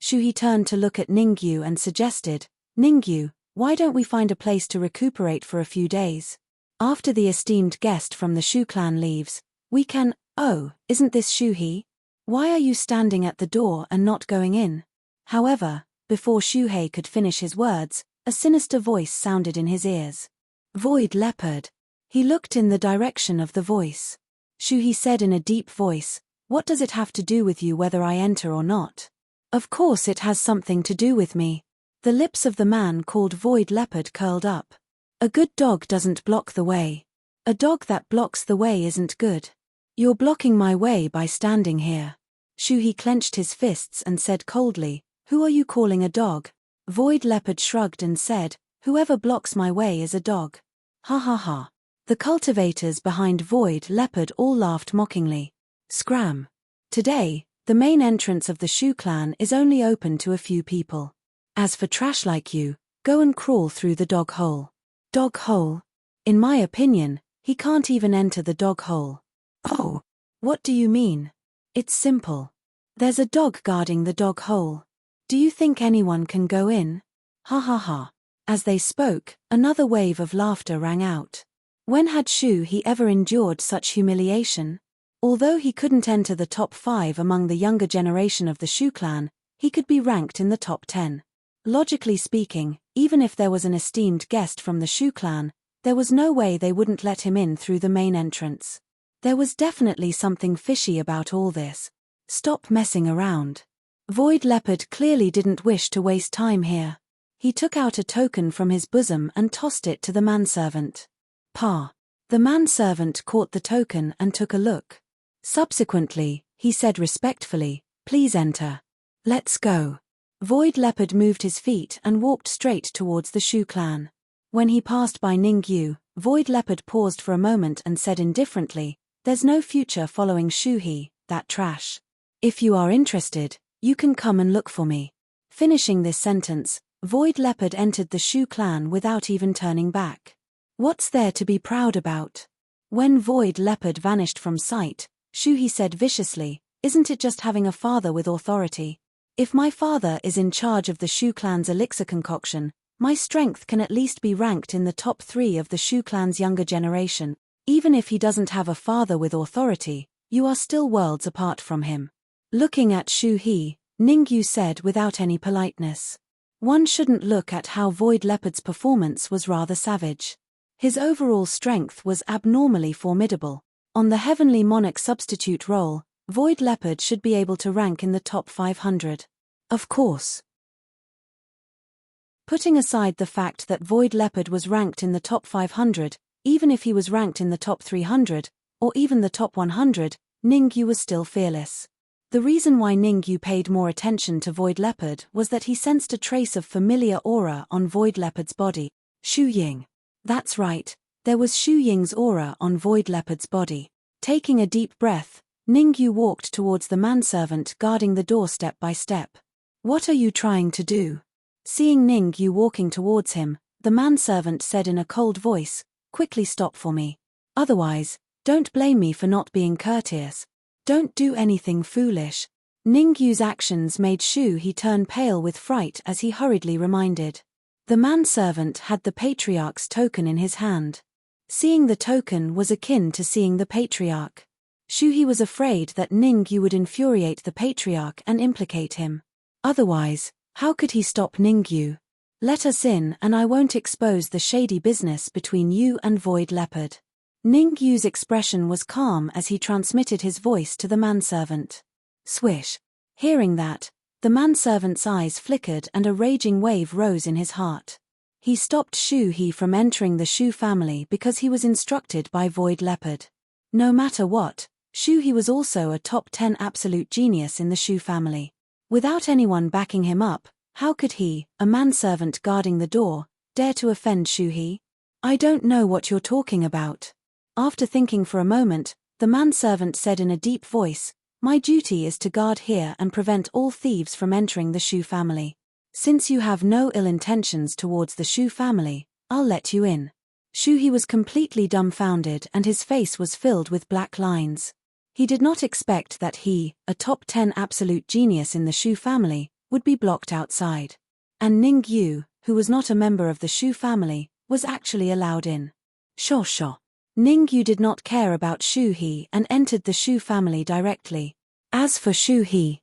Shuhi turned to look at Ningyu and suggested, "Ningyu, why don't we find a place to recuperate for a few days? After the esteemed guest from the Shu clan leaves, we can—" "Oh, isn't this Shuhi? Why are you standing at the door and not going in?" However, before Shuhei could finish his words, a sinister voice sounded in his ears. "Void leopard." He looked in the direction of the voice. Shuhi said in a deep voice, "What does it have to do with you whether I enter or not?" "Of course it has something to do with me." The lips of the man called Void Leopard curled up. "A good dog doesn't block the way. A dog that blocks the way isn't good. You're blocking my way by standing here." Shuhi clenched his fists and said coldly, "Who are you calling a dog?" Void Leopard shrugged and said, "Whoever blocks my way is a dog." Ha ha ha. The cultivators behind Void Leopard all laughed mockingly. Scram. Today, the main entrance of the Shu clan is only open to a few people. As for trash like you, go and crawl through the dog hole. Dog hole? In my opinion, he can't even enter the dog hole. Oh. What do you mean? It's simple. There's a dog guarding the dog hole. Do you think anyone can go in? Ha ha ha. As they spoke, another wave of laughter rang out. When had Shuhi ever endured such humiliation? Although he couldn't enter the top 5 among the younger generation of the Shu clan, he could be ranked in the top 10. Logically speaking, even if there was an esteemed guest from the Shu clan, there was no way they wouldn't let him in through the main entrance. There was definitely something fishy about all this. Stop messing around. Void Leopard clearly didn't wish to waste time here. He took out a token from his bosom and tossed it to the manservant. Pa. The manservant caught the token and took a look. Subsequently, he said respectfully, "Please enter. Let's go." Void Leopard moved his feet and walked straight towards the Shu clan. When he passed by Ningyu, Void Leopard paused for a moment and said indifferently, "There's no future following Shuhi, that trash. If you are interested, you can come and look for me." Finishing this sentence, Void Leopard entered the Shu clan without even turning back. What's there to be proud about? When Void Leopard vanished from sight, Shu He said viciously, "Isn't it just having a father with authority? If my father is in charge of the Shu clan's elixir concoction, my strength can at least be ranked in the top 3 of the Shu clan's younger generation. Even if he doesn't have a father with authority, you are still worlds apart from him." Looking at Shu He, Ningyu said without any politeness. One shouldn't look at how Void Leopard's performance was rather savage. His overall strength was abnormally formidable. On the Heavenly Monarch substitute role, Void Leopard should be able to rank in the top 500. Of course. Putting aside the fact that Void Leopard was ranked in the top 500, even if he was ranked in the top 300, or even the top 100, Ningyu was still fearless. The reason why Ningyu paid more attention to Void Leopard was that he sensed a trace of familiar aura on Void Leopard's body. Shu Ying. That's right, there was Shu Ying's aura on Void Leopard's body. Taking a deep breath, Ningyu walked towards the manservant guarding the door step by step. "What are you trying to do?" Seeing Ningyu walking towards him, the manservant said in a cold voice, "Quickly stop for me. Otherwise, don't blame me for not being courteous. Don't do anything foolish." Ningyu's actions made Shu He turn pale with fright as he hurriedly reminded. The manservant had the Patriarch's token in his hand. Seeing the token was akin to seeing the Patriarch. Shu He was afraid that Ningyu would infuriate the Patriarch and implicate him. Otherwise, how could he stop Ningyu? "Let us in and I won't expose the shady business between you and Void Leopard." Ningyu's expression was calm as he transmitted his voice to the manservant. Swish. Hearing that, the manservant's eyes flickered and a raging wave rose in his heart. He stopped Shu He from entering the Shu family because he was instructed by Void Leopard. No matter what, Shu He was also a top 10 absolute genius in the Shu family. Without anyone backing him up, how could he, a manservant guarding the door, dare to offend Shu He? "I don't know what you're talking about." After thinking for a moment, the manservant said in a deep voice, "My duty is to guard here and prevent all thieves from entering the Shu family. Since you have no ill intentions towards the Shu family, I'll let you in." Shu He was completely dumbfounded and his face was filled with black lines. He did not expect that he, a top 10 absolute genius in the Shu family, would be blocked outside. And Ningyu, who was not a member of the Shu family, was actually allowed in. Sho. Ningyu did not care about Shu He and entered the Shu family directly. As for Shu He.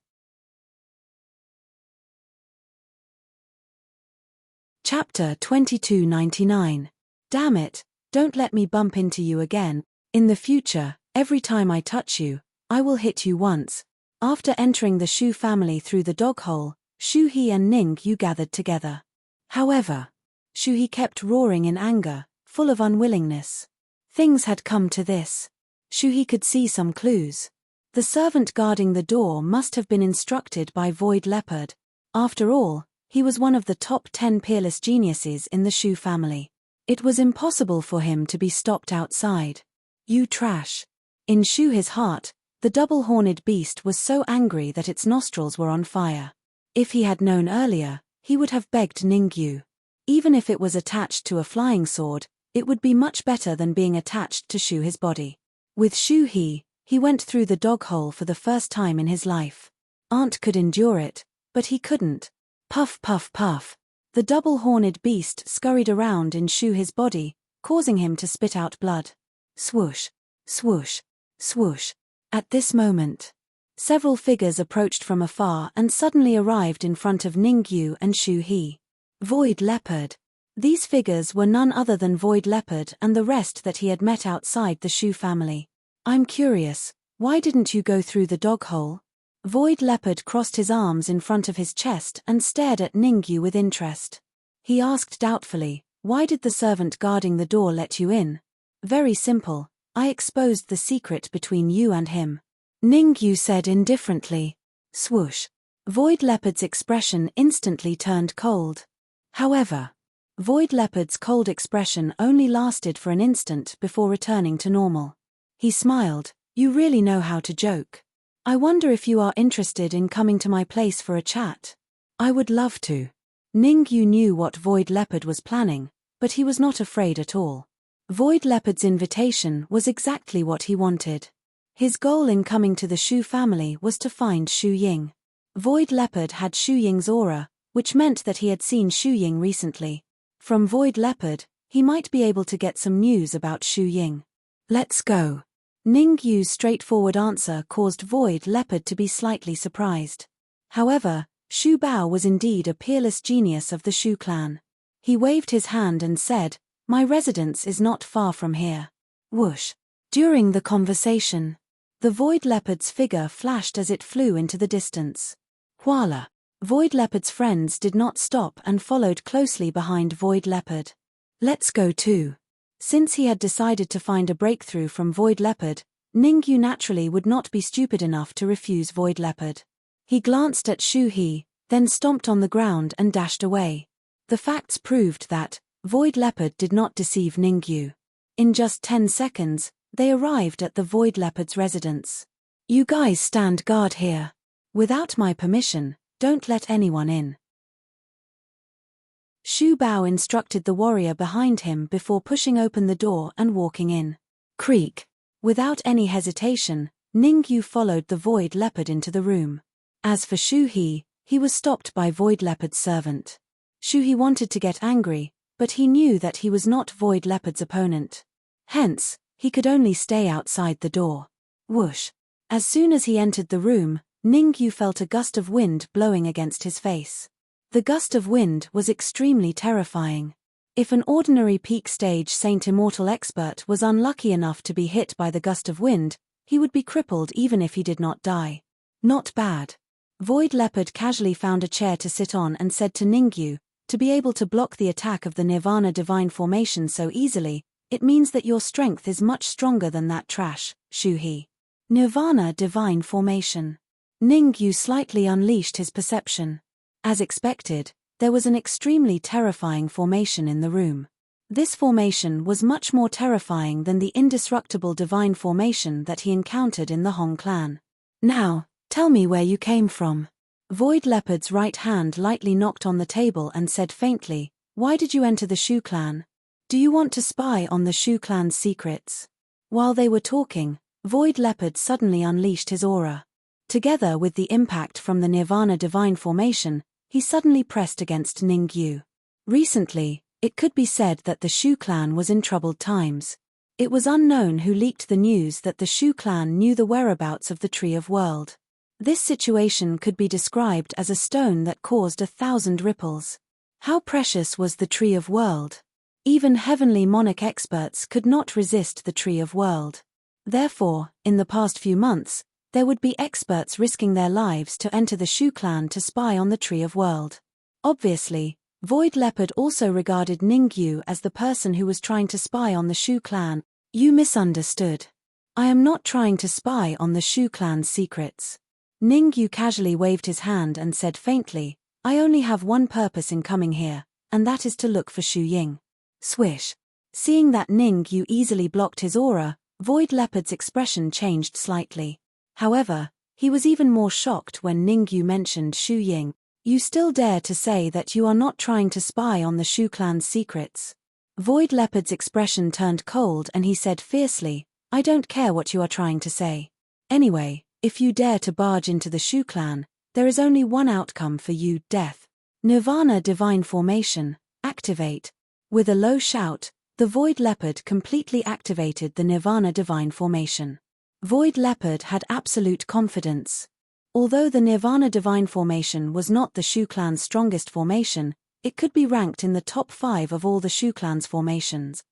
Chapter 2299. Damn it, don't let me bump into you again. In the future, every time I touch you, I will hit you once. After entering the Shu family through the dog hole, Shu He and Ningyu gathered together. However, Shu He kept roaring in anger, full of unwillingness. Things had come to this. Shu He could see some clues. The servant guarding the door must have been instructed by Void Leopard. After all, he was one of the top 10 peerless geniuses in the Shu family. It was impossible for him to be stopped outside. "You trash." In Shu He's heart, the double-horned beast was so angry that its nostrils were on fire. If he had known earlier, he would have begged Ningyu. Even if it was attached to a flying sword, it would be much better than being attached to Shu He's body. With Shu He went through the dog hole for the first time in his life. Aunt could endure it, but he couldn't. Puff puff puff. The double-horned beast scurried around in Shu He's body, causing him to spit out blood. Swoosh, swoosh, swoosh. At this moment, several figures approached from afar and suddenly arrived in front of Ningyu and Shu He. Void Leopard. These figures were none other than Void Leopard and the rest that he had met outside the Shu family. "I'm curious, why didn't you go through the dog hole?" Void Leopard crossed his arms in front of his chest and stared at Ningyu with interest. He asked doubtfully, "Why did the servant guarding the door let you in?" "Very simple, I exposed the secret between you and him," Ningyu said indifferently. Swoosh. Void Leopard's expression instantly turned cold. However, Void Leopard's cold expression only lasted for an instant before returning to normal. He smiled. "You really know how to joke. I wonder if you are interested in coming to my place for a chat." "I would love to." Ningyu knew what Void Leopard was planning, but he was not afraid at all. Void Leopard's invitation was exactly what he wanted. His goal in coming to the Shu family was to find Shu Ying. Void Leopard had Shu Ying's aura, which meant that he had seen Shu Ying recently. From Void Leopard, he might be able to get some news about Shu Ying. Let's go. Ningyu's straightforward answer caused Void Leopard to be slightly surprised. However, Shu Bao was indeed a peerless genius of the Shu clan. He waved his hand and said, "My residence is not far from here." Whoosh. During the conversation, the Void Leopard's figure flashed as it flew into the distance. Voila! Void Leopard's friends did not stop and followed closely behind Void Leopard. Let's go too. Since he had decided to find a breakthrough from Void Leopard, Ningyu naturally would not be stupid enough to refuse Void Leopard. He glanced at Shu He, then stomped on the ground and dashed away. The facts proved that Void Leopard did not deceive Ningyu. In just 10 seconds, they arrived at the Void Leopard's residence. "You guys stand guard here. Without my permission, don't let anyone in." Shu Bao instructed the warrior behind him before pushing open the door and walking in. Creak. Without any hesitation, Ningyu followed the Void Leopard into the room. As for Shu He, he was stopped by Void Leopard's servant. Shu He wanted to get angry, but he knew that he was not Void Leopard's opponent. Hence, he could only stay outside the door. Whoosh. As soon as he entered the room, Ningyu felt a gust of wind blowing against his face. The gust of wind was extremely terrifying. If an ordinary peak stage Saint Immortal expert was unlucky enough to be hit by the gust of wind, he would be crippled even if he did not die. Not bad. Void Leopard casually found a chair to sit on and said to Ningyu, "To be able to block the attack of the Nirvana Divine Formation so easily, it means that your strength is much stronger than that trash, Shu He." Nirvana Divine Formation. Ningyu slightly unleashed his perception. As expected, there was an extremely terrifying formation in the room. This formation was much more terrifying than the indestructible divine formation that he encountered in the Hong clan. "Now, tell me where you came from." Void Leopard's right hand lightly knocked on the table and said faintly, "Why did you enter the Shu clan? Do you want to spy on the Shu clan's secrets?" While they were talking, Void Leopard suddenly unleashed his aura. Together with the impact from the Nirvana Divine Formation, he suddenly pressed against Ningyu. Recently, it could be said that the Shu clan was in troubled times. It was unknown who leaked the news that the Shu clan knew the whereabouts of the Tree of World. This situation could be described as a stone that caused 1,000 ripples. How precious was the Tree of World? Even heavenly monarch experts could not resist the Tree of World. Therefore, in the past few months, there would be experts risking their lives to enter the Shu clan to spy on the Tree of World. Obviously, Void Leopard also regarded Ningyu as the person who was trying to spy on the Shu clan. "You misunderstood. I am not trying to spy on the Shu clan's secrets." Ningyu casually waved his hand and said faintly, "I only have one purpose in coming here, and that is to look for Shu Ying." Swish. Seeing that Ningyu easily blocked his aura, Void Leopard's expression changed slightly. However, he was even more shocked when Ningyu mentioned Shu Ying. "You still dare to say that you are not trying to spy on the Shu clan's secrets?" Void Leopard's expression turned cold and he said fiercely, "I don't care what you are trying to say. Anyway, if you dare to barge into the Shu clan, there is only one outcome for you: death. Nirvana Divine Formation, activate." With a low shout, the Void Leopard completely activated the Nirvana Divine Formation. Void Leopard had absolute confidence. Although the Nirvana Divine Formation was not the Shu clan's strongest formation, it could be ranked in the top 5 of all the Shu clan's formations.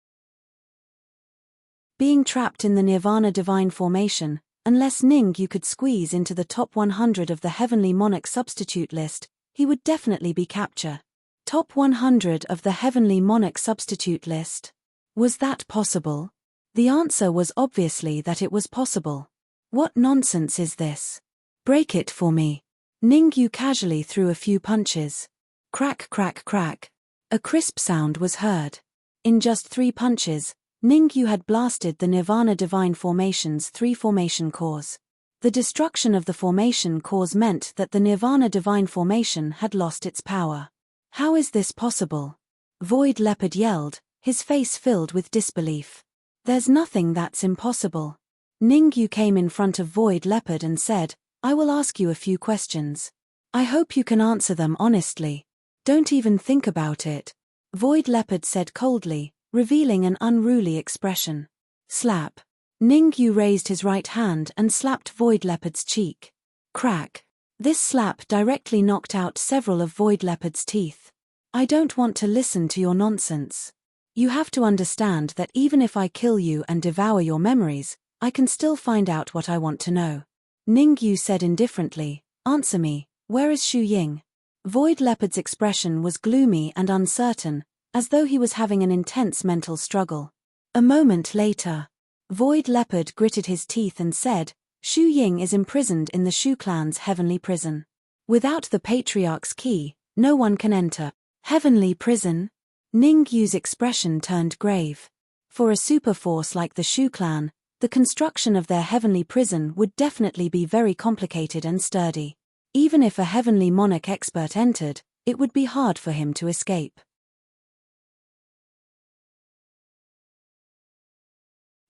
Being trapped in the Nirvana Divine Formation, unless Ningyu could squeeze into the top 100 of the Heavenly Monarch substitute list, he would definitely be captured. Top 100 of the Heavenly Monarch substitute list. Was that possible? The answer was obviously that it was possible. What nonsense is this? Break it for me. Ningyu casually threw a few punches. Crack, crack, crack. A crisp sound was heard. In just 3 punches, Ningyu had blasted the Nirvana Divine Formation's 3 formation cores. The destruction of the formation cores meant that the Nirvana Divine Formation had lost its power. How is this possible? Void Leopard yelled, his face filled with disbelief. There's nothing that's impossible. Ningyu came in front of Void Leopard and said, I will ask you a few questions. I hope you can answer them honestly. Don't even think about it. Void Leopard said coldly, revealing an unruly expression. Slap. Ningyu raised his right hand and slapped Void Leopard's cheek. Crack. This slap directly knocked out several of Void Leopard's teeth. I don't want to listen to your nonsense. You have to understand that even if I kill you and devour your memories, I can still find out what I want to know. Ningyu said indifferently, answer me, where is Xu Ying? Void Leopard's expression was gloomy and uncertain, as though he was having an intense mental struggle. A moment later, Void Leopard gritted his teeth and said, Xu Ying is imprisoned in the Shu clan's heavenly prison. Without the Patriarch's key, no one can enter. Heavenly prison? Ningyu's expression turned grave. For a superforce like the Shu clan, the construction of their heavenly prison would definitely be very complicated and sturdy. Even if a heavenly monarch expert entered, it would be hard for him to escape.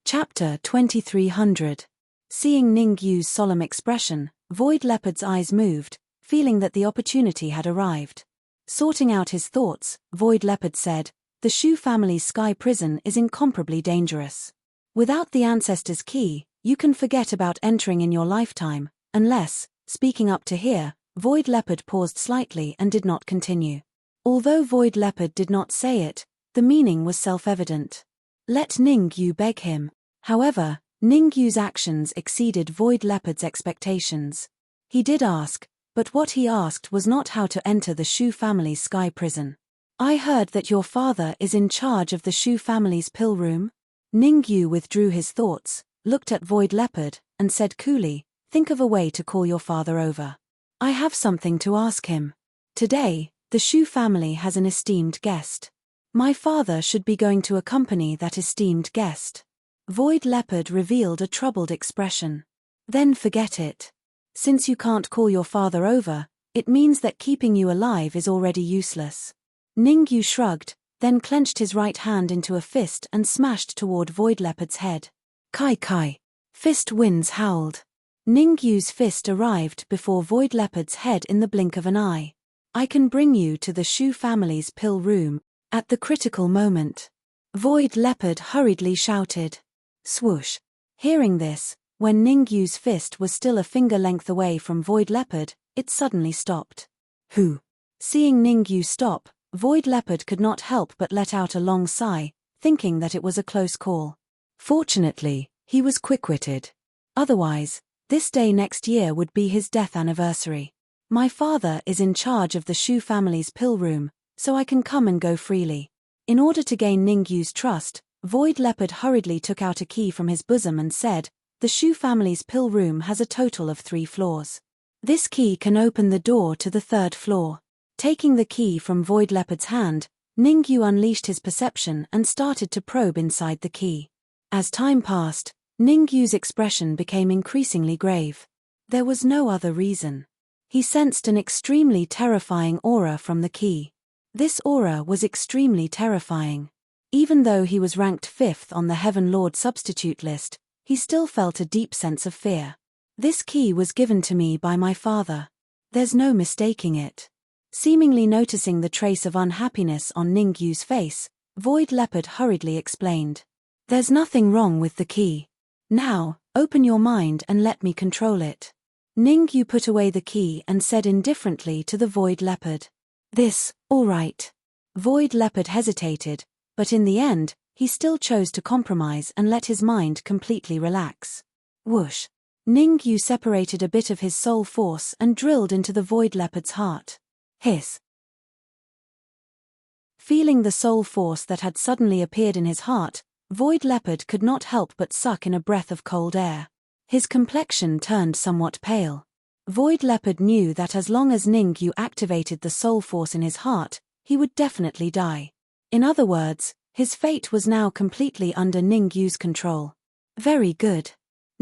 Chapter 2300. Seeing Ningyu's solemn expression, Void Leopard's eyes moved, feeling that the opportunity had arrived. Sorting out his thoughts, Void Leopard said, the Shu family's sky prison is incomparably dangerous. Without the ancestor's key, you can forget about entering in your lifetime, unless, speaking up to here, Void Leopard paused slightly and did not continue. Although Void Leopard did not say it, the meaning was self-evident. Let Ningyu beg him. However, Ningyu's actions exceeded Void Leopard's expectations. He did ask, but what he asked was not how to enter the Shu family's sky prison. I heard that your father is in charge of the Shu family's pill room. Ningyu withdrew his thoughts, looked at Void Leopard, and said coolly, think of a way to call your father over. I have something to ask him. Today, the Shu family has an esteemed guest. My father should be going to accompany that esteemed guest. Void Leopard revealed a troubled expression. Then forget it. Since you can't call your father over, it means that keeping you alive is already useless. Ningyu shrugged, then clenched his right hand into a fist and smashed toward Void Leopard's head. Kai kai. Fist winds howled. Ningyu's fist arrived before Void Leopard's head in the blink of an eye. I can bring you to the Shu family's pill room, at the critical moment. Void Leopard hurriedly shouted. Swoosh. Hearing this, when Ningyu's fist was still a finger length away from Void Leopard, it suddenly stopped. Who? Seeing Ningyu stop, Void Leopard could not help but let out a long sigh, thinking that it was a close call. Fortunately, he was quick-witted. Otherwise, this day next year would be his death anniversary. My father is in charge of the Shu family's pill room, so I can come and go freely. In order to gain Ningyu's trust, Void Leopard hurriedly took out a key from his bosom and said, the Shu family's pill room has a total of 3 floors. This key can open the door to the 3rd floor. Taking the key from Void Leopard's hand, Ningyu unleashed his perception and started to probe inside the key. As time passed, Ningyu's expression became increasingly grave. There was no other reason. He sensed an extremely terrifying aura from the key. This aura was extremely terrifying. Even though he was ranked 5th on the Heaven Lord substitute list, he still felt a deep sense of fear. This key was given to me by my father. There's no mistaking it. Seemingly noticing the trace of unhappiness on Ningyu's face, Void Leopard hurriedly explained. There's nothing wrong with the key. Now, open your mind and let me control it. Ningyu put away the key and said indifferently to the Void Leopard. All right. Void Leopard hesitated, but in the end, he still chose to compromise and let his mind completely relax. Whoosh. Ningyu separated a bit of his soul force and drilled into the Void Leopard's heart. Hiss. Feeling the soul force that had suddenly appeared in his heart, Void Leopard could not help but suck in a breath of cold air. His complexion turned somewhat pale. Void Leopard knew that as long as Ningyu activated the soul force in his heart, he would definitely die. In other words, his fate was now completely under Ningyu's control. Very good.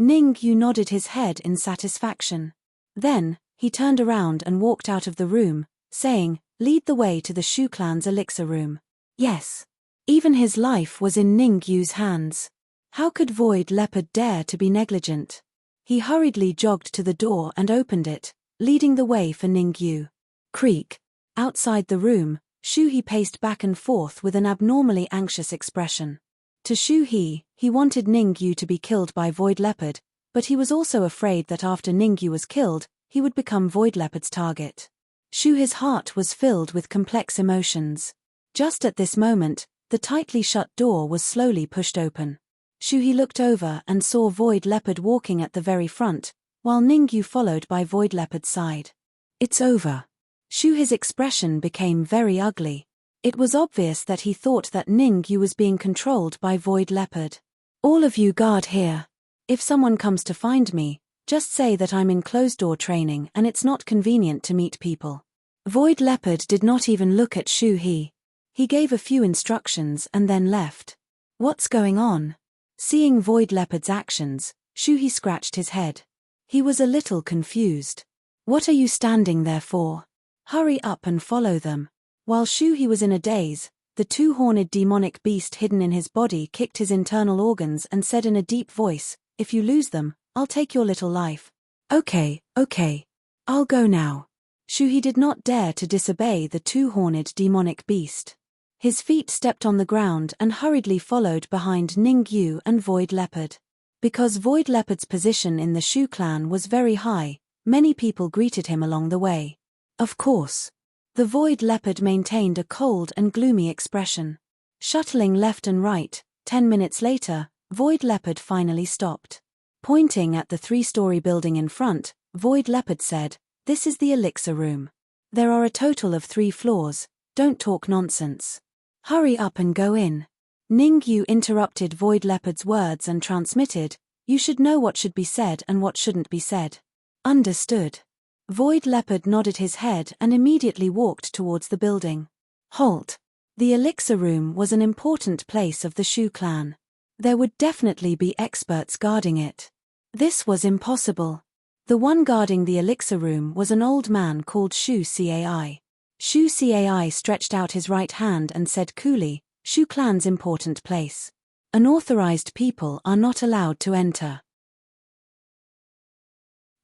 Ningyu nodded his head in satisfaction. Then, he turned around and walked out of the room, saying, lead the way to the Shu clan's elixir room. Yes. Even his life was in Ningyu's hands. How could Void Leopard dare to be negligent? He hurriedly jogged to the door and opened it, leading the way for Ningyu. Creak. Outside the room, Shu He paced back and forth with an abnormally anxious expression. To Shu He wanted Ningyu to be killed by Void Leopard, but he was also afraid that after Ningyu was killed, he would become Void Leopard's target. Shu He's heart was filled with complex emotions. Just at this moment, the tightly shut door was slowly pushed open. Shu He looked over and saw Void Leopard walking at the very front, while Ningyu followed by Void Leopard's side. It's over. Shu He's expression became very ugly. It was obvious that he thought that Ningyu was being controlled by Void Leopard. All of you guard here. If someone comes to find me, just say that I'm in closed-door training and it's not convenient to meet people. Void Leopard did not even look at Shu He. He gave a few instructions and then left. What's going on? Seeing Void Leopard's actions, Shu He scratched his head. He was a little confused. What are you standing there for? Hurry up and follow them. While Shu He was in a daze, the two-horned demonic beast hidden in his body kicked his internal organs and said in a deep voice, "If you lose them, I'll take your little life." Okay. I'll go now. Shu He did not dare to disobey the two-horned demonic beast. His feet stepped on the ground and hurriedly followed behind Ningyu and Void Leopard. Because Void Leopard's position in the Shu clan was very high, many people greeted him along the way. Of course. The Void Leopard maintained a cold and gloomy expression. Shuttling left and right, 10 minutes later, Void Leopard finally stopped. Pointing at the 3-story building in front, Void Leopard said, "This is the elixir room. There are a total of 3 floors, don't talk nonsense. Hurry up and go in." Ningyu interrupted Void Leopard's words and transmitted, "You should know what should be said and what shouldn't be said." Understood. Void Leopard nodded his head and immediately walked towards the building. Halt. The elixir room was an important place of the Shu clan. There would definitely be experts guarding it. This was impossible. The one guarding the elixir room was an old man called Shu Cai. Shu Cai stretched out his right hand and said coolly, "Shu clan's important place. Unauthorized people are not allowed to enter."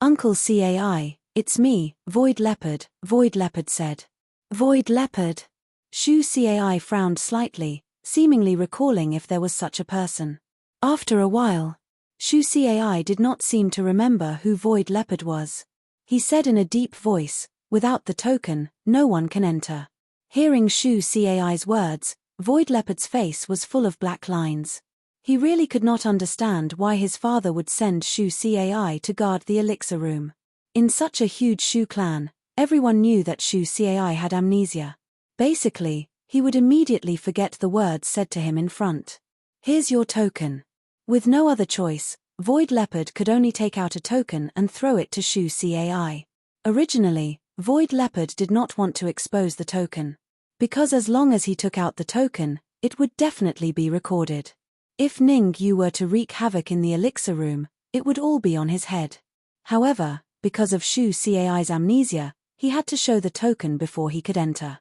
"Uncle Cai, it's me, Void Leopard," Void Leopard said. "Void Leopard?" Shu Cai frowned slightly, seemingly recalling if there was such a person. After a while, Shu Cai did not seem to remember who Void Leopard was. He said in a deep voice, "Without the token, no one can enter." Hearing Shu Cai's words, Void Leopard's face was full of black lines. He really could not understand why his father would send Shu Cai to guard the elixir room. In such a huge Shu clan, everyone knew that Shu Cai had amnesia. Basically, he would immediately forget the words said to him in front. "Here's your token." With no other choice, Void Leopard could only take out a token and throw it to Shu Cai. Originally, Void Leopard did not want to expose the token. Because as long as he took out the token, it would definitely be recorded. If Ningyu were to wreak havoc in the elixir room, it would all be on his head. However, because of Shu Cai's amnesia, he had to show the token before he could enter.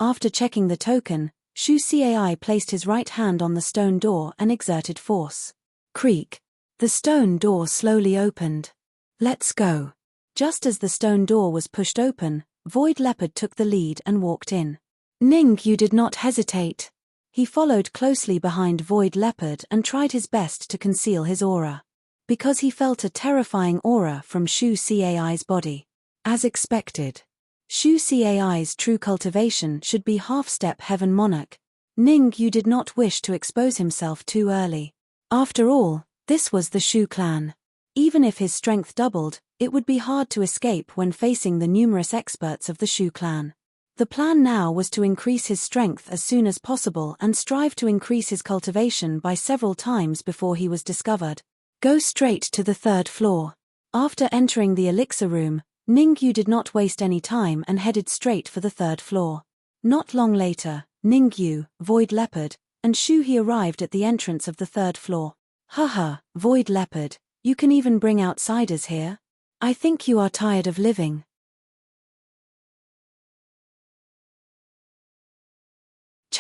After checking the token, Shu Cai placed his right hand on the stone door and exerted force. Creak. The stone door slowly opened. "Let's go." Just as the stone door was pushed open, Void Leopard took the lead and walked in. Ningyu did not hesitate. He followed closely behind Void Leopard and tried his best to conceal his aura. Because he felt a terrifying aura from Shu Cai's body. As expected. Shu Cai's true cultivation should be half-step heaven monarch. Ningyu did not wish to expose himself too early. After all, this was the Shu clan. Even if his strength doubled, it would be hard to escape when facing the numerous experts of the Shu clan. The plan now was to increase his strength as soon as possible and strive to increase his cultivation by several times before he was discovered. Go straight to the 3rd floor. After entering the elixir room, Ningyu did not waste any time and headed straight for the 3rd floor. Not long later, Ningyu, Void Leopard, and Shu He arrived at the entrance of the 3rd floor. "Haha, Void Leopard, you can even bring outsiders here? I think you are tired of living."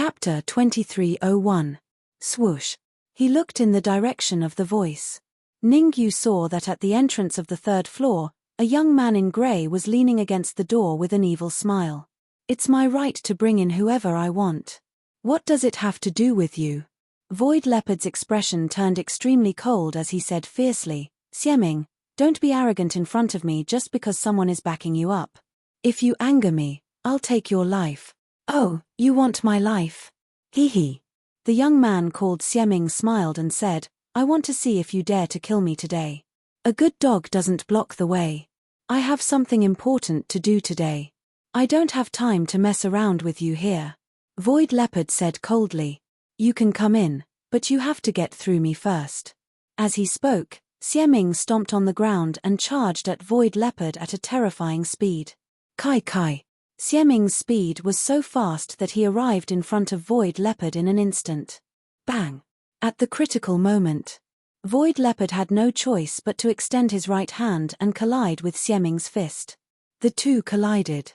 Chapter 2301. Swoosh. He looked in the direction of the voice. Ningyu saw that at the entrance of the third floor, a young man in grey was leaning against the door with an evil smile. It's my right to bring in whoever I want. What does it have to do with you? Void Leopard's expression turned extremely cold as he said fiercely, Xieming, don't be arrogant in front of me just because someone is backing you up. If you anger me, I'll take your life. Oh, you want my life? Hee hee. The young man called Xieming smiled and said, I want to see if you dare to kill me today. A good dog doesn't block the way. I have something important to do today. I don't have time to mess around with you here. Void Leopard said coldly. You can come in, but you have to get through me first. As he spoke, Xieming stomped on the ground and charged at Void Leopard at a terrifying speed. Kai Kai. Xieming's speed was so fast that he arrived in front of Void Leopard in an instant. Bang! At the critical moment, Void Leopard had no choice but to extend his right hand and collide with Xieming's fist. The two collided.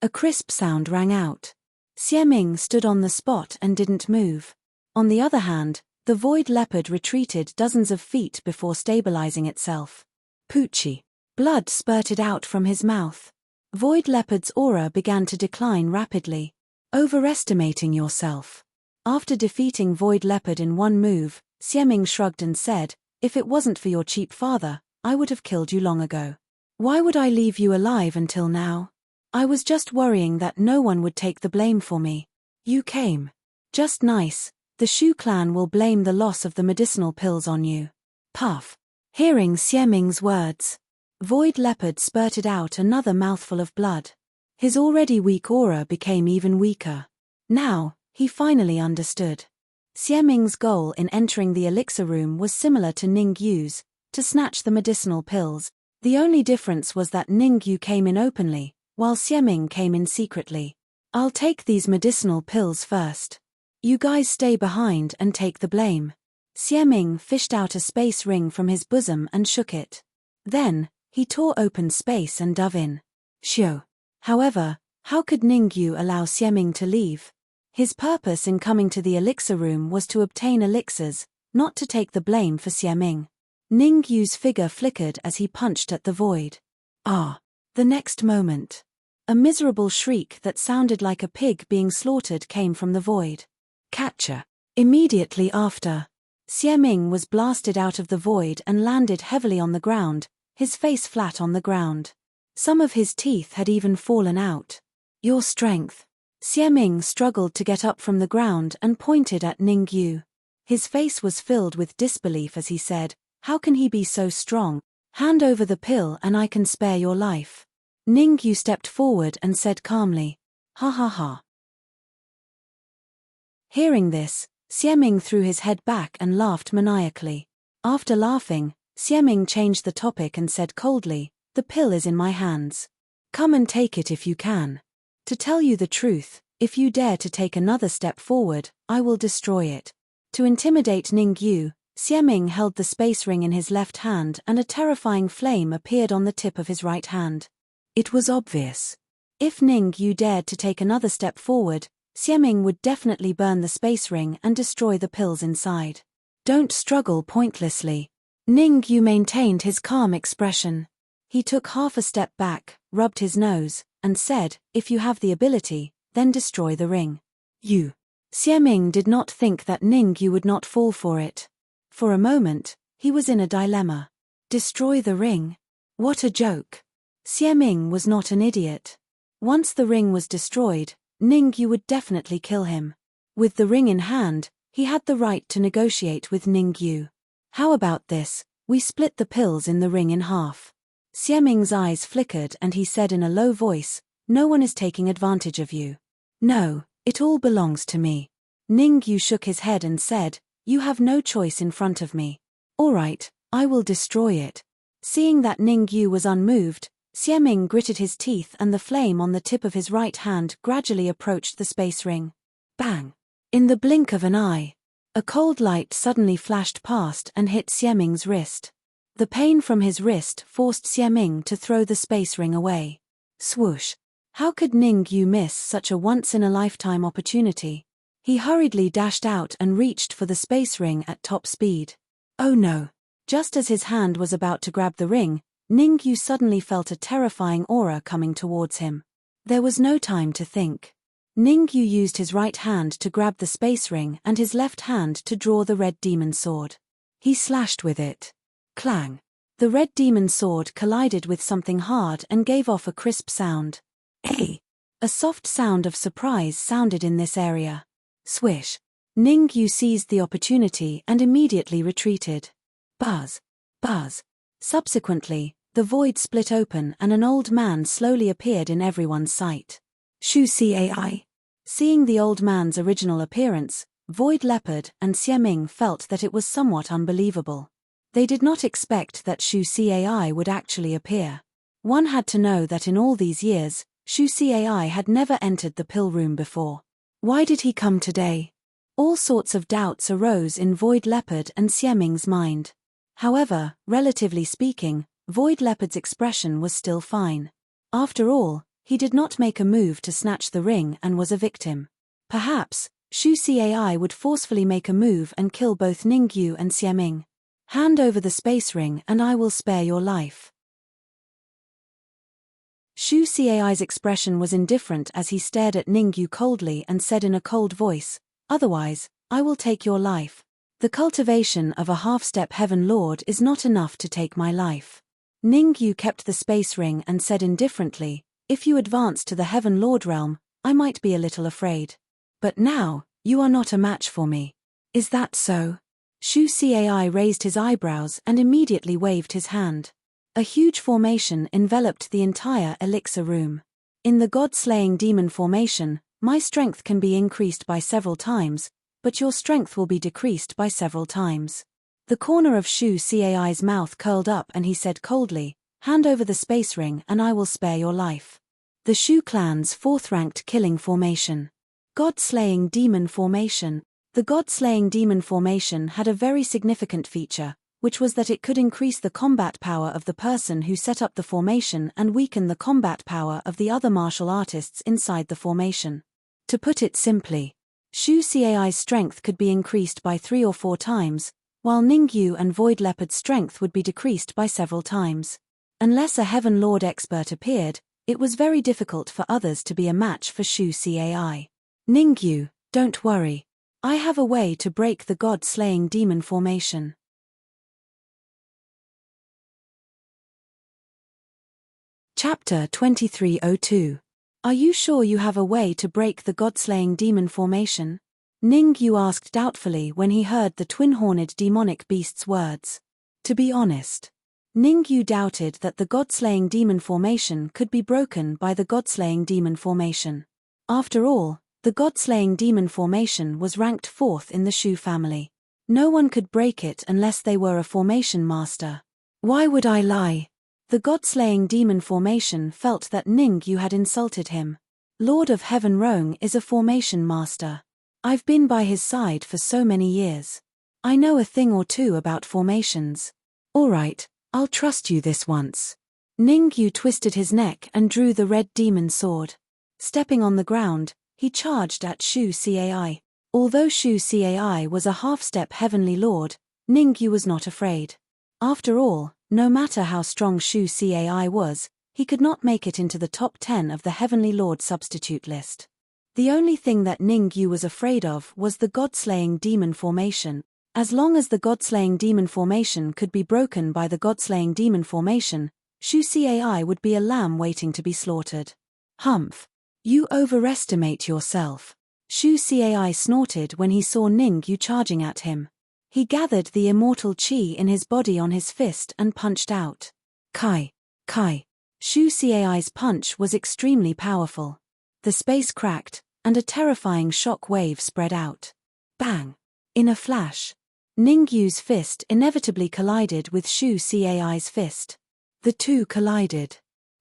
A crisp sound rang out. Xieming stood on the spot and didn't move. On the other hand, the Void Leopard retreated dozens of feet before stabilizing itself. Poochie. Blood spurted out from his mouth. Void Leopard's aura began to decline rapidly. Overestimating yourself. After defeating Void Leopard in one move, Xieming shrugged and said, if it wasn't for your cheap father, I would have killed you long ago. Why would I leave you alive until now? I was just worrying that no one would take the blame for me. You came. Just nice. The Shu clan will blame the loss of the medicinal pills on you. Puff. Hearing Xieming's words, Void Leopard spurted out another mouthful of blood. His already weak aura became even weaker. Now, he finally understood. Xieming's goal in entering the elixir room was similar to Ningyu's, to snatch the medicinal pills. The only difference was that Ningyu came in openly, while Xieming came in secretly. I'll take these medicinal pills first. You guys stay behind and take the blame. Xieming fished out a space ring from his bosom and shook it. Then, he tore open space and dove in. Shio. However, how could Ningyu allow Xieming to leave? His purpose in coming to the elixir room was to obtain elixirs, not to take the blame for Xieming. Ningyu's figure flickered as he punched at the void. Ah! The next moment, a miserable shriek that sounded like a pig being slaughtered came from the void. Catcher. Immediately after, Xieming was blasted out of the void and landed heavily on the ground, his face flat on the ground. Some of his teeth had even fallen out. Your strength. Xieming struggled to get up from the ground and pointed at Ningyu. His face was filled with disbelief as he said, how can he be so strong? Hand over the pill and I can spare your life. Ningyu stepped forward and said calmly, ha ha ha. Hearing this, Xieming threw his head back and laughed maniacally. After laughing, Xieming changed the topic and said coldly, the pill is in my hands. Come and take it if you can. To tell you the truth, if you dare to take another step forward, I will destroy it. To intimidate Ningyu, Xieming held the space ring in his left hand and a terrifying flame appeared on the tip of his right hand. It was obvious. If Ningyu dared to take another step forward, Xieming would definitely burn the space ring and destroy the pills inside. Don't struggle pointlessly. Ningyu maintained his calm expression. He took half a step back, rubbed his nose, and said, if you have the ability, then destroy the ring. You. Xieming did not think that Ningyu would not fall for it. For a moment, he was in a dilemma. Destroy the ring? What a joke. Xieming was not an idiot. Once the ring was destroyed, Ningyu would definitely kill him. With the ring in hand, he had the right to negotiate with Ningyu. How about this, we split the pills in the ring in half. Xieming's eyes flickered and he said in a low voice, no one is taking advantage of you. No, it all belongs to me. Ningyu shook his head and said, you have no choice in front of me. All right, I will destroy it. Seeing that Ningyu was unmoved, Xieming gritted his teeth and the flame on the tip of his right hand gradually approached the space ring. Bang! In the blink of an eye, a cold light suddenly flashed past and hit Xieming's wrist. The pain from his wrist forced Xieming to throw the space ring away. Swoosh! How could Ningyu miss such a once-in-a-lifetime opportunity? He hurriedly dashed out and reached for the space ring at top speed. Oh no! Just as his hand was about to grab the ring, Ningyu suddenly felt a terrifying aura coming towards him. There was no time to think. Ningyu used his right hand to grab the space ring and his left hand to draw the red demon sword. He slashed with it. Clang! The red demon sword collided with something hard and gave off a crisp sound. Hey! A soft sound of surprise sounded in this area. Swish! Ningyu seized the opportunity and immediately retreated. Buzz! Buzz! Subsequently, the void split open and an old man slowly appeared in everyone's sight. Shu Cai. Seeing the old man's original appearance, Void Leopard and Xieming felt that it was somewhat unbelievable. They did not expect that Shu Cai would actually appear. One had to know that in all these years, Shu Cai had never entered the pill room before. Why did he come today? All sorts of doubts arose in Void Leopard and Xieming's mind. However, relatively speaking, Void Leopard's expression was still fine. After all, he did not make a move to snatch the ring and was a victim. Perhaps, Shu Cai would forcefully make a move and kill both Ningyu and Xieming. Hand over the space ring and I will spare your life. Shu Cai's expression was indifferent as he stared at Ningyu coldly and said in a cold voice, "Otherwise, I will take your life. The cultivation of a half-step heaven lord is not enough to take my life." Ningyu kept the space ring and said indifferently, "If you advance to the heaven lord realm, I might be a little afraid. But now, you are not a match for me. Is that so?" Shu Cai raised his eyebrows and immediately waved his hand. A huge formation enveloped the entire elixir room. In the god-slaying demon formation, my strength can be increased by several times, but your strength will be decreased by several times. The corner of Shu Cai's mouth curled up and he said coldly, "Hand over the space ring and I will spare your life." The Shu clan's fourth-ranked killing formation. God-slaying demon formation. The god-slaying demon formation had a very significant feature, which was that it could increase the combat power of the person who set up the formation and weaken the combat power of the other martial artists inside the formation. To put it simply, Shu Cai's strength could be increased by 3 or 4 times, while Ningyu and Void Leopard's strength would be decreased by several times. Unless a Heaven Lord expert appeared, it was very difficult for others to be a match for Shu Cai. "Ningyu, don't worry. I have a way to break the god-slaying demon formation." Chapter 2302. Are you sure you have a way to break the god-slaying demon formation? Ningyu asked doubtfully when he heard the twin-horned demonic beast's words. To be honest, Ningyu doubted that the god-slaying demon formation could be broken by the god-slaying demon formation. After all, the god-slaying demon formation was ranked 4th in the Shu family. No one could break it unless they were a formation master. Why would I lie? The god-slaying demon formation felt that Ningyu had insulted him. Lord of Heaven Rong is a formation master. I've been by his side for so many years. I know a thing or two about formations. All right, I'll trust you this once. Ningyu twisted his neck and drew the red demon sword. Stepping on the ground, he charged at Shu Cai. Although Shu Cai was a half-step heavenly lord, Ningyu was not afraid. After all, no matter how strong Shu Cai was, he could not make it into the top 10 of the Heavenly Lord substitute list. The only thing that Ningyu was afraid of was the god-slaying demon formation. As long as the god-slaying demon formation could be broken by the god-slaying demon formation, Shu Cai would be a lamb waiting to be slaughtered. Humph! You overestimate yourself. Shu Cai snorted when he saw Ningyu charging at him. He gathered the immortal chi in his body on his fist and punched out. Kai! Kai! Shu Cai's punch was extremely powerful. The space cracked, and a terrifying shock wave spread out. Bang! In a flash, Ningyu's fist inevitably collided with Shu Cai's fist. The two collided.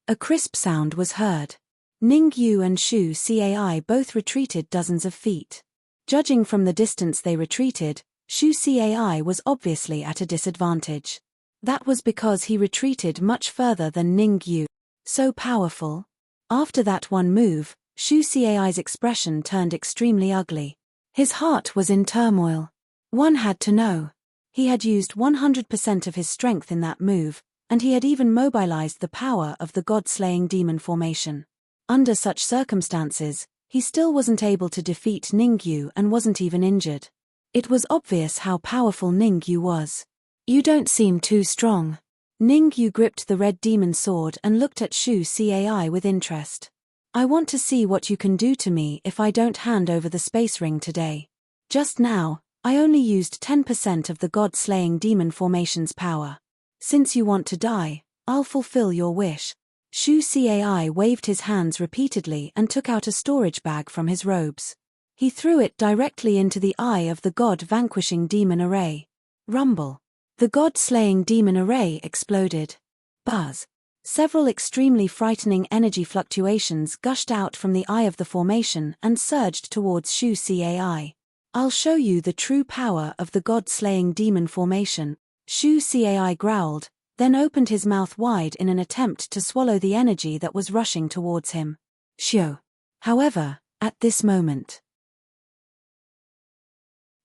A crisp sound was heard. Ningyu and Shu Cai both retreated dozens of feet. Judging from the distance they retreated, Shu Cai was obviously at a disadvantage. That was because he retreated much further than Ningyu. So powerful. After that one move, Shu Cai's expression turned extremely ugly. His heart was in turmoil. One had to know. He had used 100% of his strength in that move, and he had even mobilized the power of the god-slaying demon formation. Under such circumstances, he still wasn't able to defeat Ningyu and wasn't even injured. It was obvious how powerful Ningyu was. You don't seem too strong. Ningyu gripped the red demon sword and looked at Shu Cai with interest. I want to see what you can do to me if I don't hand over the space ring today. Just now, I only used 10% of the god-slaying demon formation's power. Since you want to die, I'll fulfill your wish. Shu Cai waved his hands repeatedly and took out a storage bag from his robes. He threw it directly into the eye of the god-vanquishing demon array. Rumble. The god-slaying demon array exploded. Buzz. Several extremely frightening energy fluctuations gushed out from the eye of the formation and surged towards Shu Cai. I'll show you the true power of the god-slaying demon formation, Shu Cai growled, then opened his mouth wide in an attempt to swallow the energy that was rushing towards him. Shio. However, at this moment,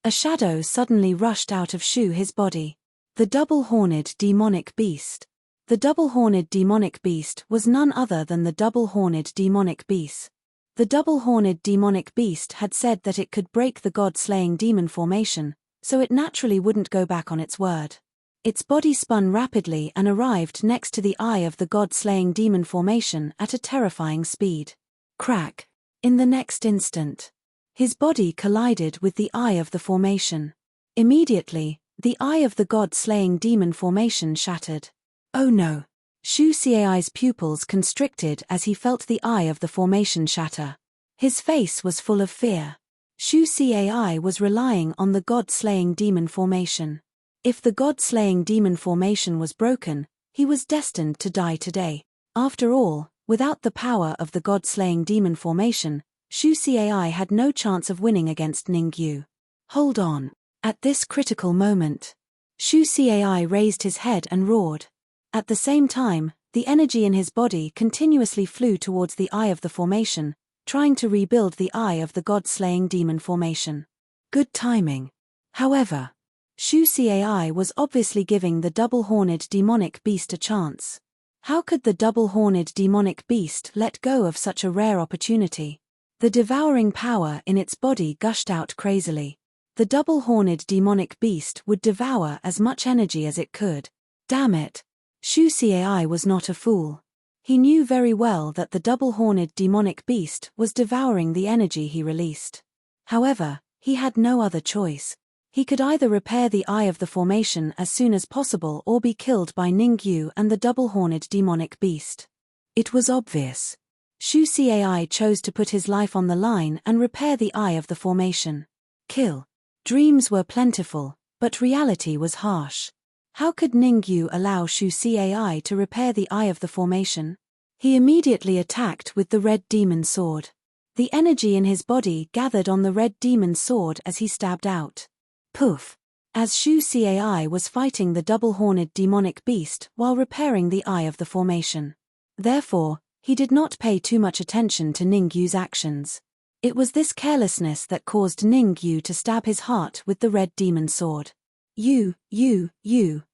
a shadow suddenly rushed out of his body. The double-horned demonic beast. The double-horned demonic beast was none other than the double-horned demonic beast. The double-horned demonic beast had said that it could break the god-slaying demon formation, so it naturally wouldn't go back on its word. Its body spun rapidly and arrived next to the eye of the god-slaying demon formation at a terrifying speed. Crack. In the next instant, his body collided with the eye of the formation. Immediately, the eye of the god-slaying demon formation shattered. Oh no! Shu Cai's pupils constricted as he felt the eye of the formation shatter. His face was full of fear. Shu Cai was relying on the god-slaying demon formation. If the god-slaying demon formation was broken, he was destined to die today. After all, without the power of the god-slaying demon formation, Shu Cai had no chance of winning against Ningyu. Hold on. At this critical moment, Shu Cai raised his head and roared. At the same time, the energy in his body continuously flew towards the eye of the formation, trying to rebuild the eye of the god-slaying demon formation. Good timing. However, Shu Cai was obviously giving the double-horned demonic beast a chance. How could the double-horned demonic beast let go of such a rare opportunity? The devouring power in its body gushed out crazily. The double-horned demonic beast would devour as much energy as it could. Damn it! Shu Cai was not a fool. He knew very well that the double-horned demonic beast was devouring the energy he released. However, he had no other choice. He could either repair the eye of the formation as soon as possible or be killed by Ningyu and the double-horned demonic beast. It was obvious. Shu Cai chose to put his life on the line and repair the eye of the formation. Kill. Dreams were plentiful, but reality was harsh. How could Ningyu allow Shu Cai to repair the eye of the formation? He immediately attacked with the red demon sword. The energy in his body gathered on the red demon sword as he stabbed out. Poof! As Shu Cai was fighting the double-horned demonic beast while repairing the eye of the formation. Therefore, he did not pay too much attention to Ningyu's actions. It was this carelessness that caused Ningyu to stab his heart with the red demon sword. You,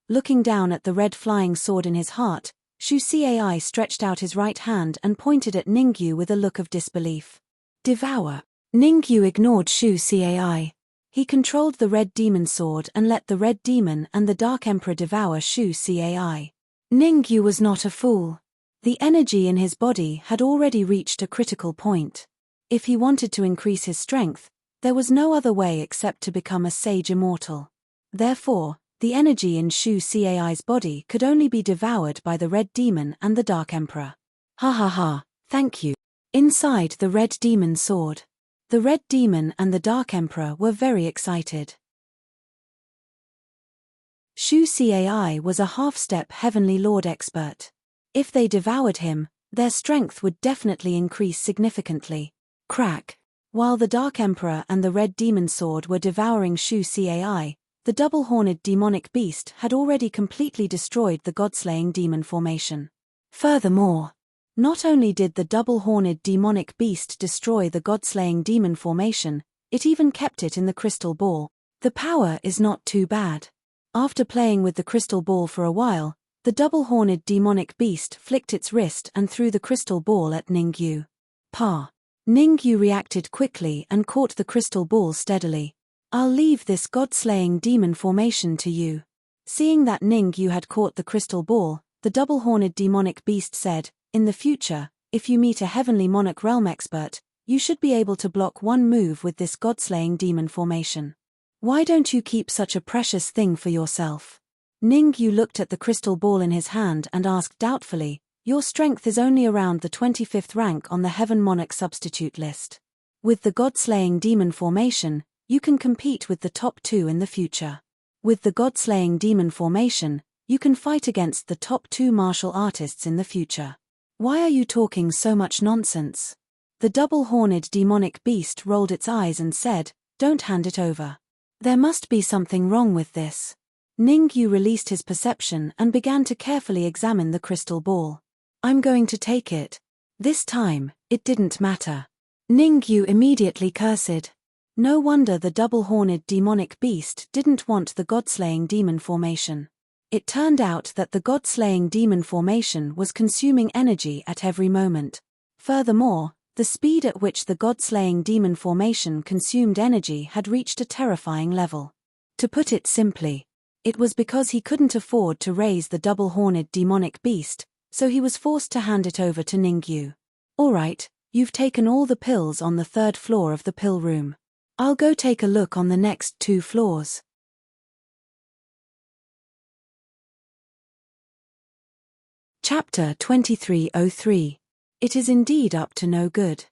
looking down at the red flying sword in his heart, Shu Cai stretched out his right hand and pointed at Ningyu with a look of disbelief. Devour. Ningyu ignored Shu Cai. He controlled the red demon sword and let the red demon and the Dark Emperor devour Shu Cai. Ningyu was not a fool. The energy in his body had already reached a critical point. If he wanted to increase his strength, there was no other way except to become a sage immortal. Therefore, the energy in Shu Cai's body could only be devoured by the red demon and the Dark Emperor. Ha ha ha, thank you. Inside the red demon sword, the red demon and the Dark Emperor were very excited. Shu Cai was a half-step Heavenly Lord expert. If they devoured him, their strength would definitely increase significantly. Crack. While the Dark Emperor and the red demon sword were devouring Shu Cai, the double-horned demonic beast had already completely destroyed the god-slaying demon formation. Furthermore, not only did the double-horned demonic beast destroy the god-slaying demon formation, It even kept it in the crystal ball. The power is not too bad. After playing with the crystal ball for a while, the double-horned demonic beast flicked its wrist and threw the crystal ball at Ningyu. Pa. Ningyu reacted quickly and caught the crystal ball steadily. I'll leave this god-slaying demon formation to you. Seeing that Ningyu had caught the crystal ball, the double-horned demonic beast said, in the future, if you meet a heavenly monarch realm expert, you should be able to block one move with this god-slaying demon formation. Why don't you keep such a precious thing for yourself? Ningyu looked at the crystal ball in his hand and asked doubtfully, your strength is only around the 25th rank on the Heaven Monarch substitute list. With the god-slaying demon formation, you can compete with the top 2 in the future. With the god-slaying demon formation, you can fight against the top 2 martial artists in the future. Why are you talking so much nonsense? The double-horned demonic beast rolled its eyes and said, don't hand it over. There must be something wrong with this. Ningyu released his perception and began to carefully examine the crystal ball. I'm going to take it. This time, it didn't matter. Ningyu immediately cursed. No wonder the double-horned demonic beast didn't want the god-slaying demon formation. It turned out that the god-slaying demon formation was consuming energy at every moment. Furthermore, the speed at which the god-slaying demon formation consumed energy had reached a terrifying level. To put it simply, it was because he couldn't afford to raise the double-horned demonic beast, so he was forced to hand it over to Ningyu. Alright, you've taken all the pills on the 3rd floor of the pill room. I'll go take a look on the next 2 floors. Chapter 2303. It is indeed up to no good.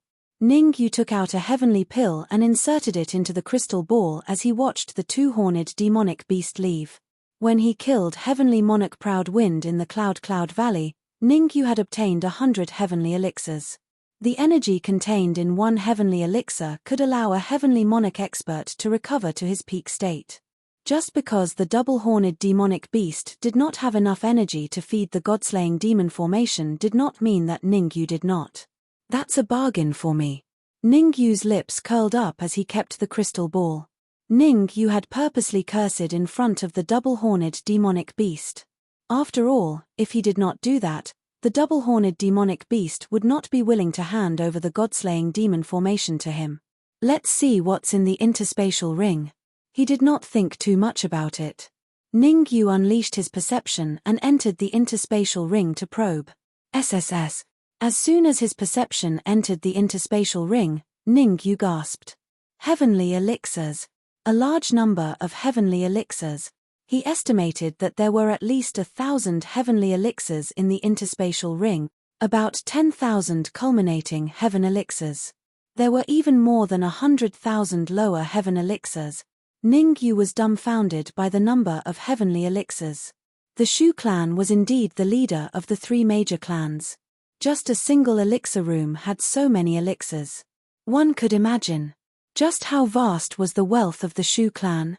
Ningyu took out a heavenly pill and inserted it into the crystal ball as he watched the 2-horned demonic beast leave. When he killed Heavenly Monarch Proud Wind in the Cloud Valley, Ningyu had obtained 100 heavenly elixirs. The energy contained in one heavenly elixir could allow a heavenly monarch expert to recover to his peak state. Just because the double-horned demonic beast did not have enough energy to feed the god-slaying demon formation did not mean that Ningyu did not. That's a bargain for me. Ningyu's lips curled up as he kept the crystal ball. Ningyu had purposely cursed in front of the double-horned demonic beast. After all, if he did not do that, the double-horned demonic beast would not be willing to hand over the god-slaying demon formation to him. Let's see what's in the interspatial ring. He did not think too much about it. Ningyu unleashed his perception and entered the interspatial ring to probe. SSS. As soon as his perception entered the interspatial ring, Ningyu gasped. Heavenly elixirs. A large number of heavenly elixirs. He estimated that there were at least 1,000 heavenly elixirs in the interspatial ring, about 10,000 culminating heaven elixirs. There were even more than 100,000 lower heaven elixirs. Ningyu was dumbfounded by the number of heavenly elixirs. The Shu clan was indeed the leader of the 3 major clans. Just a single elixir room had so many elixirs. One could imagine just how vast was the wealth of the Shu clan.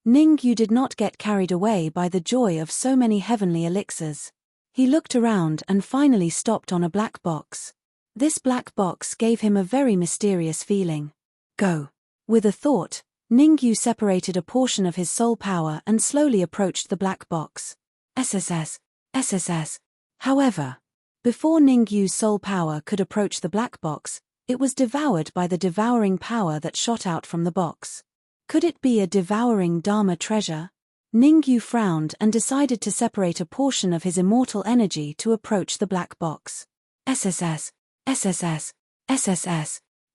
Ningyu did not get carried away by the joy of so many heavenly elixirs. He looked around and finally stopped on a black box. This black box gave him a very mysterious feeling. Go. With a thought, Ningyu separated a portion of his soul power and slowly approached the black box. SSS. However, before Ningyu's soul power could approach the black box, it was devoured by the devouring power that shot out from the box. Could it be a devouring Dharma treasure? Ningyu frowned and decided to separate a portion of his immortal energy to approach the black box. SSS.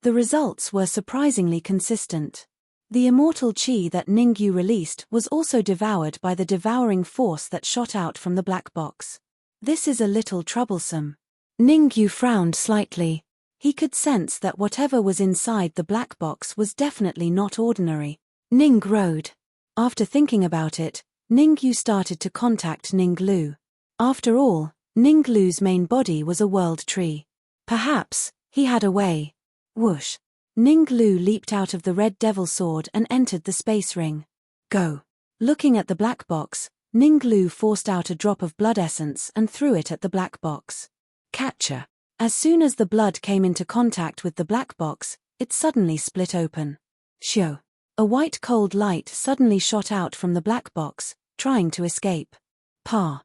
The results were surprisingly consistent. The immortal chi that Ningyu released was also devoured by the devouring force that shot out from the black box. This is a little troublesome. Ningyu frowned slightly. He could sense that whatever was inside the black box was definitely not ordinary. Ning Road. After thinking about it, Ningyu started to contact Ninglu. After all, Ninglu's main body was a world tree. Perhaps he had a way. Whoosh. Ninglu leaped out of the red devil sword and entered the space ring. Go. Looking at the black box, Ninglu forced out a drop of blood essence and threw it at the black box. Catcher. As soon as the blood came into contact with the black box, it suddenly split open. Shoo! A white cold light suddenly shot out from the black box, trying to escape. Pa!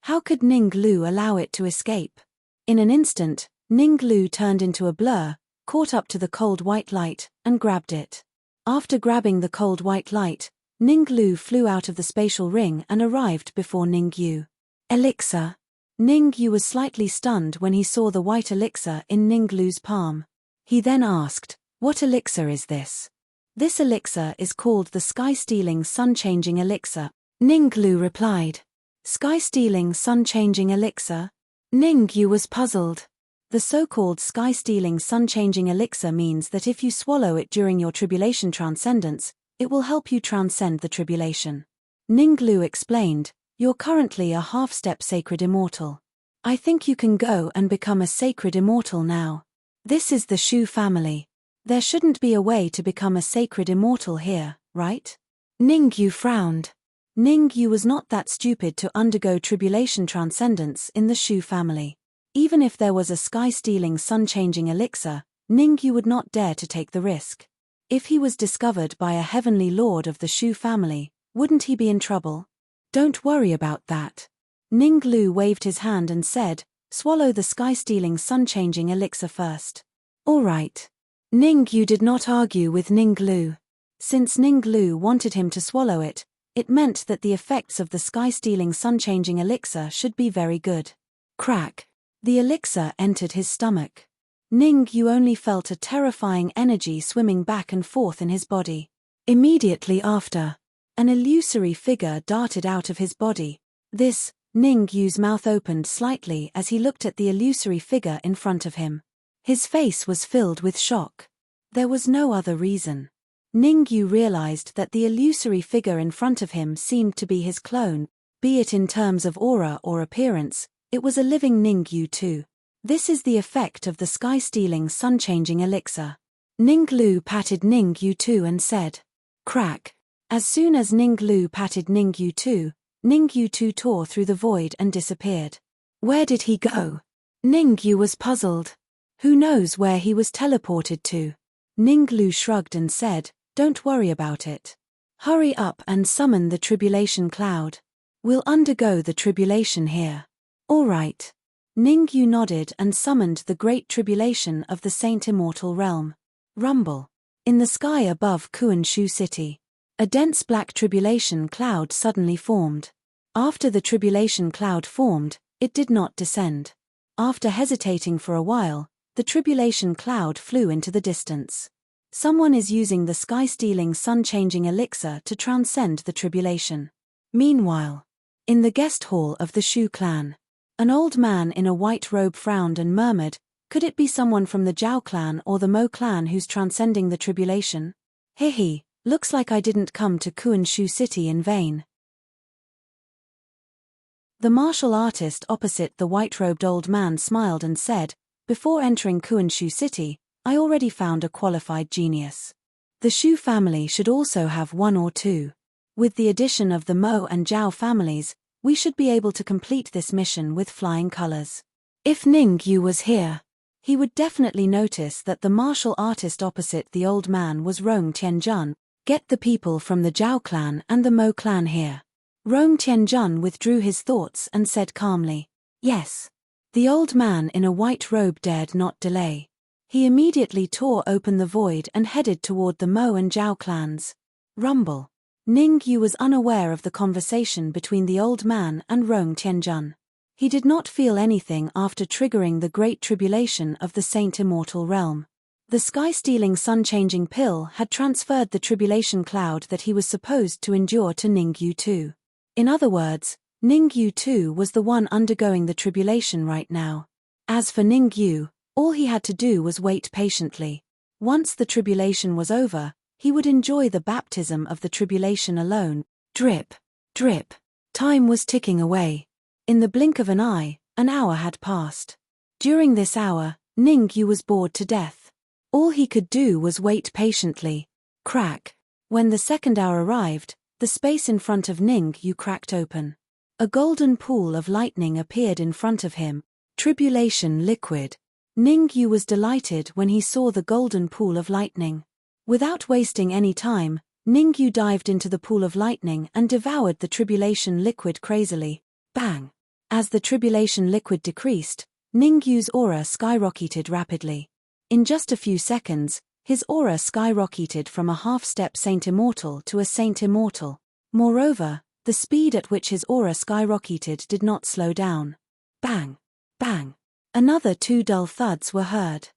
How could Ning Lu allow it to escape? In an instant, Ning Lu turned into a blur, caught up to the cold white light, and grabbed it. After grabbing the cold white light, Ning Lu flew out of the spatial ring and arrived before Ning Yu. Elixir. Ning Yu was slightly stunned when he saw the white elixir in Ning Lu's palm. He then asked, "What elixir is this?" "This elixir is called the Sky-Stealing Sun-Changing Elixir," Ning Lu replied. Sky-Stealing Sun-Changing Elixir? Ning Yu was puzzled. The so-called Sky-Stealing Sun-Changing Elixir means that if you swallow it during your tribulation transcendence, it will help you transcend the tribulation. Ning Lu explained, "You're currently a half-step sacred immortal. I think you can go and become a sacred immortal now. This is the Shu family. There shouldn't be a way to become a sacred immortal here, right?" Ning Yu frowned. Ning Yu was not that stupid to undergo tribulation transcendence in the Shu family. Even if there was a sky-stealing sun-changing elixir, Ning Yu would not dare to take the risk. If he was discovered by a heavenly lord of the Shu family, wouldn't he be in trouble? "Don't worry about that." Ning Lu waved his hand and said, "Swallow the sky-stealing sun-changing elixir first." "All right." Ning Yu did not argue with Ning Lu. Since Ning Lu wanted him to swallow it, it meant that the effects of the sky-stealing sun-changing elixir should be very good. Crack! The elixir entered his stomach. Ning Yu only felt a terrifying energy swimming back and forth in his body. Immediately after, an illusory figure darted out of his body. Ning Yu's mouth opened slightly as he looked at the illusory figure in front of him. His face was filled with shock. There was no other reason. Ning Yu realized that the illusory figure in front of him seemed to be his clone, be it in terms of aura or appearance, it was a living Ning Yu too. This is the effect of the sky-stealing sun-changing elixir. Ning Lu patted Ning Yu too and said, "Crack." As soon as Ning Lu patted Ning Yu too tore through the void and disappeared. Where did he go? Ning Yu was puzzled. Who knows where he was teleported to? Ning Lu shrugged and said, "Don't worry about it. Hurry up and summon the tribulation cloud. We'll undergo the tribulation here." "All right." Ning Yu nodded and summoned the great tribulation of the Saint Immortal Realm. Rumble. In the sky above Kuan-Shu City, a dense black tribulation cloud suddenly formed. After the tribulation cloud formed, it did not descend. After hesitating for a while, the tribulation cloud flew into the distance. Someone is using the sky-stealing sun-changing elixir to transcend the tribulation. Meanwhile, in the guest hall of the Shu clan, an old man in a white robe frowned and murmured, "Could it be someone from the Zhao clan or the Mo clan who's transcending the tribulation? Hehe, looks like I didn't come to Kuan-Shu City in vain." The martial artist opposite the white-robed old man smiled and said, "Before entering Kuan-Shu City, I already found a qualified genius. The Shu family should also have one or two. With the addition of the Mo and Zhao families, we should be able to complete this mission with flying colors." If Ning Yu was here, he would definitely notice that the martial artist opposite the old man was Rong Tianjun. "Get the people from the Zhao clan and the Mo clan here." Rong Tianjun withdrew his thoughts and said calmly, "Yes." The old man in a white robe dared not delay. He immediately tore open the void and headed toward the Mo and Zhao clans. Rumble. Ning Yu was unaware of the conversation between the old man and Rong Tianjun. He did not feel anything after triggering the great tribulation of the Saint Immortal Realm. The sky-stealing sun-changing pill had transferred the tribulation cloud that he was supposed to endure to Ning Yu too. In other words, Ning Yu too was the one undergoing the tribulation right now. As for Ning Yu, all he had to do was wait patiently. Once the tribulation was over, he would enjoy the baptism of the tribulation alone. Drip, drip. Time was ticking away. In the blink of an eye, an hour had passed. During this hour, Ning Yu was bored to death. All he could do was wait patiently. Crack. When the second hour arrived, the space in front of Ning Yu cracked open. A golden pool of lightning appeared in front of him. Tribulation liquid. Ningyu was delighted when he saw the golden pool of lightning. Without wasting any time, Ningyu dived into the pool of lightning and devoured the tribulation liquid crazily. Bang! As the tribulation liquid decreased, Ningyu's aura skyrocketed rapidly. In just a few seconds, his aura skyrocketed from a half-step Saint Immortal to a Saint Immortal. Moreover, the speed at which his aura skyrocketed did not slow down. Bang! Bang! Another 2 dull thuds were heard.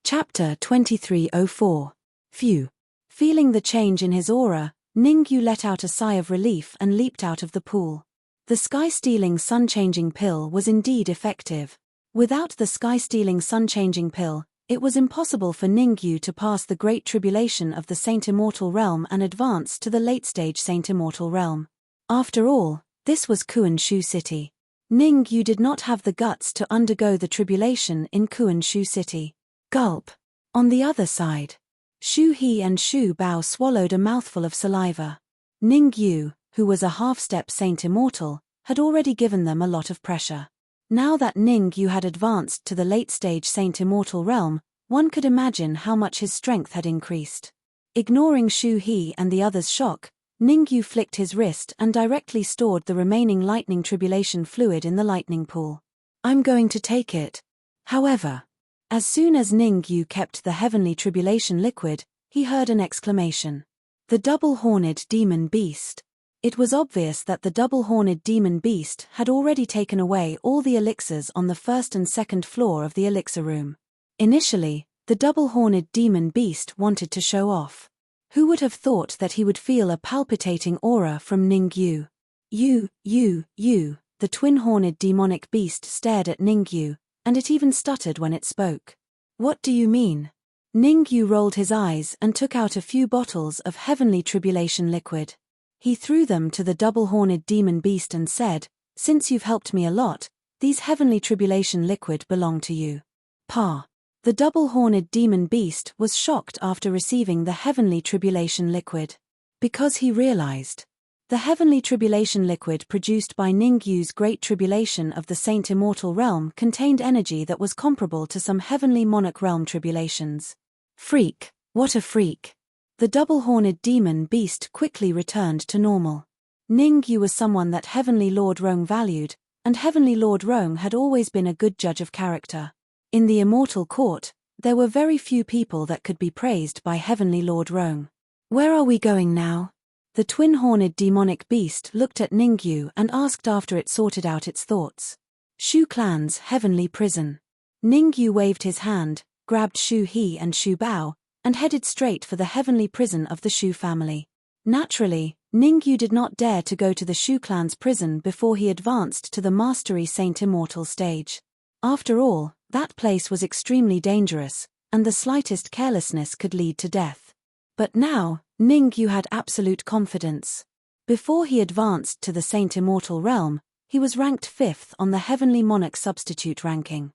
Chapter 2304. Phew! Feeling the change in his aura, Ningyu let out a sigh of relief and leaped out of the pool. The sky-stealing sun-changing pill was indeed effective. Without the sky-stealing sun-changing pill, it was impossible for Ningyu to pass the great tribulation of the Saint Immortal realm and advance to the late-stage Saint Immortal realm. After all, this was Kuan-Shu City. Ningyu did not have the guts to undergo the tribulation in Kuan-Shu City. Gulp. On the other side, Shu He and Shu Bao swallowed a mouthful of saliva. Ningyu, who was a half-step Saint Immortal, had already given them a lot of pressure. Now that Ningyu had advanced to the late-stage Saint Immortal realm, one could imagine how much his strength had increased. Ignoring Shu He and the others' shock, Ningyu flicked his wrist and directly stored the remaining lightning tribulation fluid in the lightning pool. I'm going to take it. However, as soon as Ningyu kept the heavenly tribulation liquid, he heard an exclamation. The double-horned demon beast. It was obvious that the double-horned demon beast had already taken away all the elixirs on the first and second floor of the elixir room. Initially, the double-horned demon beast wanted to show off. Who would have thought that he would feel a palpitating aura from Ningyu? You, the twin-horned demonic beast stared at Ningyu, and it even stuttered when it spoke. What do you mean? Ningyu rolled his eyes and took out a few bottles of heavenly tribulation liquid. He threw them to the double-horned demon beast and said, "Since you've helped me a lot, these heavenly tribulation liquid belong to you." Pa. The double-horned demon beast was shocked after receiving the heavenly tribulation liquid. Because he realized. The heavenly tribulation liquid produced by Ningyu's great tribulation of the Saint Immortal realm contained energy that was comparable to some heavenly monarch realm tribulations. Freak, what a freak. The double-horned demon beast quickly returned to normal. Ningyu was someone that Heavenly Lord Rong valued, and Heavenly Lord Rong had always been a good judge of character. In the Immortal Court, there were very few people that could be praised by Heavenly Lord Rong. Where are we going now? The twin-horned demonic beast looked at Ningyu and asked after it sorted out its thoughts. Shu Clan's heavenly prison. Ningyu waved his hand, grabbed Shu He and Shu Bao, and headed straight for the heavenly prison of the Shu family. Naturally, Ningyu did not dare to go to the Shu Clan's prison before he advanced to the Mastery Saint Immortal stage. After all, that place was extremely dangerous, and the slightest carelessness could lead to death. But now, Ningyu had absolute confidence. Before he advanced to the Saint Immortal realm, he was ranked 5th on the Heavenly Monarch Substitute ranking.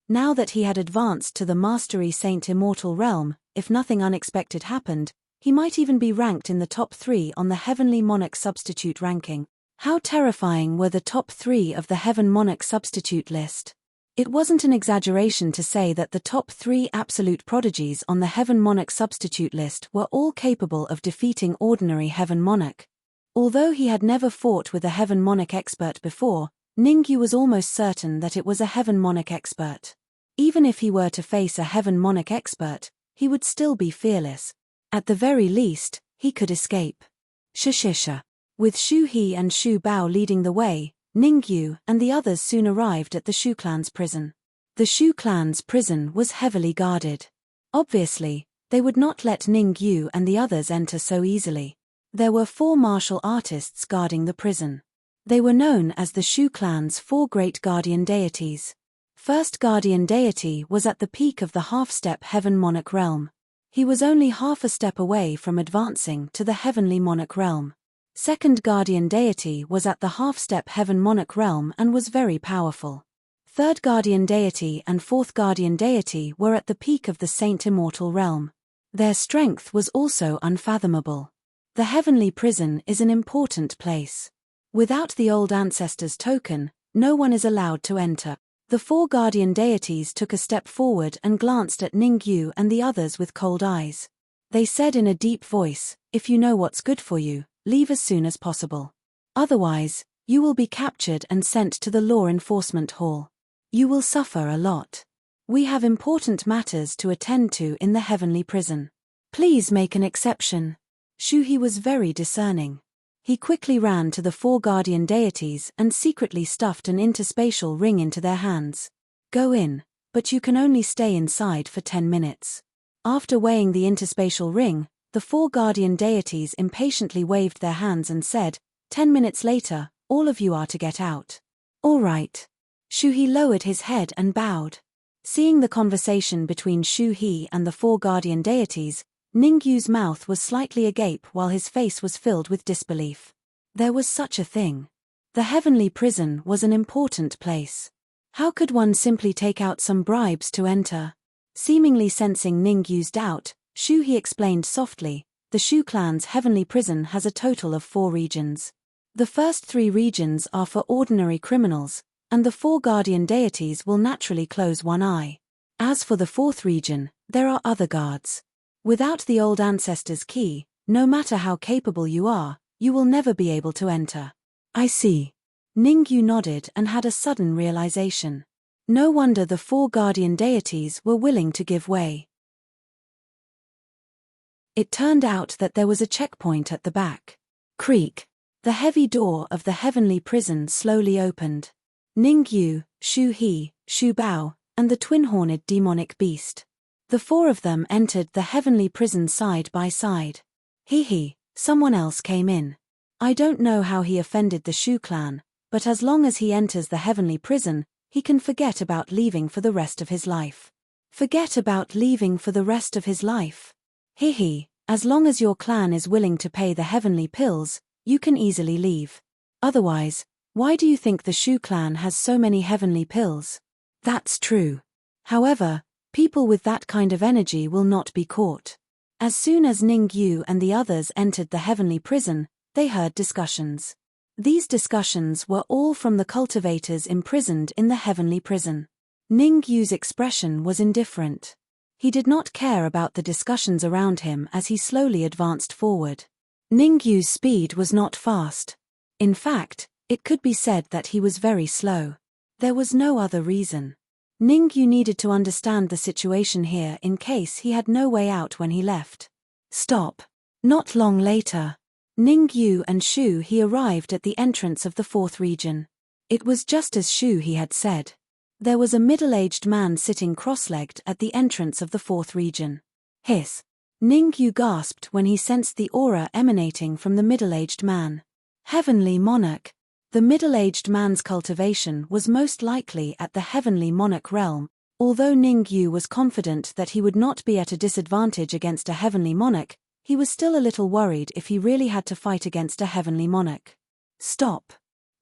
Now that he had advanced to the Mastery Saint Immortal realm, if nothing unexpected happened, he might even be ranked in the top 3 on the Heavenly Monarch Substitute ranking. How terrifying were the top 3 of the Heaven Monarch Substitute list? It wasn't an exaggeration to say that the top 3 absolute prodigies on the Heaven Monarch Substitute list were all capable of defeating ordinary Heaven Monarch. Although he had never fought with a Heaven Monarch expert before, Ningyu was almost certain that it was a Heaven Monarch expert. Even if he were to face a Heaven Monarch expert, he would still be fearless. At the very least, he could escape. Shishisha. With Shu He and Shu Bao leading the way, Ningyu and the others soon arrived at the Shu Clan's prison. The Shu Clan's prison was heavily guarded. Obviously, they would not let Ningyu and the others enter so easily. There were 4 martial artists guarding the prison. They were known as the Shu Clan's 4 great guardian deities. First guardian deity was at the peak of the half-step Heaven Monarch realm. He was only half a step away from advancing to the Heavenly Monarch realm. Second guardian deity was at the half-step Heaven Monarch realm and was very powerful. Third guardian deity and fourth guardian deity were at the peak of the Saint Immortal realm. Their strength was also unfathomable. The heavenly prison is an important place. Without the old ancestors' token, no one is allowed to enter. The four guardian deities took a step forward and glanced at Ningyu and the others with cold eyes. They said in a deep voice, "If you know what's good for you, leave as soon as possible. Otherwise, you will be captured and sent to the law enforcement hall. You will suffer a lot. We have important matters to attend to in the heavenly prison. Please make an exception." Shuhi was very discerning. He quickly ran to the four guardian deities and secretly stuffed an interspatial ring into their hands. "Go in, but you can only stay inside for 10 minutes. After weighing the interspatial ring, the four guardian deities impatiently waved their hands and said, 10 minutes later, all of you are to get out." "All right." Shuhi lowered his head and bowed. Seeing the conversation between Shuhi and the four guardian deities, Ningyu's mouth was slightly agape while his face was filled with disbelief. There was such a thing. The heavenly prison was an important place. How could one simply take out some bribes to enter? Seemingly sensing Ningyu's doubt, Shuhi explained softly, "The Shu clan's heavenly prison has a total of 4 regions. The first 3 regions are for ordinary criminals, and the 4 guardian deities will naturally close one eye. As for the 4th region, there are other guards. Without the old ancestors' key, no matter how capable you are, you will never be able to enter." "I see." Ningyu nodded and had a sudden realization. No wonder the 4 guardian deities were willing to give way. It turned out that there was a checkpoint at the back. Creak. The heavy door of the heavenly prison slowly opened. Ningyu, Shu He, Shu Bao, and the twin-horned demonic beast. The 4 of them entered the heavenly prison side by side. He, someone else came in. I don't know how he offended the Shu clan, but as long as he enters the heavenly prison, he can forget about leaving for the rest of his life. Forget about leaving for the rest of his life? As long as your clan is willing to pay the heavenly pills, you can easily leave. Otherwise, why do you think the Shu clan has so many heavenly pills? That's true. However, people with that kind of energy will not be caught. As soon as Ningyu and the others entered the heavenly prison, they heard discussions. These discussions were all from the cultivators imprisoned in the heavenly prison. Ningyu's expression was indifferent. He did not care about the discussions around him as he slowly advanced forward. Ningyu's speed was not fast. In fact, it could be said that he was very slow. There was no other reason. Ningyu needed to understand the situation here in case he had no way out when he left. Stop. Not long later, Ningyu and Shu He arrived at the entrance of the 4th region. It was just as Shu He had said. There was a middle-aged man sitting cross-legged at the entrance of the 4th region. Hiss. Ningyu gasped when he sensed the aura emanating from the middle-aged man. Heavenly Monarch. The middle-aged man's cultivation was most likely at the heavenly monarch realm. Although Ningyu was confident that he would not be at a disadvantage against a heavenly monarch, he was still a little worried if he really had to fight against a heavenly monarch. Stop.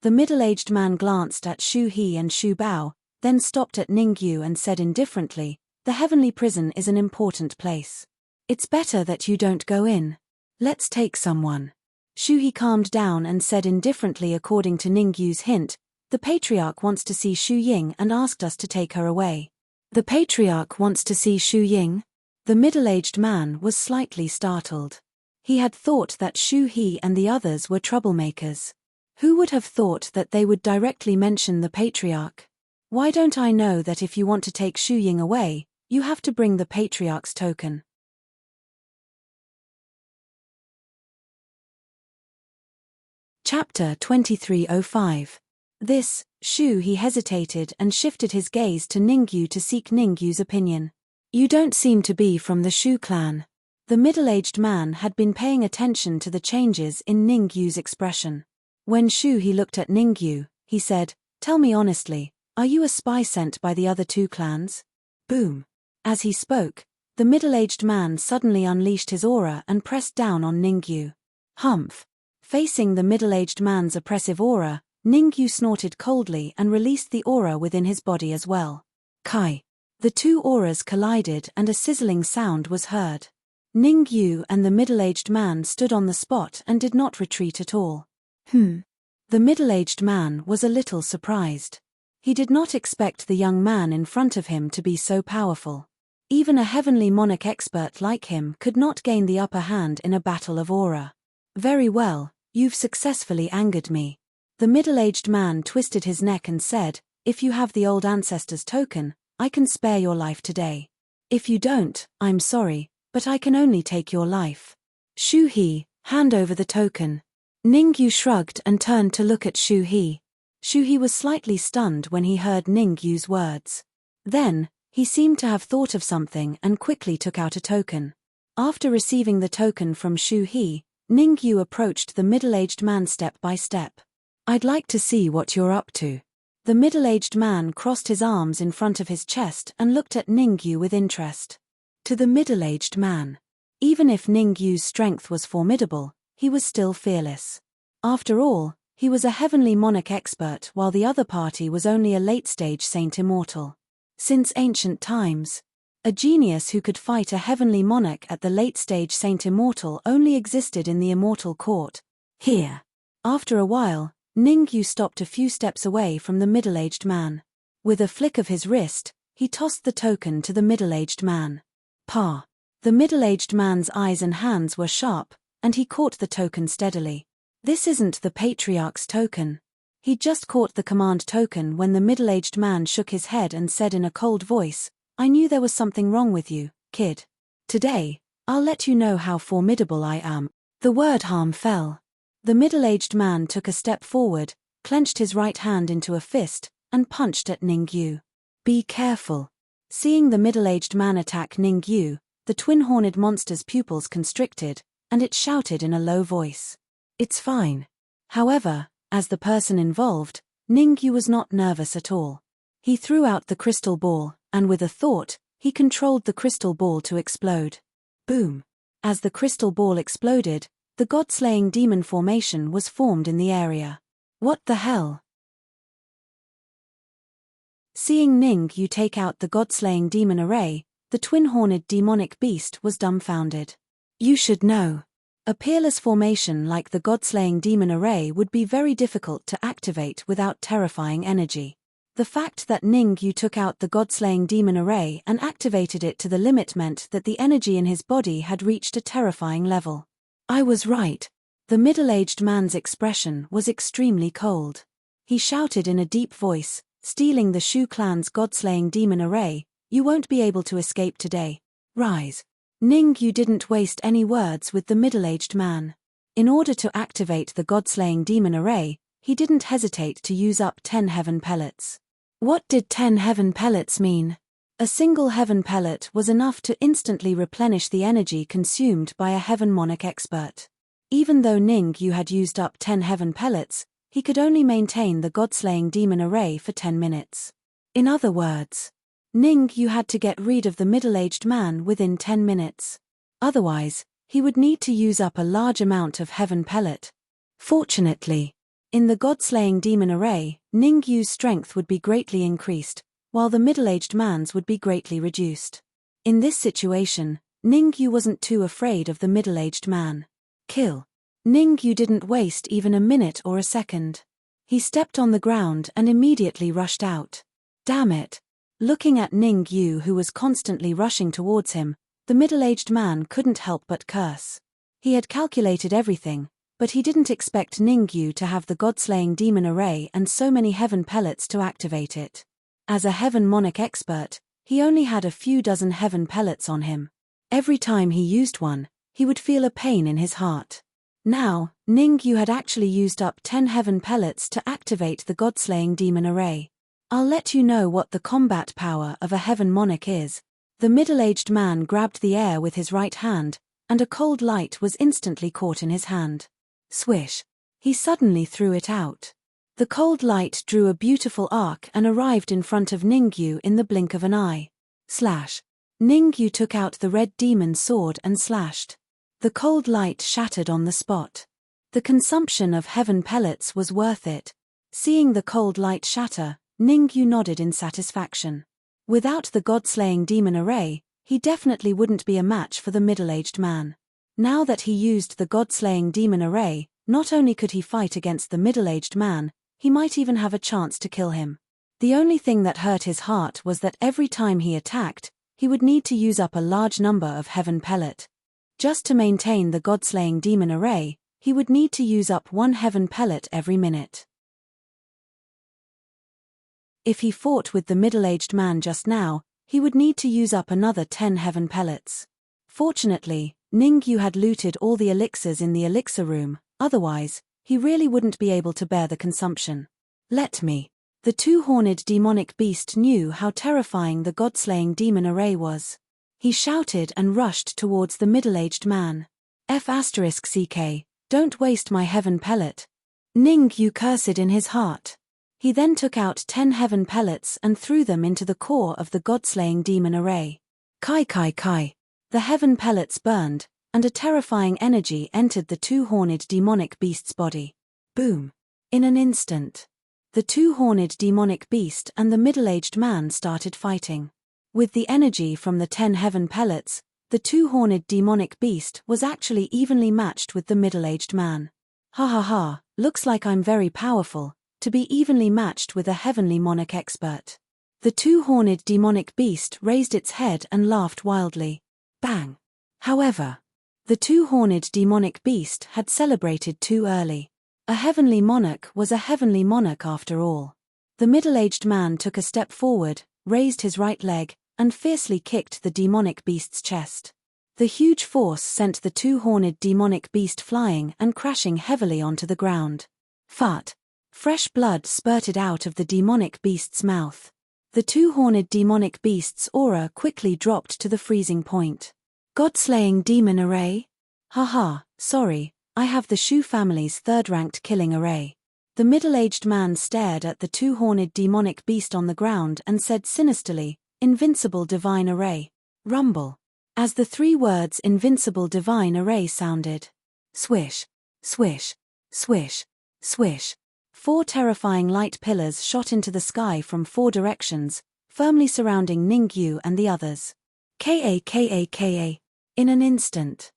The middle-aged man glanced at Shu He and Shu Bao, then stopped at Ningyu and said indifferently, "The heavenly prison is an important place. It's better that you don't go in. Let's take someone." Shu He calmed down and said indifferently, according to Ningyu's hint, "The patriarch wants to see Shu Ying and asked us to take her away." "The patriarch wants to see Shu Ying?" The middle-aged man was slightly startled. He had thought that Shu He and the others were troublemakers. Who would have thought that they would directly mention the patriarch? "Why don't I know that if you want to take Shu Ying away, you have to bring the patriarch's token?" Chapter 2305. This, Shu He hesitated and shifted his gaze to Ningyu to seek Ningyu's opinion. "You don't seem to be from the Shu clan." The middle-aged man had been paying attention to the changes in Ningyu's expression. When Shu He looked at Ningyu, he said, "Tell me honestly, are you a spy sent by the other 2 clans?" Boom. As he spoke, the middle-aged man suddenly unleashed his aura and pressed down on Ningyu. Humph. Facing the middle-aged man's oppressive aura, Ningyu snorted coldly and released the aura within his body as well. Kai. The 2 auras collided and a sizzling sound was heard. Ningyu and the middle-aged man stood on the spot and did not retreat at all. The middle-aged man was a little surprised. He did not expect the young man in front of him to be so powerful. Even a heavenly monarch expert like him could not gain the upper hand in a battle of aura. Very well, you've successfully angered me. The middle-aged man twisted his neck and said, if you have the old ancestor's token, I can spare your life today. If you don't, I'm sorry, but I can only take your life. Shu He, hand over the token. Ningyu shrugged and turned to look at Shu He. Shu He was slightly stunned when he heard Ningyu's words. Then, he seemed to have thought of something and quickly took out a token. After receiving the token from Shu He, Ningyu approached the middle-aged man step by step. I'd like to see what you're up to. The middle-aged man crossed his arms in front of his chest and looked at Ningyu with interest. To the middle-aged man, even if Ningyu's strength was formidable, he was still fearless. After all, he was a heavenly monarch expert while the other party was only a late-stage saint immortal. Since ancient times, a genius who could fight a heavenly monarch at the late-stage saint immortal only existed in the immortal court. Here. After a while, Ningyu stopped a few steps away from the middle-aged man. With a flick of his wrist, he tossed the token to the middle-aged man. Pa. The middle-aged man's eyes and hands were sharp, and he caught the token steadily. This isn't the patriarch's token. He just caught the command token when the middle-aged man shook his head and said in a cold voice, I knew there was something wrong with you, kid. Today, I'll let you know how formidable I am. The word harm fell. The middle-aged man took a step forward, clenched his right hand into a fist, and punched at Ningyu. Be careful. Seeing the middle-aged man attack Ningyu, the twin-horned monster's pupils constricted, and it shouted in a low voice. It's fine. However, as the person involved, Ningyu was not nervous at all. He threw out the crystal ball, and with a thought, he controlled the crystal ball to explode. Boom. As the crystal ball exploded, the god-slaying demon formation was formed in the area. What the hell? Seeing Ningyu take out the god-slaying demon array, the twin-horned demonic beast was dumbfounded. You should know. A peerless formation like the god-slaying demon array would be very difficult to activate without terrifying energy. The fact that Ningyu took out the god-slaying demon array and activated it to the limit meant that the energy in his body had reached a terrifying level. I was right. The middle-aged man's expression was extremely cold. He shouted in a deep voice, stealing the Shu clan's god-slaying demon array, you won't be able to escape today. Rise. Ningyu didn't waste any words with the middle-aged man. In order to activate the god-slaying demon array, he didn't hesitate to use up 10 heaven pellets. What did 10 heaven pellets mean? A single heaven pellet was enough to instantly replenish the energy consumed by a heaven monarch expert. Even though Ningyu had used up 10 heaven pellets, he could only maintain the god-slaying demon array for 10 minutes. In other words, Ningyu had to get rid of the middle-aged man within 10 minutes. Otherwise, he would need to use up a large amount of heaven pellet. Fortunately, in the god-slaying demon array, Ningyu's strength would be greatly increased, while the middle-aged man's would be greatly reduced. In this situation, Ningyu wasn't too afraid of the middle-aged man. Kill. Ningyu didn't waste even a minute or a second. He stepped on the ground and immediately rushed out. Damn it. Looking at Ningyu who was constantly rushing towards him, the middle-aged man couldn't help but curse. He had calculated everything, but he didn't expect Ningyu to have the god-slaying demon array and so many heaven pellets to activate it. As a heaven monarch expert, he only had a few dozen heaven pellets on him. Every time he used one, he would feel a pain in his heart. Now, Ningyu had actually used up 10 heaven pellets to activate the god-slaying demon array. I'll let you know what the combat power of a heaven monarch is. The middle-aged man grabbed the air with his right hand, and a cold light was instantly caught in his hand. Swish. He suddenly threw it out. The cold light drew a beautiful arc and arrived in front of Ningyu in the blink of an eye. Slash. Ningyu took out the red demon sword and slashed. The cold light shattered on the spot. The consumption of heaven pellets was worth it. Seeing the cold light shatter, Ningyu nodded in satisfaction. Without the god-slaying demon array, he definitely wouldn't be a match for the middle-aged man. Now that he used the god-slaying demon array, not only could he fight against the middle-aged man, he might even have a chance to kill him. The only thing that hurt his heart was that every time he attacked, he would need to use up a large number of heaven pellet. Just to maintain the god-slaying demon array, he would need to use up 1 heaven pellet every minute. If he fought with the middle-aged man just now, he would need to use up another 10 heaven pellets. Fortunately, Ningyu had looted all the elixirs in the elixir room, otherwise, he really wouldn't be able to bear the consumption. Let me. The two-horned demonic beast knew how terrifying the god-slaying demon array was. He shouted and rushed towards the middle-aged man. F***ck, don't waste my heaven pellet. Ningyu cursed in his heart. He then took out 10 heaven pellets and threw them into the core of the god-slaying demon array. Kai. The heaven pellets burned, and a terrifying energy entered the two-horned demonic beast's body. Boom. In an instant, the two-horned demonic beast and the middle-aged man started fighting. With the energy from the 10 heaven pellets, the two-horned demonic beast was actually evenly matched with the middle-aged man. Ha, looks like I'm very powerful, to be evenly matched with a heavenly monarch expert. The two-horned demonic beast raised its head and laughed wildly. Bang! However, the two-horned demonic beast had celebrated too early. A heavenly monarch was a heavenly monarch after all. The middle-aged man took a step forward, raised his right leg, and fiercely kicked the demonic beast's chest. The huge force sent the two-horned demonic beast flying and crashing heavily onto the ground. Fart! Fresh blood spurted out of the demonic beast's mouth. The two-horned demonic beast's aura quickly dropped to the freezing point. God-slaying demon array? Haha, sorry, I have the Shu family's third-ranked killing array. The middle-aged man stared at the two-horned demonic beast on the ground and said sinisterly, Invincible divine array. Rumble. As the 3 words Invincible divine array sounded. Swish. Swish. Swish. Swish. 4 terrifying light pillars shot into the sky from 4 directions, firmly surrounding Ningyu and the others. Ka. In an instant.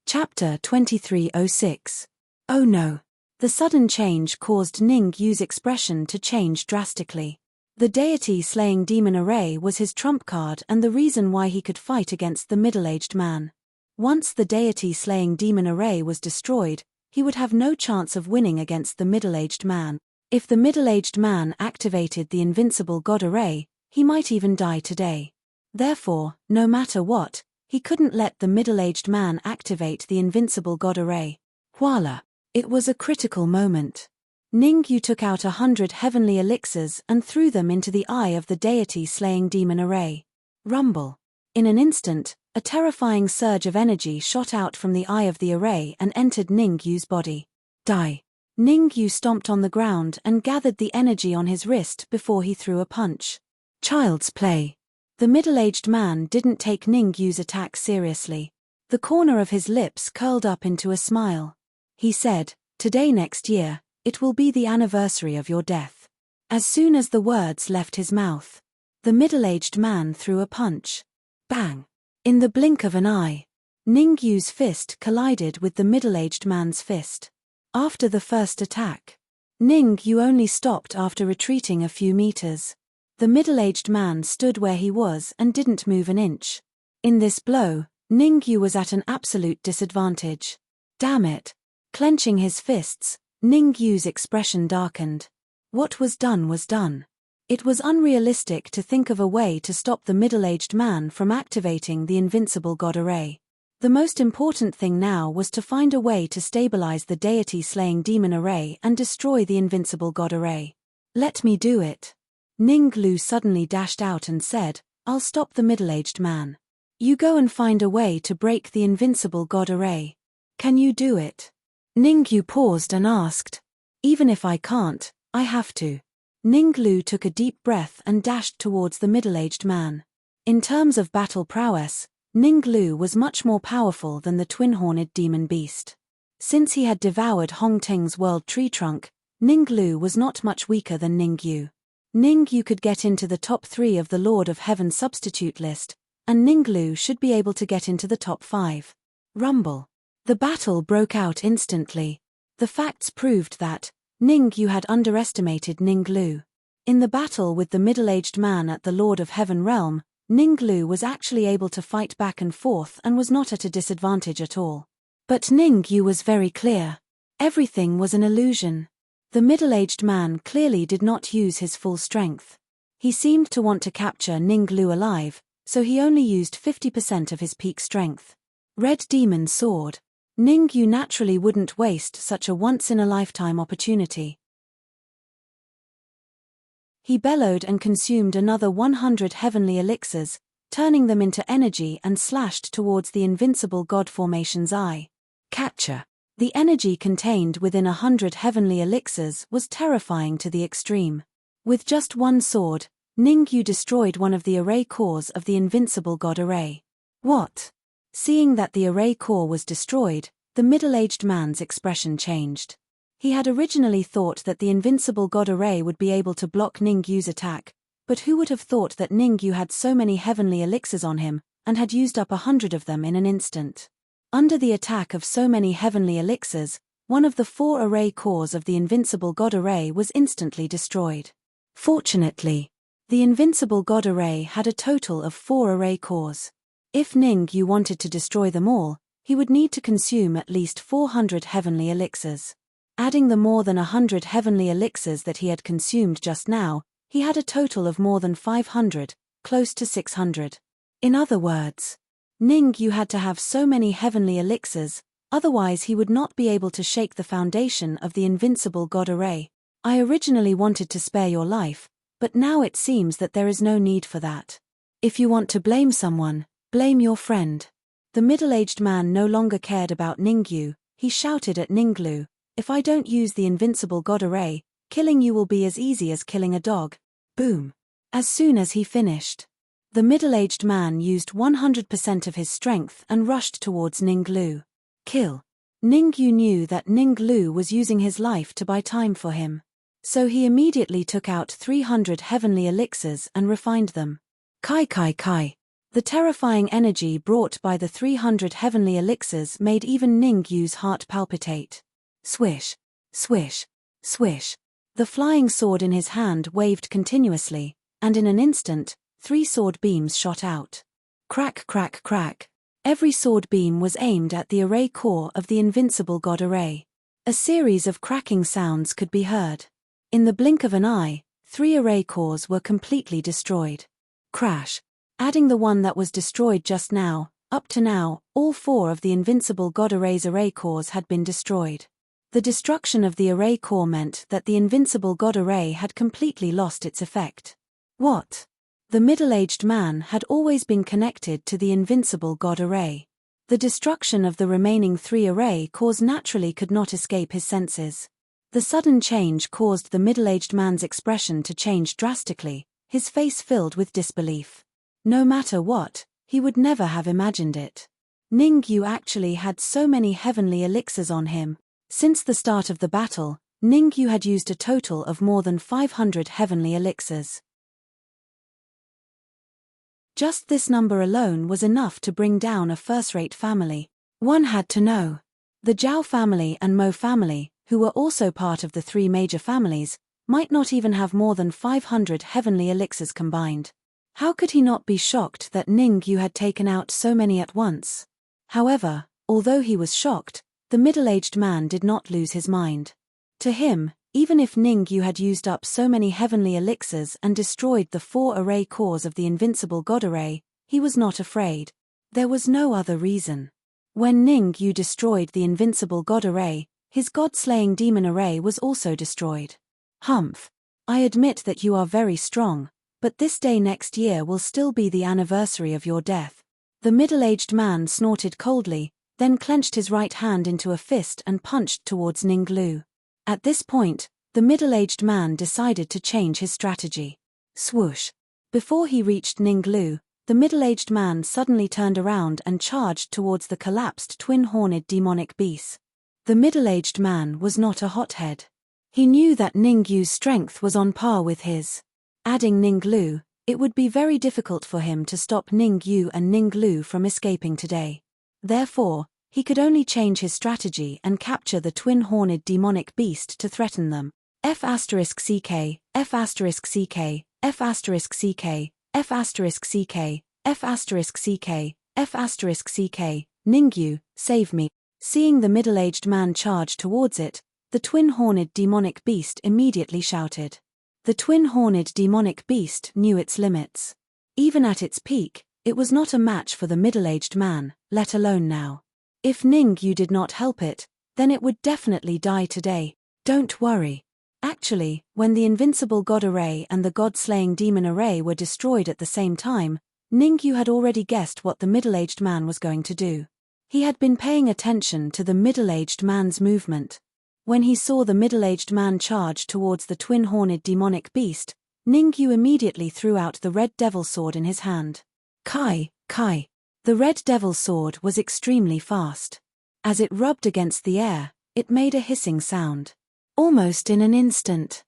Chapter 2306. Oh no. The sudden change caused Ningyu's expression to change drastically. The deity-slaying demon array was his trump card and the reason why he could fight against the middle-aged man. Once the deity-slaying demon array was destroyed, he would have no chance of winning against the middle-aged man. If the middle-aged man activated the invincible god array, he might even die today. Therefore, no matter what, he couldn't let the middle-aged man activate the invincible god array. Voila! It was a critical moment. Ningyu took out 100 heavenly elixirs and threw them into the eye of the deity-slaying demon array. Rumble. In an instant, a terrifying surge of energy shot out from the eye of the array and entered Ningyu's body. Die. Ningyu stomped on the ground and gathered the energy on his wrist before he threw a punch. Child's play. The middle-aged man didn't take Ningyu's attack seriously. The corner of his lips curled up into a smile. He said, Today next year, it will be the anniversary of your death. As soon as the words left his mouth, the middle-aged man threw a punch. Bang! In the blink of an eye, Ningyu's fist collided with the middle-aged man's fist. After the first attack, Ningyu only stopped after retreating a few meters. The middle-aged man stood where he was and didn't move an inch. In this blow, Ningyu was at an absolute disadvantage. Damn it! Clenching his fists, Ningyu's expression darkened. What was done was done. It was unrealistic to think of a way to stop the middle-aged man from activating the invincible god array. The most important thing now was to find a way to stabilize the deity-slaying demon array and destroy the invincible god array. Let me do it. Ninglu suddenly dashed out and said, I'll stop the middle-aged man. You go and find a way to break the invincible god array. Can you do it? Ningyu paused and asked. Even if I can't, I have to. Ninglu took a deep breath and dashed towards the middle-aged man. In terms of battle prowess, Ninglu was much more powerful than the twin-horned demon beast. Since he had devoured Hong Ting's world tree trunk, Ninglu was not much weaker than Ningyu. Ningyu could get into the top 3 of the Lord of Heaven substitute list, and Ninglu should be able to get into the top 5. Rumble. The battle broke out instantly. The facts proved that Ningyu had underestimated Ninglu. In the battle with the middle-aged man at the Lord of Heaven realm, Ninglu was actually able to fight back and forth and was not at a disadvantage at all. But Ningyu was very clear. Everything was an illusion. The middle-aged man clearly did not use his full strength. He seemed to want to capture Ninglu alive, so he only used 50% of his peak strength. Red Demon Sword. Ningyu naturally wouldn't waste such a once-in-a-lifetime opportunity. He bellowed and consumed another 100 heavenly elixirs, turning them into energy and slashed towards the invincible god formation's eye. Catcher. The energy contained within 100 heavenly elixirs was terrifying to the extreme. With just one sword, Ningyu destroyed one of the array cores of the invincible god array. What? Seeing that the array core was destroyed, the middle-aged man's expression changed. He had originally thought that the invincible god array would be able to block Ningyu's attack, but who would have thought that Ningyu had so many heavenly elixirs on him, and had used up 100 of them in an instant. Under the attack of so many heavenly elixirs, one of the 4 array cores of the invincible god array was instantly destroyed. Fortunately, the invincible god array had a total of 4 array cores. If Ningyu wanted to destroy them all, he would need to consume at least 400 heavenly elixirs. Adding the more than 100 heavenly elixirs that he had consumed just now, he had a total of more than 500, close to 600. In other words, Ningyu had to have so many heavenly elixirs, otherwise he would not be able to shake the foundation of the invincible god array. I originally wanted to spare your life, but now it seems that there is no need for that. If you want to blame someone, blame your friend. The middle-aged man no longer cared about Ningyu. He shouted at Ninglu, "If I don't use the invincible god array, killing you will be as easy as killing a dog." Boom. As soon as he finished, the middle-aged man used 100% of his strength and rushed towards Ninglu. Kill. Ningyu knew that Ninglu was using his life to buy time for him. So he immediately took out 300 heavenly elixirs and refined them. Kai kai kai. The terrifying energy brought by the 300 heavenly elixirs made even Ningyu's heart palpitate. Swish, swish, swish. The flying sword in his hand waved continuously, and in an instant, 3 sword beams shot out. Crack crack crack. Every sword beam was aimed at the array core of the invincible god array. A series of cracking sounds could be heard. In the blink of an eye, 3 array cores were completely destroyed. Crash. Adding the one that was destroyed just now, up to now, all 4 of the invincible god array's array cores had been destroyed. The destruction of the array core meant that the invincible god array had completely lost its effect. What? The middle-aged man had always been connected to the invincible god array. The destruction of the remaining 3 array cores naturally could not escape his senses. The sudden change caused the middle-aged man's expression to change drastically, his face filled with disbelief. No matter what, he would never have imagined it. Ningyu actually had so many heavenly elixirs on him. Since the start of the battle, Ningyu had used a total of more than 500 heavenly elixirs. Just this number alone was enough to bring down a first-rate family. One had to know. The Zhao family and Mo family, who were also part of the 3 major families, might not even have more than 500 heavenly elixirs combined. How could he not be shocked that Ningyu had taken out so many at once? However, although he was shocked, the middle-aged man did not lose his mind. To him, even if Ningyu had used up so many heavenly elixirs and destroyed the 4 array cores of the invincible god array, he was not afraid. There was no other reason. When Ningyu destroyed the invincible god array, his god-slaying demon array was also destroyed. Humph. I admit that you are very strong, but this day next year will still be the anniversary of your death. The middle-aged man snorted coldly, then clenched his right hand into a fist and punched towards Ninglu. At this point, the middle-aged man decided to change his strategy. Swoosh. Before he reached Ninglu, the middle-aged man suddenly turned around and charged towards the collapsed twin-horned demonic beast. The middle-aged man was not a hothead. He knew that Ningyu's strength was on par with his. Adding Ninglu, it would be very difficult for him to stop Ningyu and Ninglu from escaping today. Therefore, he could only change his strategy and capture the twin-horned demonic beast to threaten them. F***ck, F***ck, F***ck, F***ck, F***ck, F***ck, Ningyu, save me. Seeing the middle-aged man charge towards it, the twin-horned demonic beast immediately shouted. The twin-horned demonic beast knew its limits. Even at its peak, it was not a match for the middle-aged man, let alone now. If Ningyu did not help it, then it would definitely die today. Don't worry. Actually, when the invincible god array and the god-slaying demon array were destroyed at the same time, Ningyu had already guessed what the middle-aged man was going to do. He had been paying attention to the middle-aged man's movement. When he saw the middle-aged man charge towards the twin-horned demonic beast, Ningyu immediately threw out the red devil sword in his hand. Kai. The red devil sword was extremely fast. As it rubbed against the air, it made a hissing sound. Almost in an instant.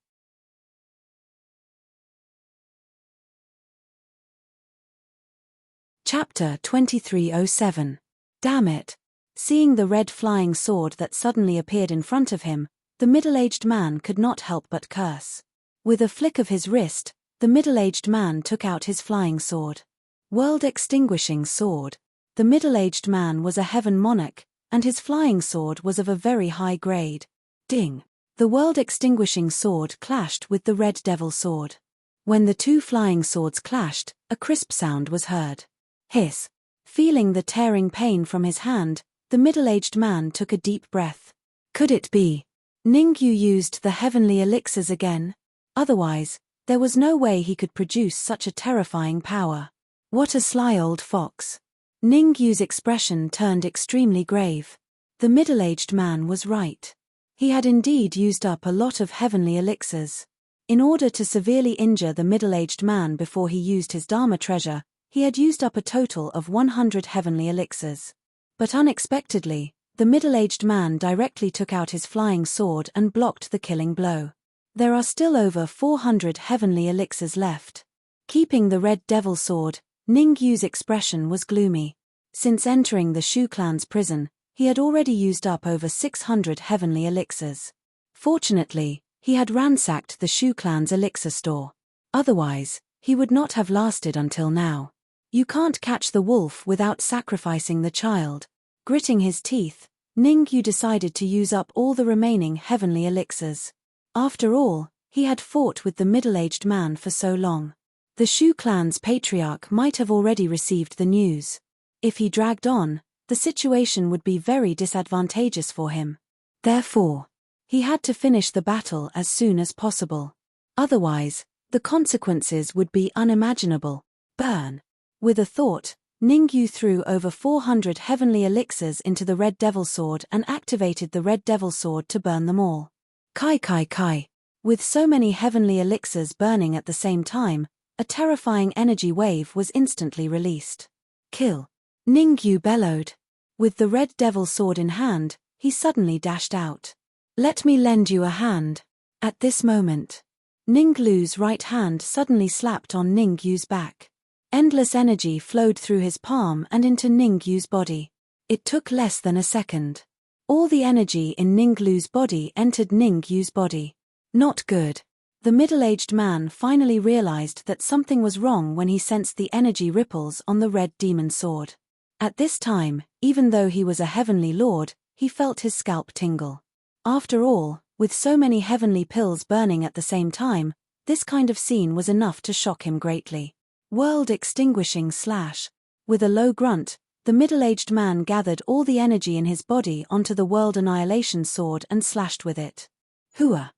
Chapter 2307. Damn it. Seeing the red flying sword that suddenly appeared in front of him, the middle-aged man could not help but curse. With a flick of his wrist, the middle-aged man took out his flying sword. World-extinguishing sword. The middle-aged man was a heaven monarch, and his flying sword was of a very high grade. Ding! The world-extinguishing sword clashed with the red devil sword. When the two flying swords clashed, a crisp sound was heard. Hiss! Feeling the tearing pain from his hand, the middle-aged man took a deep breath. Could it be? Ningyu used the heavenly elixirs again? Otherwise, there was no way he could produce such a terrifying power. What a sly old fox. Ningyu's expression turned extremely grave. The middle-aged man was right. He had indeed used up a lot of heavenly elixirs. In order to severely injure the middle-aged man before he used his Dharma treasure, he had used up a total of 100 heavenly elixirs. But unexpectedly, the middle-aged man directly took out his flying sword and blocked the killing blow. There are still over 400 heavenly elixirs left. Keeping the red devil sword, Ningyu's expression was gloomy. Since entering the Shu clan's prison, he had already used up over 600 heavenly elixirs. Fortunately, he had ransacked the Shu clan's elixir store. Otherwise, he would not have lasted until now. You can't catch the wolf without sacrificing the child. Gritting his teeth, Ningyu decided to use up all the remaining heavenly elixirs. After all, he had fought with the middle-aged man for so long. The Shu clan's patriarch might have already received the news. If he dragged on, the situation would be very disadvantageous for him. Therefore, he had to finish the battle as soon as possible. Otherwise, the consequences would be unimaginable. Burn. With a thought, Ningyu threw over 400 heavenly elixirs into the red devil sword and activated the red devil sword to burn them all. Kai. With so many heavenly elixirs burning at the same time, a terrifying energy wave was instantly released. Kill. Ningyu bellowed. With the red devil sword in hand, he suddenly dashed out. Let me lend you a hand. At this moment, Ninglu's right hand suddenly slapped on Ningyu's back. Endless energy flowed through his palm and into Ningyu's body. It took less than a second. All the energy in Ninglu's body entered Ningyu's body. Not good. The middle-aged man finally realized that something was wrong when he sensed the energy ripples on the red demon sword. At this time, even though he was a heavenly lord, he felt his scalp tingle. After all, with so many heavenly pills burning at the same time, this kind of scene was enough to shock him greatly. World-extinguishing slash. With a low grunt, the middle-aged man gathered all the energy in his body onto the world annihilation sword and slashed with it. Hua.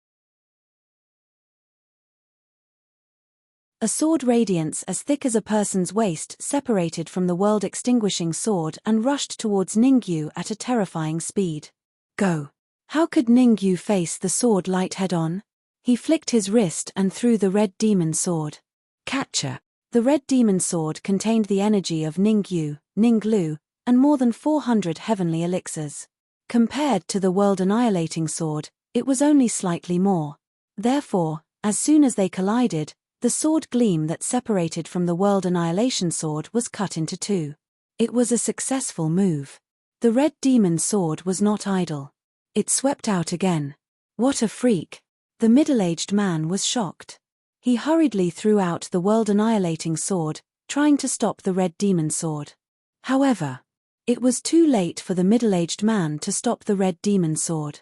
A sword radiance as thick as a person's waist separated from the world-extinguishing sword and rushed towards Ningyu at a terrifying speed. Go. How could Ningyu face the sword light head-on? He flicked his wrist and threw the red demon sword. Catcher. The red demon sword contained the energy of Ningyu, Ninglu, and more than 400 heavenly elixirs. Compared to the world-annihilating sword, It was only slightly more. Therefore, as soon as they collided, the sword gleam that separated from the World Annihilation Sword was cut into two. It was a successful move. The red demon sword was not idle. It swept out again. What a freak! The middle-aged man was shocked. He hurriedly threw out the world-annihilating sword, trying to stop the red demon sword. However, it was too late for the middle-aged man to stop the red demon sword.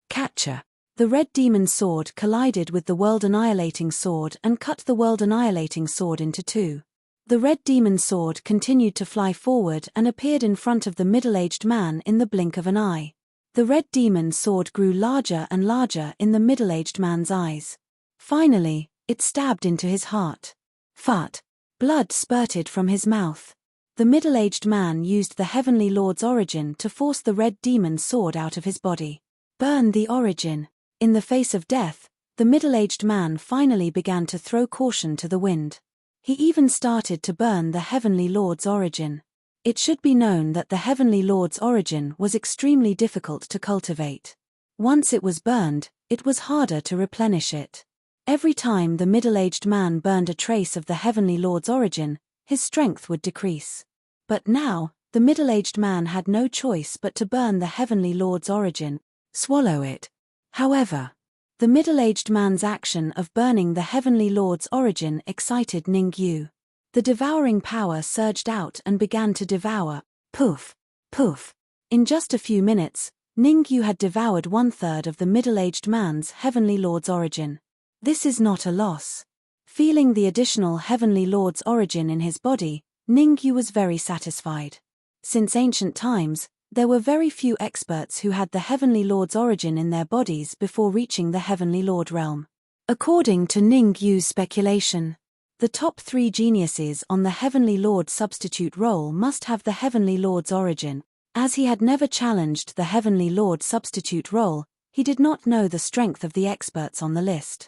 Catcher! The red demon sword collided with the world-annihilating sword and cut the world-annihilating sword into two. The red demon sword continued to fly forward and appeared in front of the middle-aged man in the blink of an eye. The red demon sword grew larger and larger in the middle-aged man's eyes. Finally, it stabbed into his heart. Fart! Blood spurted from his mouth. The middle-aged man used the Heavenly Lord's origin to force the red demon sword out of his body. Burn the origin. In the face of death, the middle-aged man finally began to throw caution to the wind. He even started to burn the Heavenly Lord's origin. It should be known that the Heavenly Lord's origin was extremely difficult to cultivate. Once it was burned, it was harder to replenish it. Every time the middle-aged man burned a trace of the Heavenly Lord's origin, his strength would decrease. But now, the middle-aged man had no choice but to burn the Heavenly Lord's origin, swallow it. However, the middle-aged man's action of burning the Heavenly Lord's origin excited Ningyu. The devouring power surged out and began to devour. Poof! Poof! In just a few minutes, Ningyu had devoured 1/3 of the middle-aged man's Heavenly Lord's origin. This is not a loss. Feeling the additional Heavenly Lord's origin in his body, Ningyu was very satisfied. Since ancient times, there were very few experts who had the Heavenly Lord's origin in their bodies before reaching the Heavenly Lord realm. According to Ningyu's speculation, the top 3 geniuses on the Heavenly Lord substitute role must have the Heavenly Lord's origin. As he had never challenged the Heavenly Lord substitute role, he did not know the strength of the experts on the list.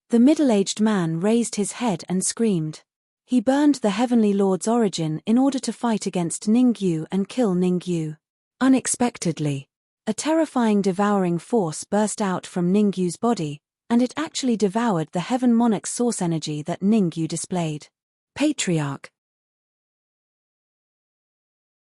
The middle-aged man raised his head and screamed. He burned the Heavenly Lord's origin in order to fight against Ningyu and kill Ningyu. Unexpectedly, a terrifying devouring force burst out from Ningyu's body, and it actually devoured the Heaven Monarch's source energy that Ningyu displayed. Patriarch.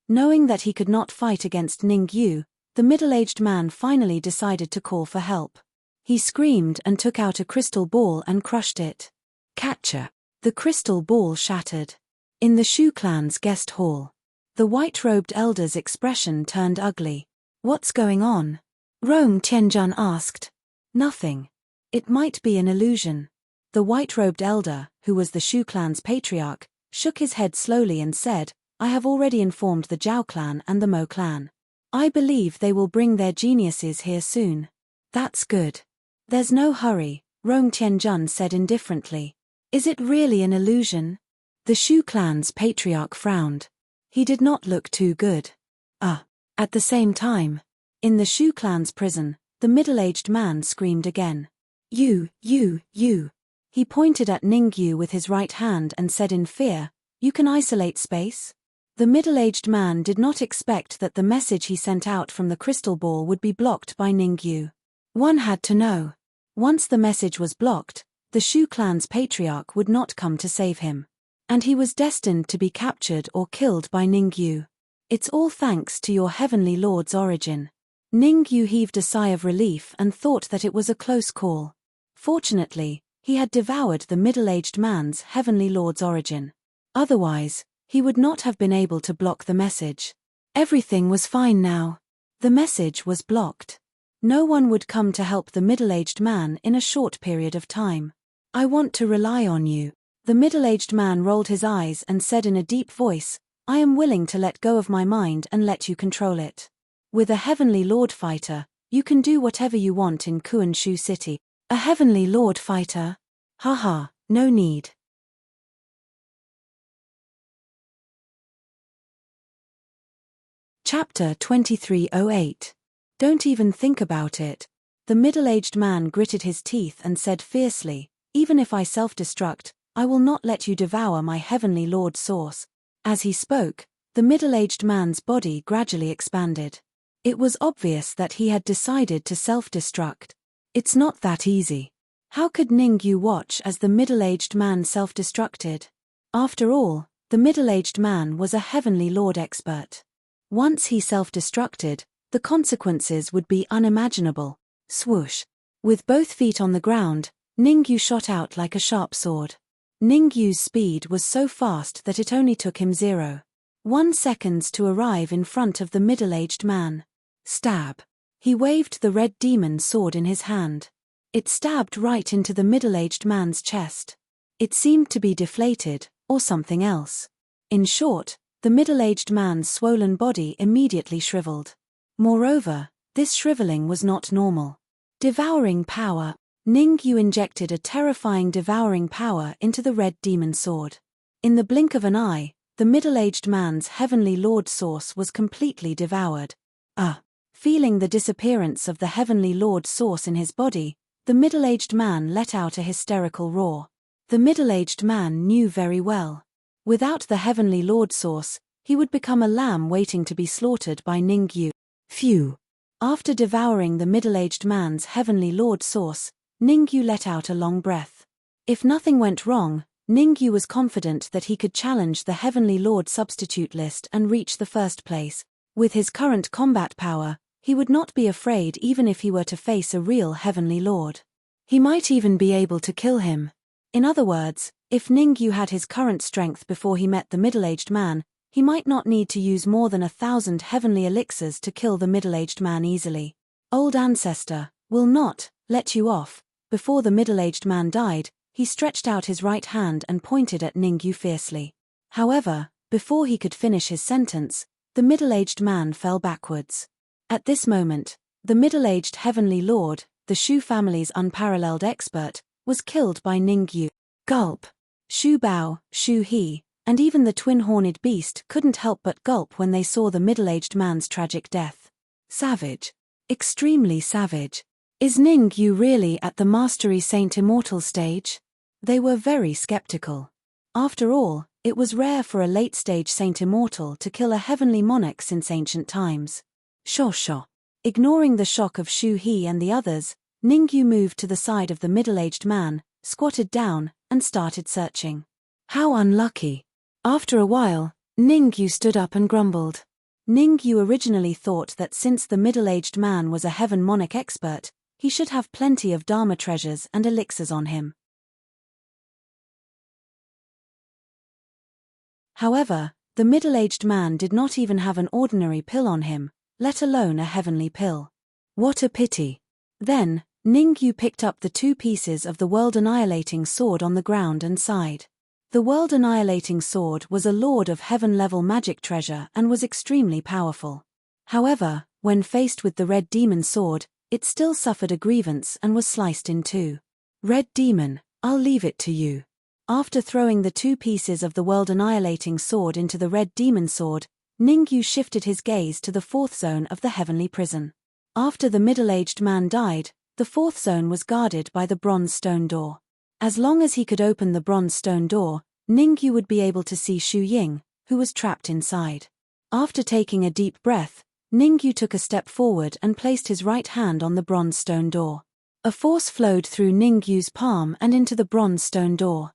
Knowing that he could not fight against Ningyu, the middle-aged man finally decided to call for help. He screamed and took out a crystal ball and crushed it. Catcher. The crystal ball shattered. In the Shu clan's guest hall, the white-robed elder's expression turned ugly. What's going on? Rong Tianjun asked. Nothing. It might be an illusion. The white-robed elder, who was the Shu clan's patriarch, shook his head slowly and said, I have already informed the Zhao clan and the Mo clan. I believe they will bring their geniuses here soon. That's good. There's no hurry, Rong Tianjun said indifferently. Is it really an illusion? The Shu clan's patriarch frowned. He did not look too good. At the same time, in the Shu clan's prison, the middle-aged man screamed again. You. He pointed at Ningyu with his right hand and said in fear, You can isolate space? The middle-aged man did not expect that the message he sent out from the crystal ball would be blocked by Ningyu. One had to know. Once the message was blocked, the Shu clan's patriarch would not come to save him. And he was destined to be captured or killed by Ningyu. It's all thanks to your Heavenly Lord's origin. Ningyu heaved a sigh of relief and thought that it was a close call. Fortunately, he had devoured the middle-aged man's Heavenly Lord's origin. Otherwise, he would not have been able to block the message. Everything was fine now. The message was blocked. No one would come to help the middle-aged man in a short period of time. I want to rely on you. The middle-aged man rolled his eyes and said in a deep voice, I am willing to let go of my mind and let you control it. With a Heavenly Lord fighter, you can do whatever you want in Kuanshu City. A Heavenly Lord fighter? Haha, no need. Chapter 2308. Don't even think about it. The middle-aged man gritted his teeth and said fiercely, Even if I self-destruct, I will not let you devour my Heavenly Lord source. As he spoke, the middle-aged man's body gradually expanded. It was obvious that he had decided to self-destruct. It's not that easy. How could Ningyu watch as the middle-aged man self-destructed? After all, the middle-aged man was a heavenly lord expert. Once he self-destructed, the consequences would be unimaginable. Swoosh. With both feet on the ground, Ningyu shot out like a sharp sword. Ningyu's speed was so fast that it only took him 0.1 seconds to arrive in front of the middle-aged man. Stab. He waved the red demon sword in his hand. It stabbed right into the middle-aged man's chest. It seemed to be deflated, or something else. In short, the middle-aged man's swollen body immediately shriveled. Moreover, this shriveling was not normal. Devouring power. Ningyu injected a terrifying devouring power into the red demon sword. In the blink of an eye, the middle-aged man's heavenly lord source was completely devoured. Feeling the disappearance of the heavenly lord source in his body, the middle-aged man let out a hysterical roar. The middle-aged man knew very well. Without the heavenly lord source, he would become a lamb waiting to be slaughtered by Ningyu. Phew! After devouring the middle-aged man's heavenly lord source, Ningyu let out a long breath. If nothing went wrong, Ningyu was confident that he could challenge the heavenly lord substitute list and reach the first place. With his current combat power, he would not be afraid even if he were to face a real heavenly lord. He might even be able to kill him. In other words, if Ningyu had his current strength before he met the middle-aged man, he might not need to use more than 1,000 heavenly elixirs to kill the middle-aged man easily. Old ancestor, will not let you off. Before the middle-aged man died, he stretched out his right hand and pointed at Ningyu fiercely. However, before he could finish his sentence, the middle-aged man fell backwards. At this moment, the middle-aged heavenly lord, the Shu family's unparalleled expert, was killed by Ningyu. Gulp. Shu Bao, Shu He, and even the twin-horned beast couldn't help but gulp when they saw the middle-aged man's tragic death. Savage. Extremely savage. Is Ningyu really at the Mastery Saint Immortal stage? They were very skeptical. After all, it was rare for a late-stage Saint Immortal to kill a heavenly monarch since ancient times. Sho. Ignoring the shock of Shu He and the others, Ningyu moved to the side of the middle-aged man, squatted down, and started searching. How unlucky. After a while, Ningyu stood up and grumbled. Ningyu originally thought that since the middle-aged man was a heaven monarch expert, he should have plenty of Dharma treasures and elixirs on him. However, the middle-aged man did not even have an ordinary pill on him, let alone a heavenly pill. What a pity. Then, Ningyu picked up the 2 pieces of the world-annihilating sword on the ground and sighed. The world-annihilating sword was a Lord of Heaven-level magic treasure and was extremely powerful. However, when faced with the red demon sword, it still suffered a grievance and was sliced in 2. Red demon, I'll leave it to you. After throwing the 2 pieces of the world-annihilating sword into the red demon sword, Ningyu shifted his gaze to the 4th zone of the heavenly prison. After the middle-aged man died, the 4th zone was guarded by the bronze stone door. As long as he could open the bronze stone door, Ningyu would be able to see Shu Ying, who was trapped inside. After taking a deep breath, Ningyu took a step forward and placed his right hand on the bronze stone door. A force flowed through Ningyu's palm and into the bronze stone door.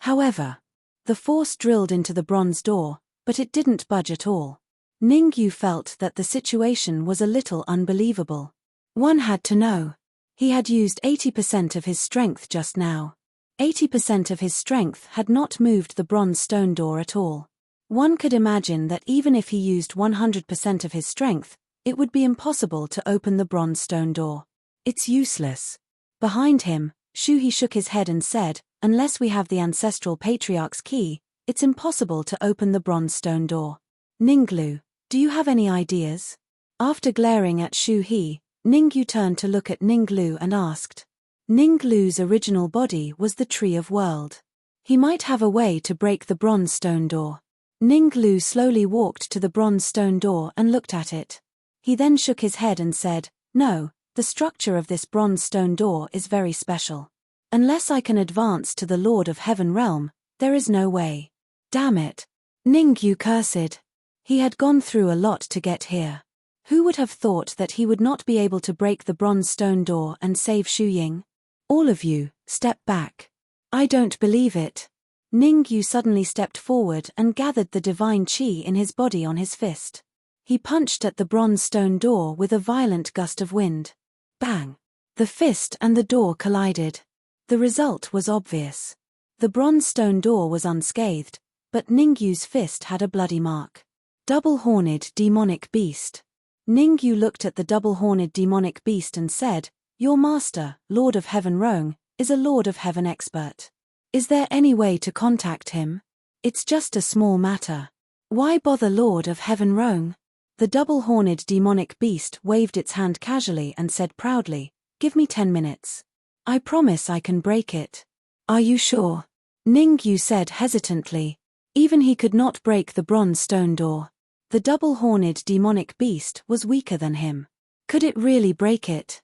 However, the force drilled into the bronze door, but it didn't budge at all. Ningyu felt that the situation was a little unbelievable. One had to know. He had used 80% of his strength just now. 80% of his strength had not moved the bronze stone door at all. One could imagine that even if he used 100% of his strength, it would be impossible to open the bronze stone door. It's useless. Behind him, Shu He shook his head and said, unless we have the ancestral patriarch's key, it's impossible to open the bronze stone door. Ninglu, do you have any ideas? After glaring at Shu He, Ningyu turned to look at Ninglu and asked. Ninglu's original body was the Tree of World. He might have a way to break the bronze stone door. Ninglu slowly walked to the bronze stone door and looked at it. He then shook his head and said, no, the structure of this bronze stone door is very special. Unless I can advance to the Lord of Heaven realm, there is no way. Damn it. Ningyu cursed. He had gone through a lot to get here. Who would have thought that he would not be able to break the bronze stone door and save Shu Ying? All of you, step back. I don't believe it. Ningyu suddenly stepped forward and gathered the divine qi in his body on his fist. He punched at the bronze stone door with a violent gust of wind. Bang! The fist and the door collided. The result was obvious. The bronze stone door was unscathed, but Ningyu's fist had a bloody mark. Double-horned demonic beast. Ningyu looked at the double-horned demonic beast and said, "Your master, Lord of Heaven Rong, is a Lord of Heaven expert. Is there any way to contact him? It's just a small matter. Why bother Lord of Heaven Rong?" The double-horned demonic beast waved its hand casually and said proudly, "Give me 10 minutes. I promise I can break it." "Are you sure?" Ningyu said hesitantly. Even he could not break the bronze stone door. The double-horned demonic beast was weaker than him. Could it really break it?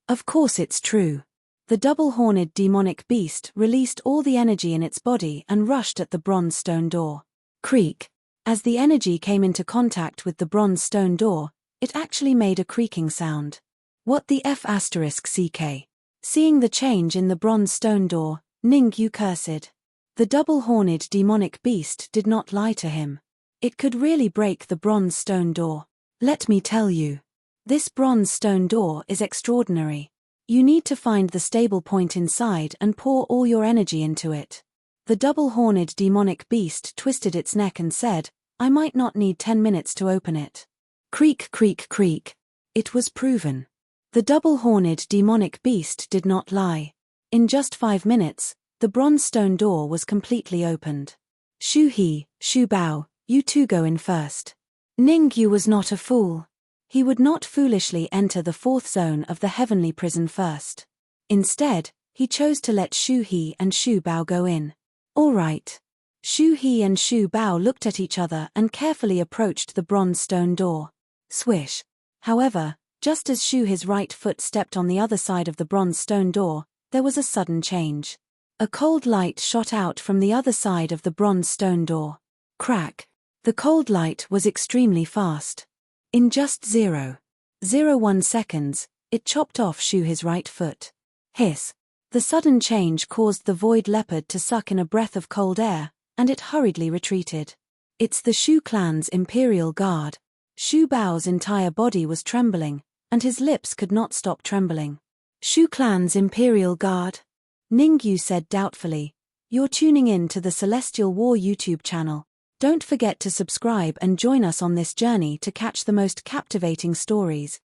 Of course it's true. The double-horned demonic beast released all the energy in its body and rushed at the bronze stone door. Creak. As the energy came into contact with the bronze stone door, it actually made a creaking sound. What the F***ck? Seeing the change in the bronze stone door, Ningyu cursed. The double-horned demonic beast did not lie to him. It could really break the bronze stone door. Let me tell you. This bronze stone door is extraordinary. You need to find the stable point inside and pour all your energy into it. The double-horned demonic beast twisted its neck and said, "I might not need 10 minutes to open it." Creak, creak, creak. It was proven. The double-horned demonic beast did not lie. In just 5 minutes, the bronze stone door was completely opened. "Shu He, Shu Bao, you two go in first." Ningyu was not a fool. He would not foolishly enter the fourth zone of the heavenly prison first. Instead, he chose to let Shu He and Shu Bao go in. All right. Shu He and Shu Bao looked at each other and carefully approached the bronze stone door. Swish. However, just as Shu He's right foot stepped on the other side of the bronze stone door, there was a sudden change. A cold light shot out from the other side of the bronze stone door. Crack. The cold light was extremely fast. In just 0.01 seconds, it chopped off Shu He's right foot. Hiss. The sudden change caused the void leopard to suck in a breath of cold air, and it hurriedly retreated. It's the Shu clan's Imperial Guard. Shu Bao's entire body was trembling, and his lips could not stop trembling. Shu clan's Imperial Guard? Ningyu said doubtfully. You're tuning in to the Celestial War YouTube channel. Don't forget to subscribe and join us on this journey to catch the most captivating stories.